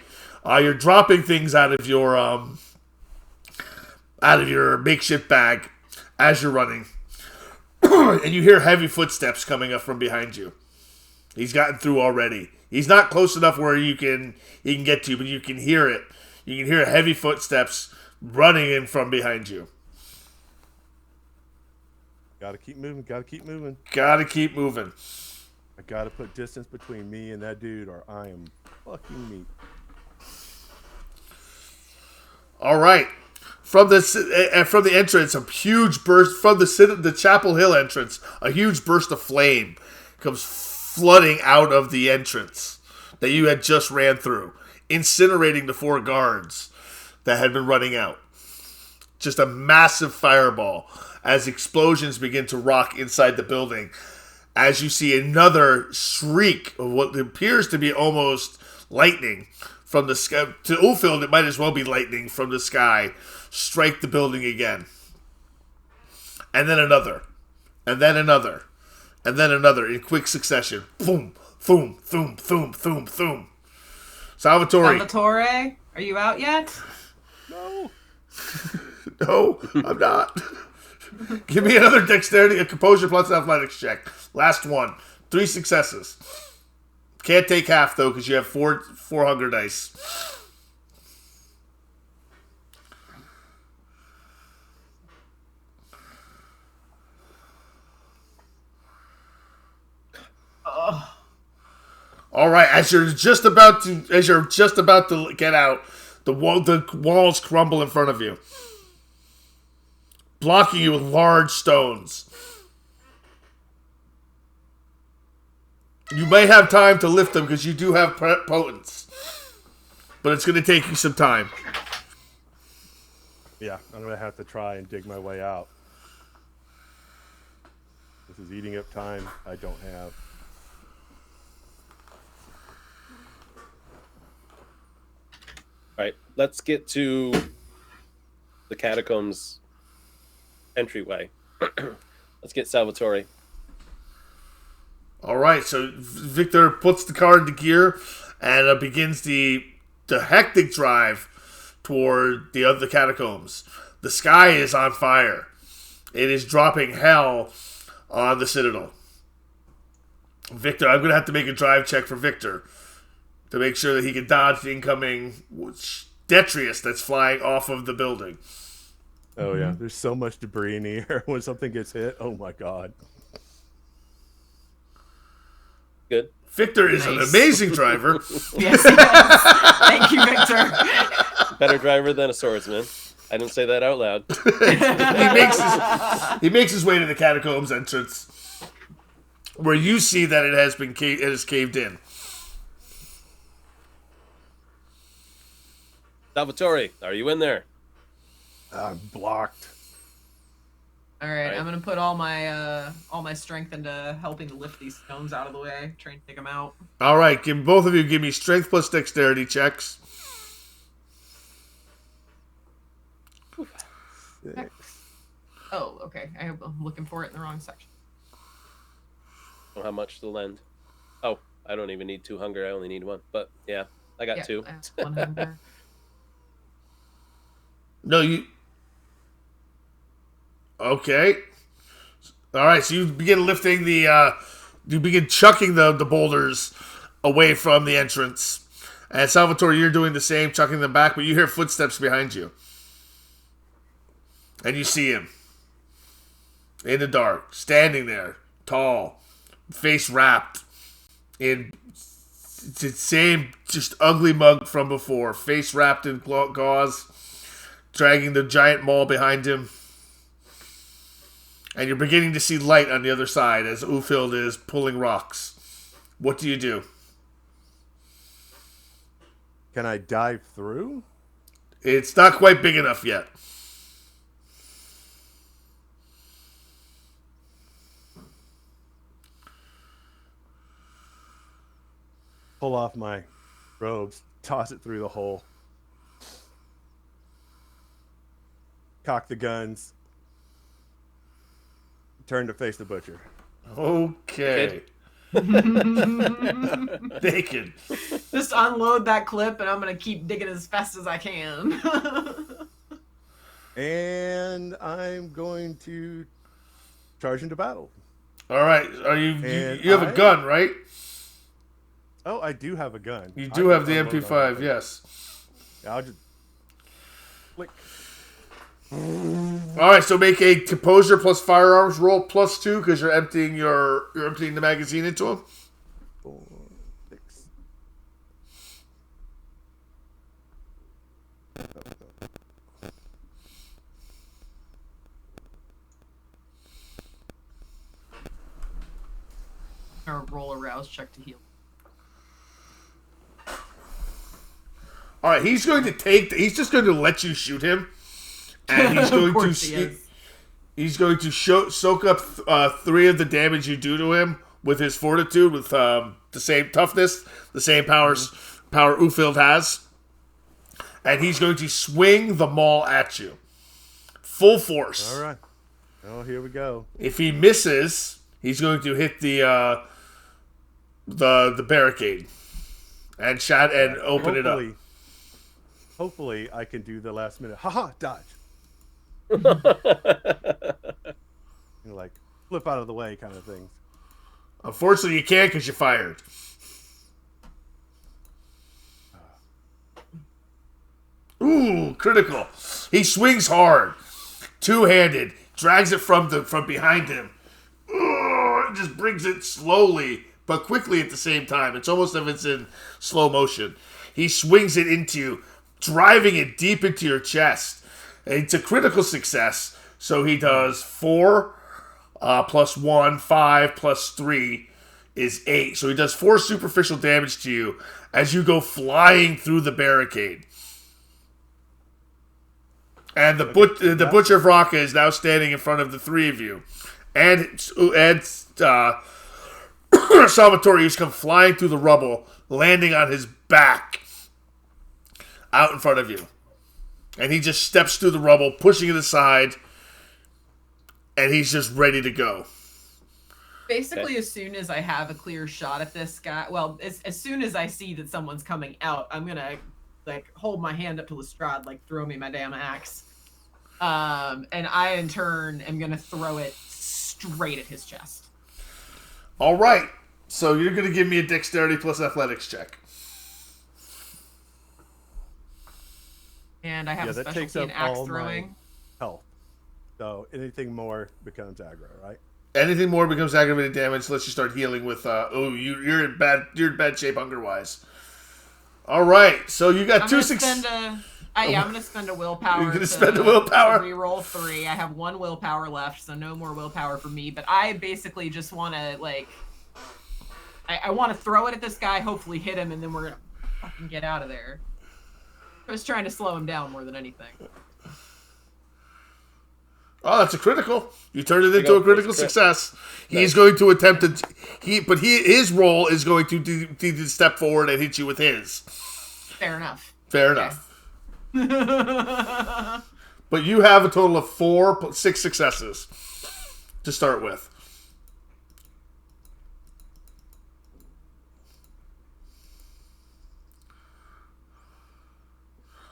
You're dropping things out of your makeshift bag as you're running. And you hear heavy footsteps coming up from behind you. He's gotten through already. He's not close enough where he can get to you, but you can hear it. You can hear heavy footsteps running in from behind you. Gotta keep moving. Gotta keep moving. I gotta put distance between me and that dude, or I am fucking meat. All right. From the entrance, a huge burst from the Chapel Hill entrance. A huge burst of flame comes flooding out of the entrance that you had just ran through, incinerating the 4 guards that had been running out. Just a massive fireball as explosions begin to rock inside the building. As you see another shriek of what appears to be almost lightning from the sky. To Ulfield, it might as well be lightning from the sky. Strike the building again. And then another. And then another. And then another in quick succession. Boom, boom, boom, boom, boom, boom. Salvatore, are you out yet? No. No, I'm not. Give me another dexterity, a composure plus athletics check. Last one. 3 successes. Can't take half, though, because you have 4 hunger dice. All right, as you're just about to get out, the walls crumble in front of you, blocking you with large stones. You may have time to lift them because you do have potence, but it's going to take you some time. Yeah, I'm going to have to try and dig my way out. This is eating up time I don't have. All right, let's get to the catacombs entryway. Let's get Salvatore. All right, so Victor puts the car into gear and begins the hectic drive toward the other catacombs. The sky is on fire. It is dropping hell on the Citadel. Victor, I'm going to have to make a drive check for Victor to make sure that he can dodge the incoming detritus that's flying off of the building. Oh, yeah. There's so much debris in the air when something gets hit. Oh, my God. Good. Victor is an amazing driver. Yes, he is. Thank you, Victor. Better driver than a swordsman. I didn't say that out loud. He makes his way to the catacombs entrance, where you see that it has caved in. Salvatore, are you in there? I'm blocked. All right, I'm gonna put all my strength into helping to lift these stones out of the way, trying to take them out. All right, both of you give me strength plus dexterity checks. 6. Oh, okay. I'm looking for it in the wrong section. How much to lend? Oh, I don't even need 2 hunger. I only need 1. But yeah, I got 2. That's 1 hunger. No, you. Okay. All right, so you begin lifting you begin chucking the boulders away from the entrance. And Salvatore, you're doing the same, chucking them back, but you hear footsteps behind you. And you see him. In the dark, standing there, tall, face wrapped in the same just ugly mug from before, face wrapped in gauze, dragging the giant maul behind him. And you're beginning to see light on the other side as Ufild is pulling rocks. What do you do? Can I dive through? It's not quite big enough yet. Pull off my robes, toss it through the hole. Cock the guns. Turn to face the butcher. Okay. Naked. Just unload that clip, and I'm gonna keep digging as fast as I can. And I'm going to charge into battle. All right. Are you have a gun, right? Oh, I do have a gun. You do have the MP5, yes. I'll just flick. All right, so make a composure plus firearms roll +2 because you're emptying the magazine into him. 4, 6. Or roll a rouse check to heal. All right, he's just going to let you shoot him, and he's going he's going to soak up 3 of the damage you do to him with his fortitude, with the same toughness, the same power Ufild has, and he's going to swing the maul at you, full force. All right. Oh, here we go. If he misses, he's going to hit the barricade and open it up. Hopefully, I can do the last minute. Haha, dodge. Like flip out of the way, kind of things. Unfortunately, you can't because you fired. Ooh, critical. He swings hard, two-handed, drags it from behind him. Ooh, just brings it slowly but quickly at the same time. It's almost as if it's in slow motion. He swings it into you, driving it deep into your chest. It's a critical success. So he does 4 plus 1, 5 plus 3 is 8. So he does 4 superficial damage to you as you go flying through the barricade. And the Butcher of Raqqa is now standing in front of the 3 of you. And Salvatore, who's come flying through the rubble, landing on his back out in front of you. And he just steps through the rubble, pushing it aside, and he's just ready to go. Basically, as soon as I have a clear shot at this guy, well, as soon as I see that someone's coming out, I'm gonna hold my hand up to Lestrade, throw me my damn axe. And I, in turn, am gonna throw it straight at his chest. All right. So you're gonna give me a dexterity plus athletics check. And I have a specialty in axe throwing. Health. So anything more becomes aggro, right? Anything more becomes aggravated damage unless you start healing with. You're in bad shape hunger wise. All right, so you got 2 6. I'm gonna spend a willpower. You're gonna spend a willpower. Reroll 3. I have 1 willpower left, so no more willpower for me. But I basically just want to I want to throw it at this guy, hopefully hit him, and then we're gonna fucking get out of there. I was trying to slow him down more than anything. Oh, that's a critical. You turned it into a critical success. He's going to attempt to... his role is going to step forward and hit you with his. Fair enough. Fair enough. But you have a total of 6 successes to start with.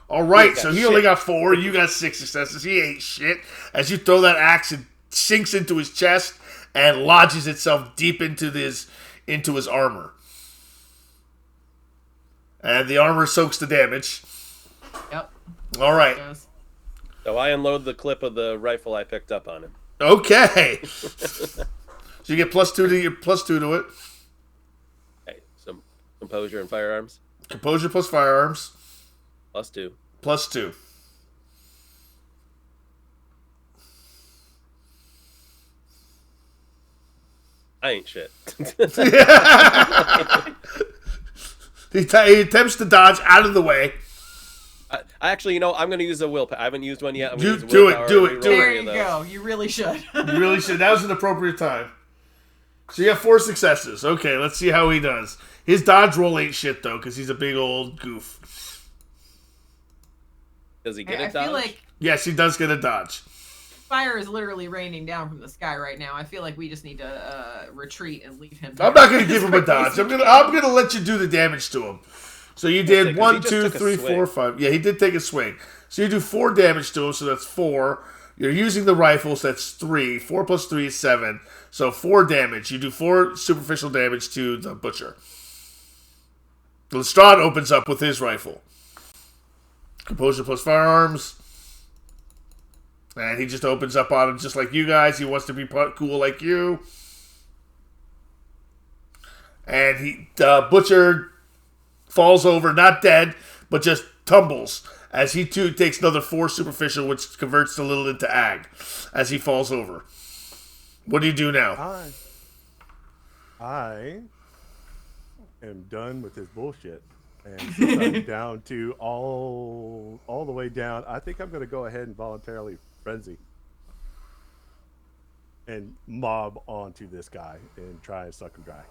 All right, so he only got 4. You got 6 successes. He ain't shit. As you throw that axe, it sinks into his chest and lodges itself deep into his armor. And the armor soaks the damage. Yep. All right. So I unload the clip of the rifle I picked up on him. Okay. So you get +2 to it. Okay, some composure and firearms. Composure plus firearms. +2. +2. I ain't shit. He attempts to dodge out of the way. I actually, I'm going to use a willpower. I haven't used one yet. I'm gonna use a Do willpower it. There you go. You really should. You really should. That was an appropriate time. So you have 4 successes. Okay, let's see how he does. His dodge roll ain't shit, though, because he's a big old goof. Does he get a dodge? I feel like Yes, he does get a dodge. fire is literally raining down from the sky right now. I feel like we just need to retreat and leave him. I'm not going to give him a dodge. I'm gonna let you do the damage to him. So you did 1, 2, 3, 4, 5. Yeah, he did take a swing. So you do 4 damage to him, so that's 4. You're using the rifle, so that's 3. 4 plus 3 is 7. So 4 damage. You do 4 superficial damage to the butcher. Lestrade opens up with his rifle. Composure plus firearms. And he just opens up on him just like you guys. He wants to be cool like you. And the butcher falls over, not dead, but just tumbles. As he too takes another 4 superficial, which converts a little into ag. As he falls over. What do you do now? I am done with this bullshit. And since I'm down to all the way down, I think I'm going to go ahead and voluntarily frenzy and mob onto this guy and try and suck him dry.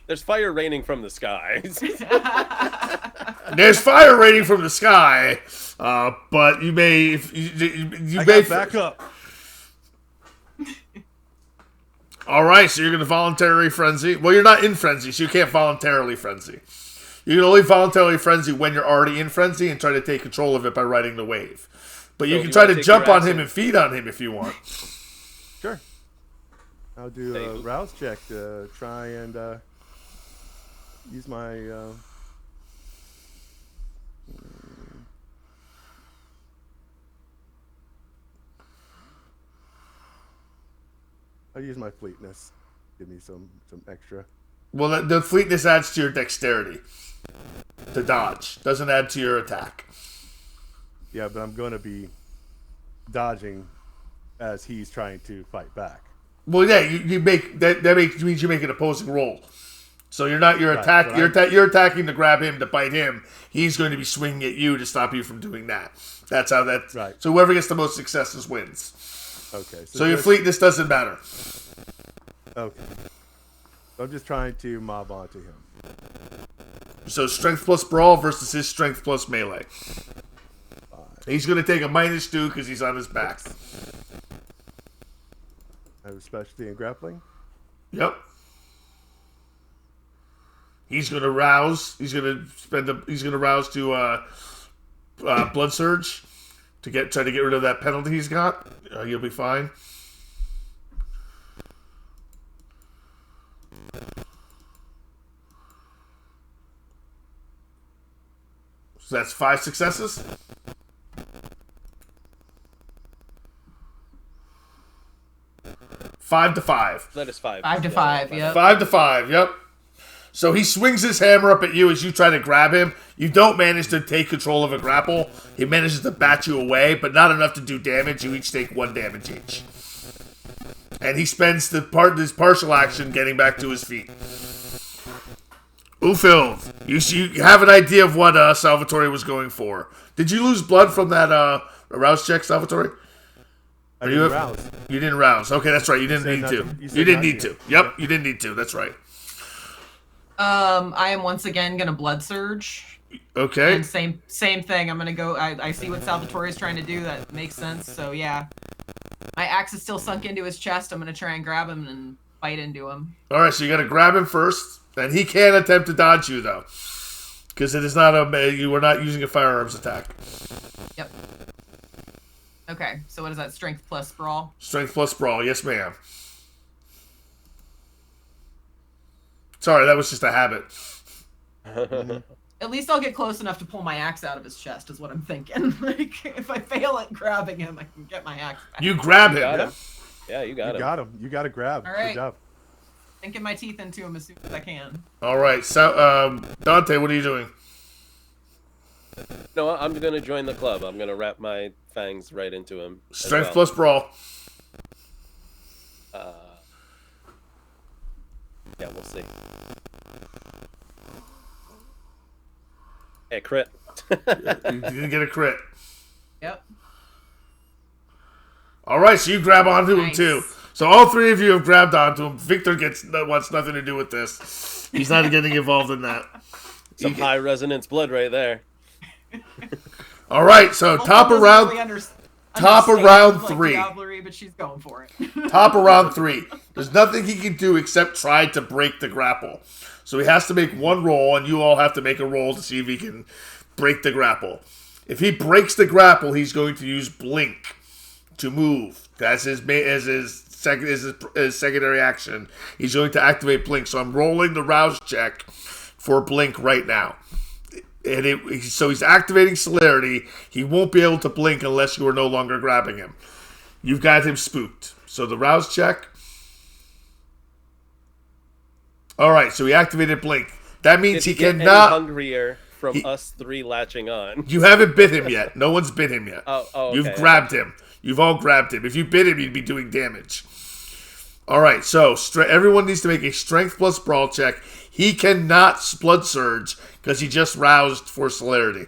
There's fire raining from the skies. There's fire raining from the sky, but you may back up. All right, so you're going to voluntarily frenzy. Well, you're not in frenzy, so you can't voluntarily frenzy. You can only voluntarily frenzy when you're already in frenzy and try to take control of it by riding the wave. But you can try to jump on him and feed on him if you want. Sure. I'll do a rouse check to try and use my... I'll use my fleetness. Give me some extra. Well, the fleetness adds to your dexterity. To dodge. Doesn't add to your attack. Yeah, but I'm going to be dodging as he's trying to fight back. Well, yeah, you make that means you make an opposing roll. So you're attacking to grab him, to bite him. He's going to be swinging at you to stop you from doing that. That's how that. Right. So whoever gets the most successes wins. Okay. So your fleetness doesn't matter. Okay. So I'm just trying to mob onto him. So strength plus brawl versus his strength plus melee. He's going to take a -2 because he's on his back. I have a specialty in grappling. Yep. He's going to rouse. He's going to rouse to blood surge to try to get rid of that penalty he's got. He'll be fine. So that's 5 successes. 5 to 5. That is 5. 5 to 5, yep. 5 to 5, yep. So he swings his hammer up at you as you try to grab him. You don't manage to take control of a grapple. He manages to bat you away, but not enough to do damage. You each take 1 damage each. And he spends his partial action getting back to his feet. Ufild, you have an idea of what Salvatore was going for. Did you lose blood from that A rouse check, Salvatore? I didn't rouse. You didn't rouse. Okay, that's right. You didn't need to. You didn't need to. Yep, you didn't need to. That's right. I am once again gonna blood surge. Okay. And same thing. I'm gonna go. I see what Salvatore is trying to do. That makes sense. So yeah, my axe is still sunk into his chest. I'm gonna try and grab him and bite into him. All right, so you got to grab him first, and he can attempt to dodge you though, because it is not you are not using a firearms attack. Yep. Okay, so what is that? Strength plus brawl? Strength plus brawl, yes ma'am. Sorry, that was just a habit. At least I'll get close enough to pull my axe out of his chest, is what I'm thinking. Like, if I fail at grabbing him, I can get my axe back. You grab him. Yeah, you got him. You got him. You got to grab. All right. Good job. Sinking my teeth into him as soon as I can. All right, so Dante, what are you doing? No, I'm going to join the club. I'm going to wrap my fangs right into him. Strength plus brawl. Yeah, we'll see. Hey, crit. You didn't get a crit. Yep. All right, so you grab onto him too. So all three of you have grabbed onto him. Victor wants nothing to do with this. He's not getting involved in that. Some high resonance blood right there. All right, so top of round 3. Diablerie, but she's going for it. Top of round 3. There's nothing he can do except try to break the grapple. So he has to make one roll, and you all have to make a roll to see if he can break the grapple. If he breaks the grapple, he's going to use blink to move. That's his secondary action. He's going to activate blink. So I'm rolling the rouse check for blink right now. And so he's activating celerity. He won't be able to blink unless you are no longer grabbing him. You've got him spooked. So the rouse check. All right, so he activated blink. That means he cannot. Hungrier from us three latching on. You haven't bit him yet. No one's bit him yet. Okay, You've grabbed him. You've all grabbed him. If you bit him, you'd be doing damage. All right, so everyone needs to make a strength plus brawl check. He cannot blood surge because he just roused for celerity.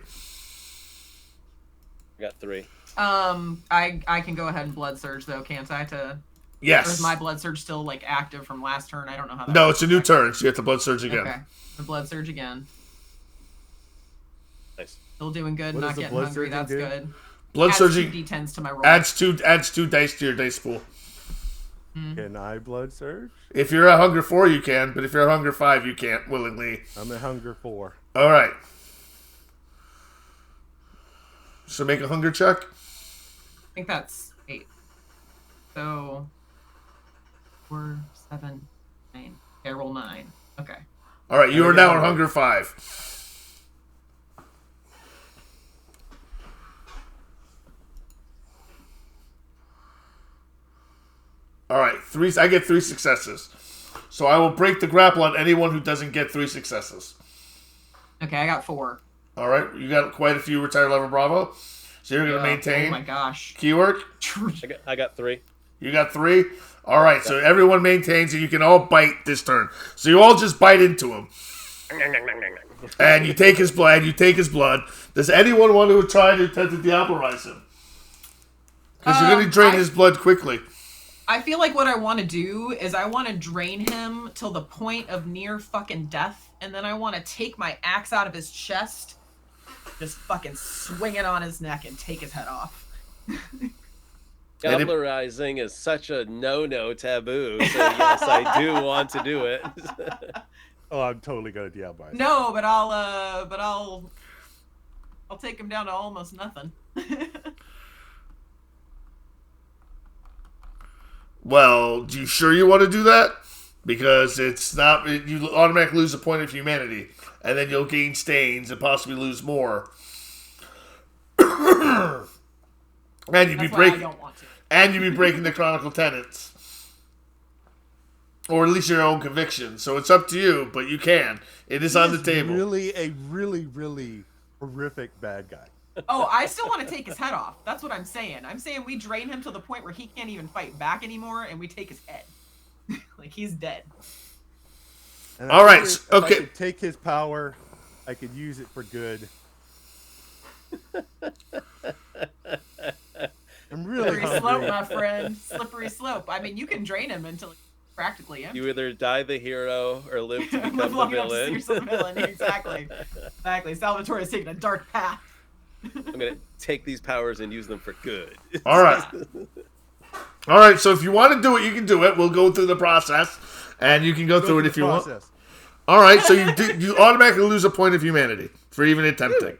I got 3. I can go ahead and blood surge though, can't I? Yes. Or is my blood surge still like active from last turn? I don't know how that No, works. it's a new turn, so you have to blood surge again. Okay. The blood surge again. Nice. Still doing good, What not does the getting blood hungry. surging That's do? good. Blood Adds surging 2 d10s to my roll. adds two dice to your dice pool. Can I blood surge? If you're at hunger 4, you can, but if you're at hunger 5, you can't willingly. I'm at hunger 4. All right. So make a hunger check. I think that's 8. So 4, 7, 9. Okay, I roll 9. Okay. All right, you are now at hunger 5. All right, I get 3 successes. So I will break the grapple on anyone who doesn't get 3 successes. Okay, I got 4. All right, you got quite a few retired level Bravo. So you're going to maintain. Oh my gosh. Keyword? I got 3. You got 3? All right, so everyone maintains, and you can all bite this turn. So you all just bite into him. And you take his blood. Does anyone want to try to attempt to diablerize him? Because you're going to drain his blood quickly. I feel like what I want to do is I want to drain him till the point of near fucking death, and then I want to take my axe out of his chest, just fucking swing it on his neck and take his head off. Diablerizing is such a no taboo, so yes, I do want to do it. Oh, I'm totally gonna diablerize. No, but I'll take him down to almost nothing. Well, you sure you want to do that? Because it's not. You automatically lose a point of humanity, and then you'll gain stains and possibly lose more. And you'd be breaking. I don't want to. And you'd be breaking the canonical tenets, or at least your own conviction. So it's up to you, but you can. It is on the table. Really, a really horrific bad guy. Oh, I still want to take his head off. That's what I'm saying. I'm saying we drain him to the point where he can't even fight back anymore, and we take his head. Like, he's dead. And All right, if okay. I could take his power, I could use it for good. I'm really Slippery slope, hungry. my friend. Slippery slope. I mean, you can drain him until he's practically empty. You either die the hero or live to become Live the long enough to see villain. yourself a villain. Exactly. Exactly. Salvatore is taking a dark path. I'm gonna take these powers and use them for good. All right. All right, so if you want to do it, you can do it. We'll go through the process, and you can go through it if you want. All right, so you automatically lose a point of humanity for even attempting.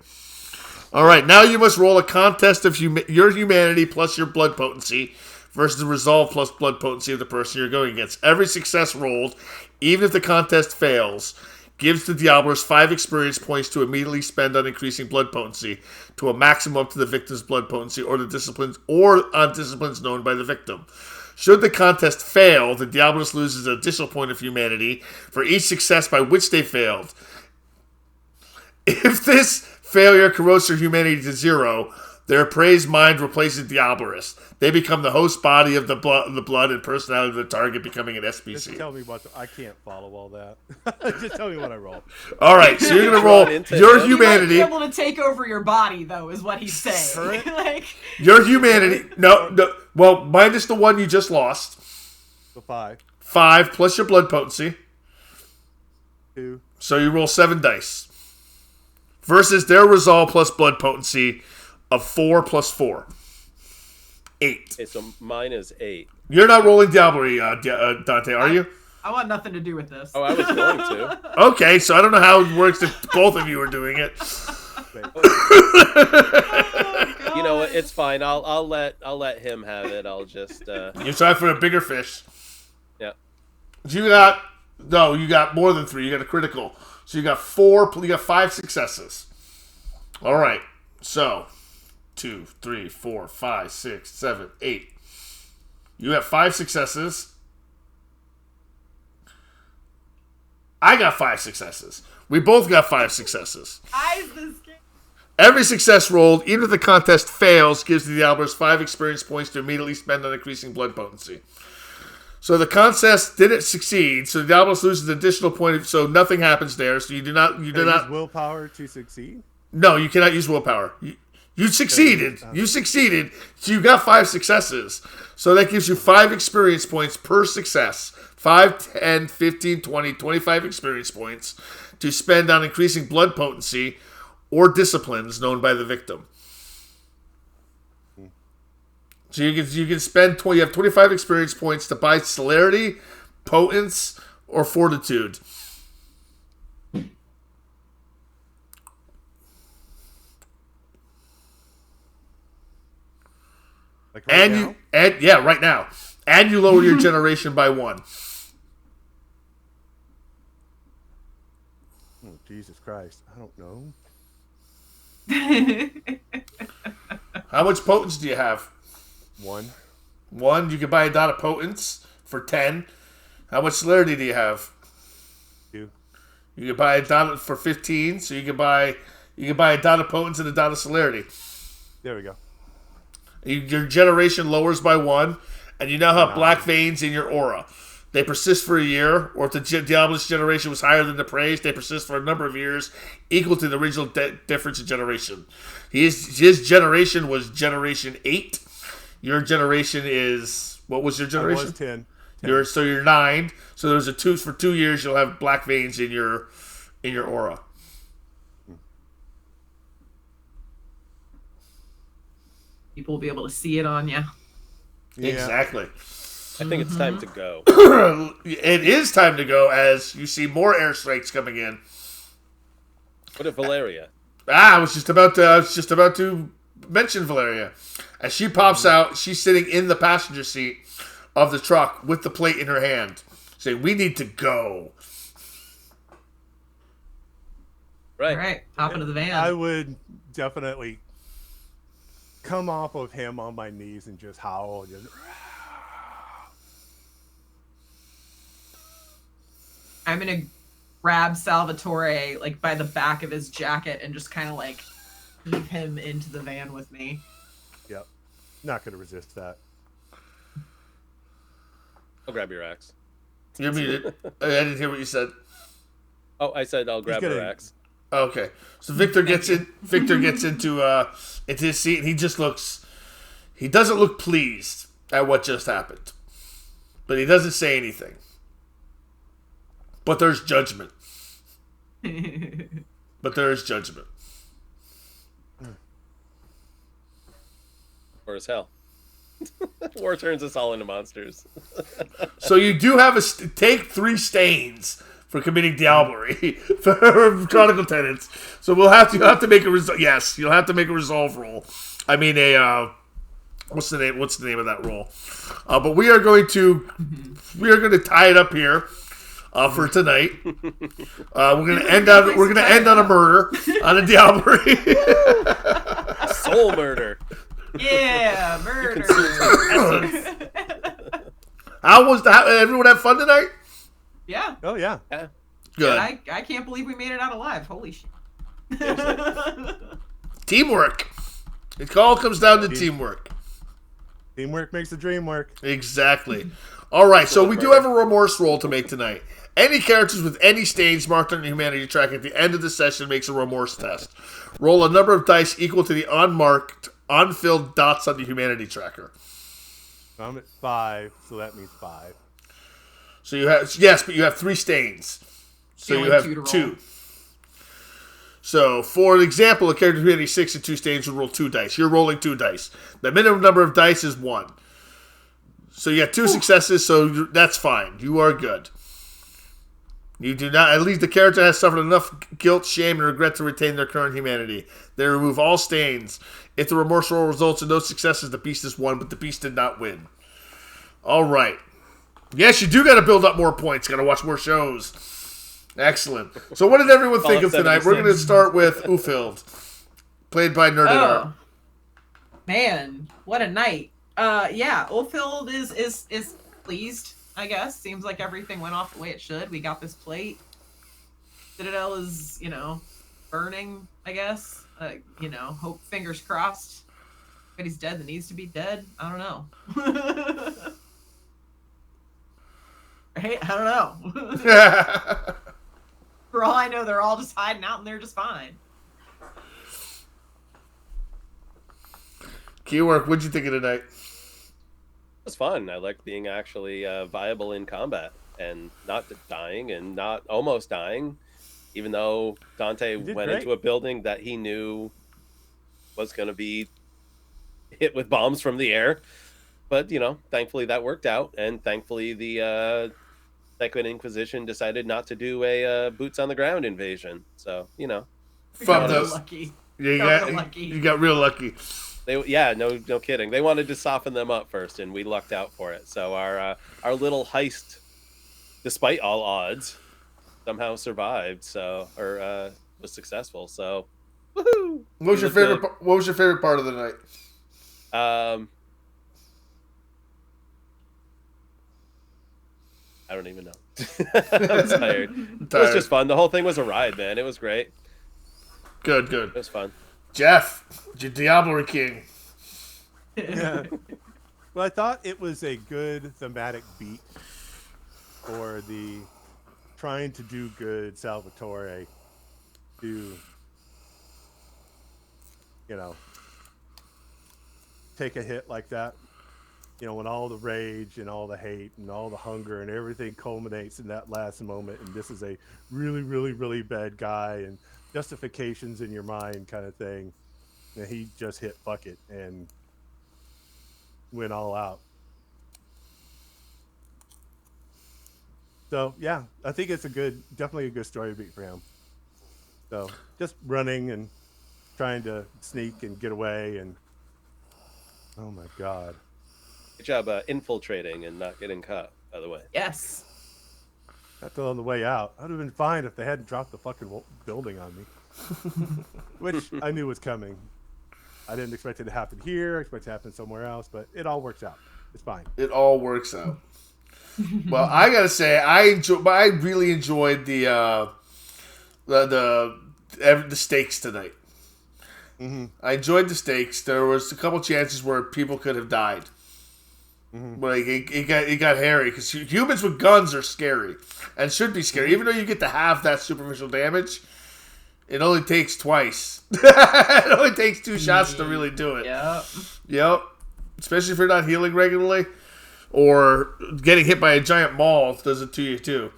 All right, now you must roll a contest of your humanity plus your blood potency versus the resolve plus blood potency of the person you're going against. Every success rolled, even if the contest fails, gives the Diablos 5 experience points to immediately spend on increasing blood potency to a maximum up to the victim's blood potency or on disciplines known by the victim. Should the contest fail, the Diablos loses an additional point of humanity for each success by which they failed. If this failure corrodes their humanity to 0, their appraised mind replaces Diablos. They become the host body of the blood and personality of the target, becoming an SPC. Just tell me I can't follow all that. Just tell me what I roll. All right, so you're going to roll your humanity. You might be able to take over your body, though, is what he's saying. Like, your humanity. No. Well, minus the one you just lost. So 5. 5 plus your blood potency. 2. So you roll 7 dice. Versus their resolve plus blood potency of 4 plus 4. 8. Okay, so mine is 8. You're not rolling Diablo, Dante, are you? I want nothing to do with this. Oh, I was going to. Okay, so I don't know how it works if both of you are doing it. Oh, You know what? It's fine. I'll let him have it. I'll just. You try for a bigger fish. Yeah. You got more than 3. You got a critical. So you got 4. You got 5 successes. All right. So 2, 3, 4, 5, 6, 7, 8. You have 5 successes. I got 5 successes. We both got 5 successes. Every success rolled, even if the contest fails, gives the Diablos 5 experience points to immediately spend on increasing blood potency. So the contest didn't succeed, so the Diablos loses an additional point, so nothing happens there. So you do not use willpower to succeed? No, you cannot use willpower. You succeeded. You succeeded. So you got 5 successes. So that gives you 5 experience points per success. 5, 10, 15, 20, 25 experience points to spend on increasing blood potency or disciplines known by the victim. So you can spend you have 25 experience points to buy celerity, potence, or fortitude. Like right now? Right now. And you lower your generation by 1. Oh, Jesus Christ. I don't know. How much potence do you have? 1. 1. You can buy a dot of potence for 10. How much celerity do you have? 2. You can buy a dot for 15. So you can buy a dot of potence and a dot of celerity. There we go. Your generation lowers by 1, and you now have black veins in your aura. They persist for a year, or if the Diablos generation was higher than the praise, they persist for a number of years, equal to the original difference in generation. His generation was generation 8. Your generation is, what was your generation? I was 10. You're 9. So there's for 2 years you'll have black veins in your aura. People will be able to see it on you. Yeah. Exactly. I think it's time to go. It is time to go as you see more airstrikes coming in. What if Valeria? I was just about to mention Valeria. As she pops out, she's sitting in the passenger seat of the truck with the plate in her hand, saying, "We need to go." Right. All right. Hop into the van. I would definitely come off of him on my knees and just howl. I'm gonna grab Salvatore like by the back of his jacket and just kind of like heave him into the van with me. Yep. Not gonna resist that. I'll grab your axe. You're muted. I didn't hear what you said. Oh, I said I'll grab her axe. Okay. So Victor gets into his seat and he just looks He doesn't look pleased at what just happened. But he doesn't say anything. But there's judgment. But there is judgment. Or as hell. War turns us all into monsters. So you do have take 3 stains for committing diablerie for Chronicle Tenants. So you'll have to make a yes, you'll have to make a resolve roll. I mean what's the name of that roll? But we are going to tie it up here for tonight. We're gonna end on a murder, on a diablerie. Soul murder. Yeah, murder. How was that? Everyone have fun tonight? Yeah. Oh yeah. Good. I can't believe we made it out alive. Holy shit. Teamwork. It all comes down to teamwork. Teamwork makes the dream work. Exactly. All right, so we do have a remorse roll to make tonight. Any characters with any stains marked on the humanity track at the end of the session makes a remorse test. Roll a number of dice equal to the unmarked, unfilled dots on the humanity tracker. I'm at 5, so that means 5. So you have but you have 3 stains. So you have 2. So for example, a character with humanity 6 and 2 stains would roll 2 dice. You're rolling 2 dice. The minimum number of dice is 1. So you got 2 successes, so that's fine. You are good. You do not. At least the character has suffered enough guilt, shame, and regret to retain their current humanity. They remove all stains. If the remorse roll results in no successes, the beast is won, but the beast did not win. All right. Yes, you do got to build up more points. Got to watch more shows. Excellent. So what did everyone think of tonight? We're going to start with Ufild, played by Nerded Art. Man, what a night. Yeah, Ulfield is pleased, I guess. Seems like everything went off the way it should. We got this plate. Citadel is, burning, I guess. Hope, fingers crossed. But he's dead that needs to be dead. I don't know. Right? I don't know. For all I know, they're all just hiding out and they're just fine. Keywork, what'd you think of tonight? It was fun. I liked being actually viable in combat and not dying and not almost dying, even though Dante went into a building that he knew was going to be hit with bombs from the air. But, thankfully that worked out. And thankfully the Second Inquisition decided not to do a boots on the ground invasion. So, From those. Lucky. You got real lucky. No kidding. They wanted to soften them up first, and we lucked out for it. So our little heist, despite all odds, somehow survived. Was successful. So, woohoo! What was your favorite part of the night? I don't even know. I was tired. It was just fun. The whole thing was a ride, man. It was great. Good. It was fun. Jeff, your Diablo King. Yeah. Well, I thought it was a good thematic beat for the trying to do good Salvatore to, take a hit like that. When all the rage and all the hate and all the hunger and everything culminates in that last moment, and this is a really, really, really bad guy and justifications in your mind kind of thing. And he just hit fuck it and went all out. So yeah, I think it's definitely a good story beat for him. So just running and trying to sneak and get away and oh my god. Good job infiltrating and not getting caught, by the way. Yes. That's on the way out. I'd have been fine if they hadn't dropped the fucking building on me. Which I knew was coming. I didn't expect it to happen here. I expect it to happen somewhere else, but it all works out. It's fine. It all works out. Well, I gotta say, I really enjoyed the stakes tonight. Mm-hmm. I enjoyed the stakes. There was a couple chances where people could have died. Mm-hmm. But it got hairy because humans with guns are scary and should be scary. Even though you get to have that superficial damage, it only takes twice. It only takes 2 shots to really do it. Yep. Yep. especially if you're not healing regularly, or getting hit by a giant maul does it to you too.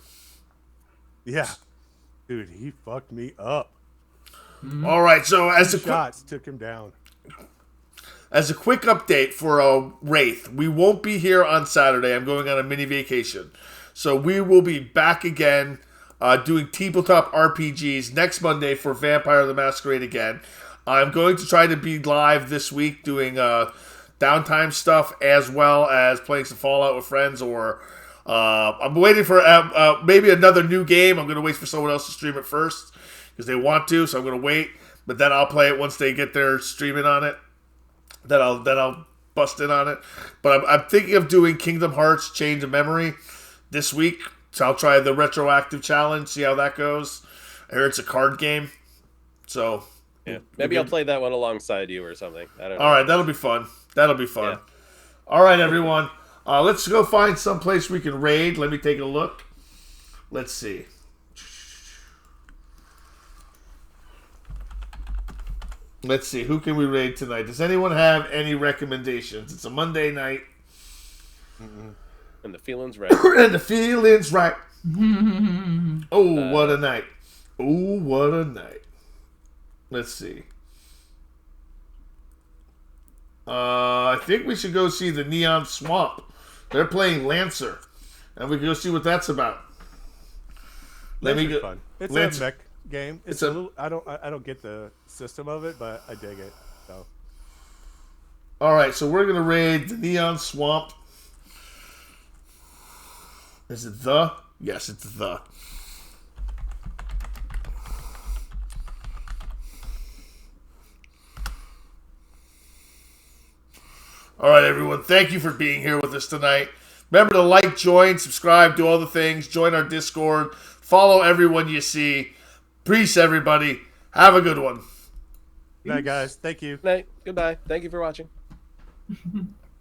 Yeah, dude, he fucked me up. All right, so as a shots took him down. As a quick update for Wraith, we won't be here on Saturday. I'm going on a mini vacation, so we will be back again doing tabletop RPGs next Monday for Vampire the Masquerade again. I'm going to try to be live this week doing downtime stuff as well as playing some Fallout with friends, or I'm waiting for maybe another new game. I'm going to wait for someone else to stream it first because they want to, so I'm going to wait. But then I'll play it once they get their streaming on it. Then I'll bust in on it. But I'm thinking of doing Kingdom Hearts Change of Memory this week. So I'll try the retroactive challenge, see how that goes. I heard it's a card game. So yeah, maybe I'll play that one alongside you or something. I don't know. All right, that'll be fun. Yeah. All right, everyone. Let's go find some place we can raid. Let me take a look. Let's see. Let's see. Who can we raid tonight? Does anyone have any recommendations? It's a Monday night. And the feeling's right. And the feeling's right. Oh, what a night. Oh, what a night. Let's see. I think we should go see the Neon Swamp. They're playing Lancer. And we can go see what that's about. Let me go. Fun. It's Lancer. A mech game. It's a little. I don't get the system of it, but I dig it. So. All right, so we're gonna raid the Neon Swamp. Is it the? Yes, it's the. All right, everyone. Thank you for being here with us tonight. Remember to like, join, subscribe, do all the things. Join our Discord. Follow everyone you see. Peace, everybody. Have a good one. Good night, guys. Thank you. Night. Goodbye. Thank you for watching.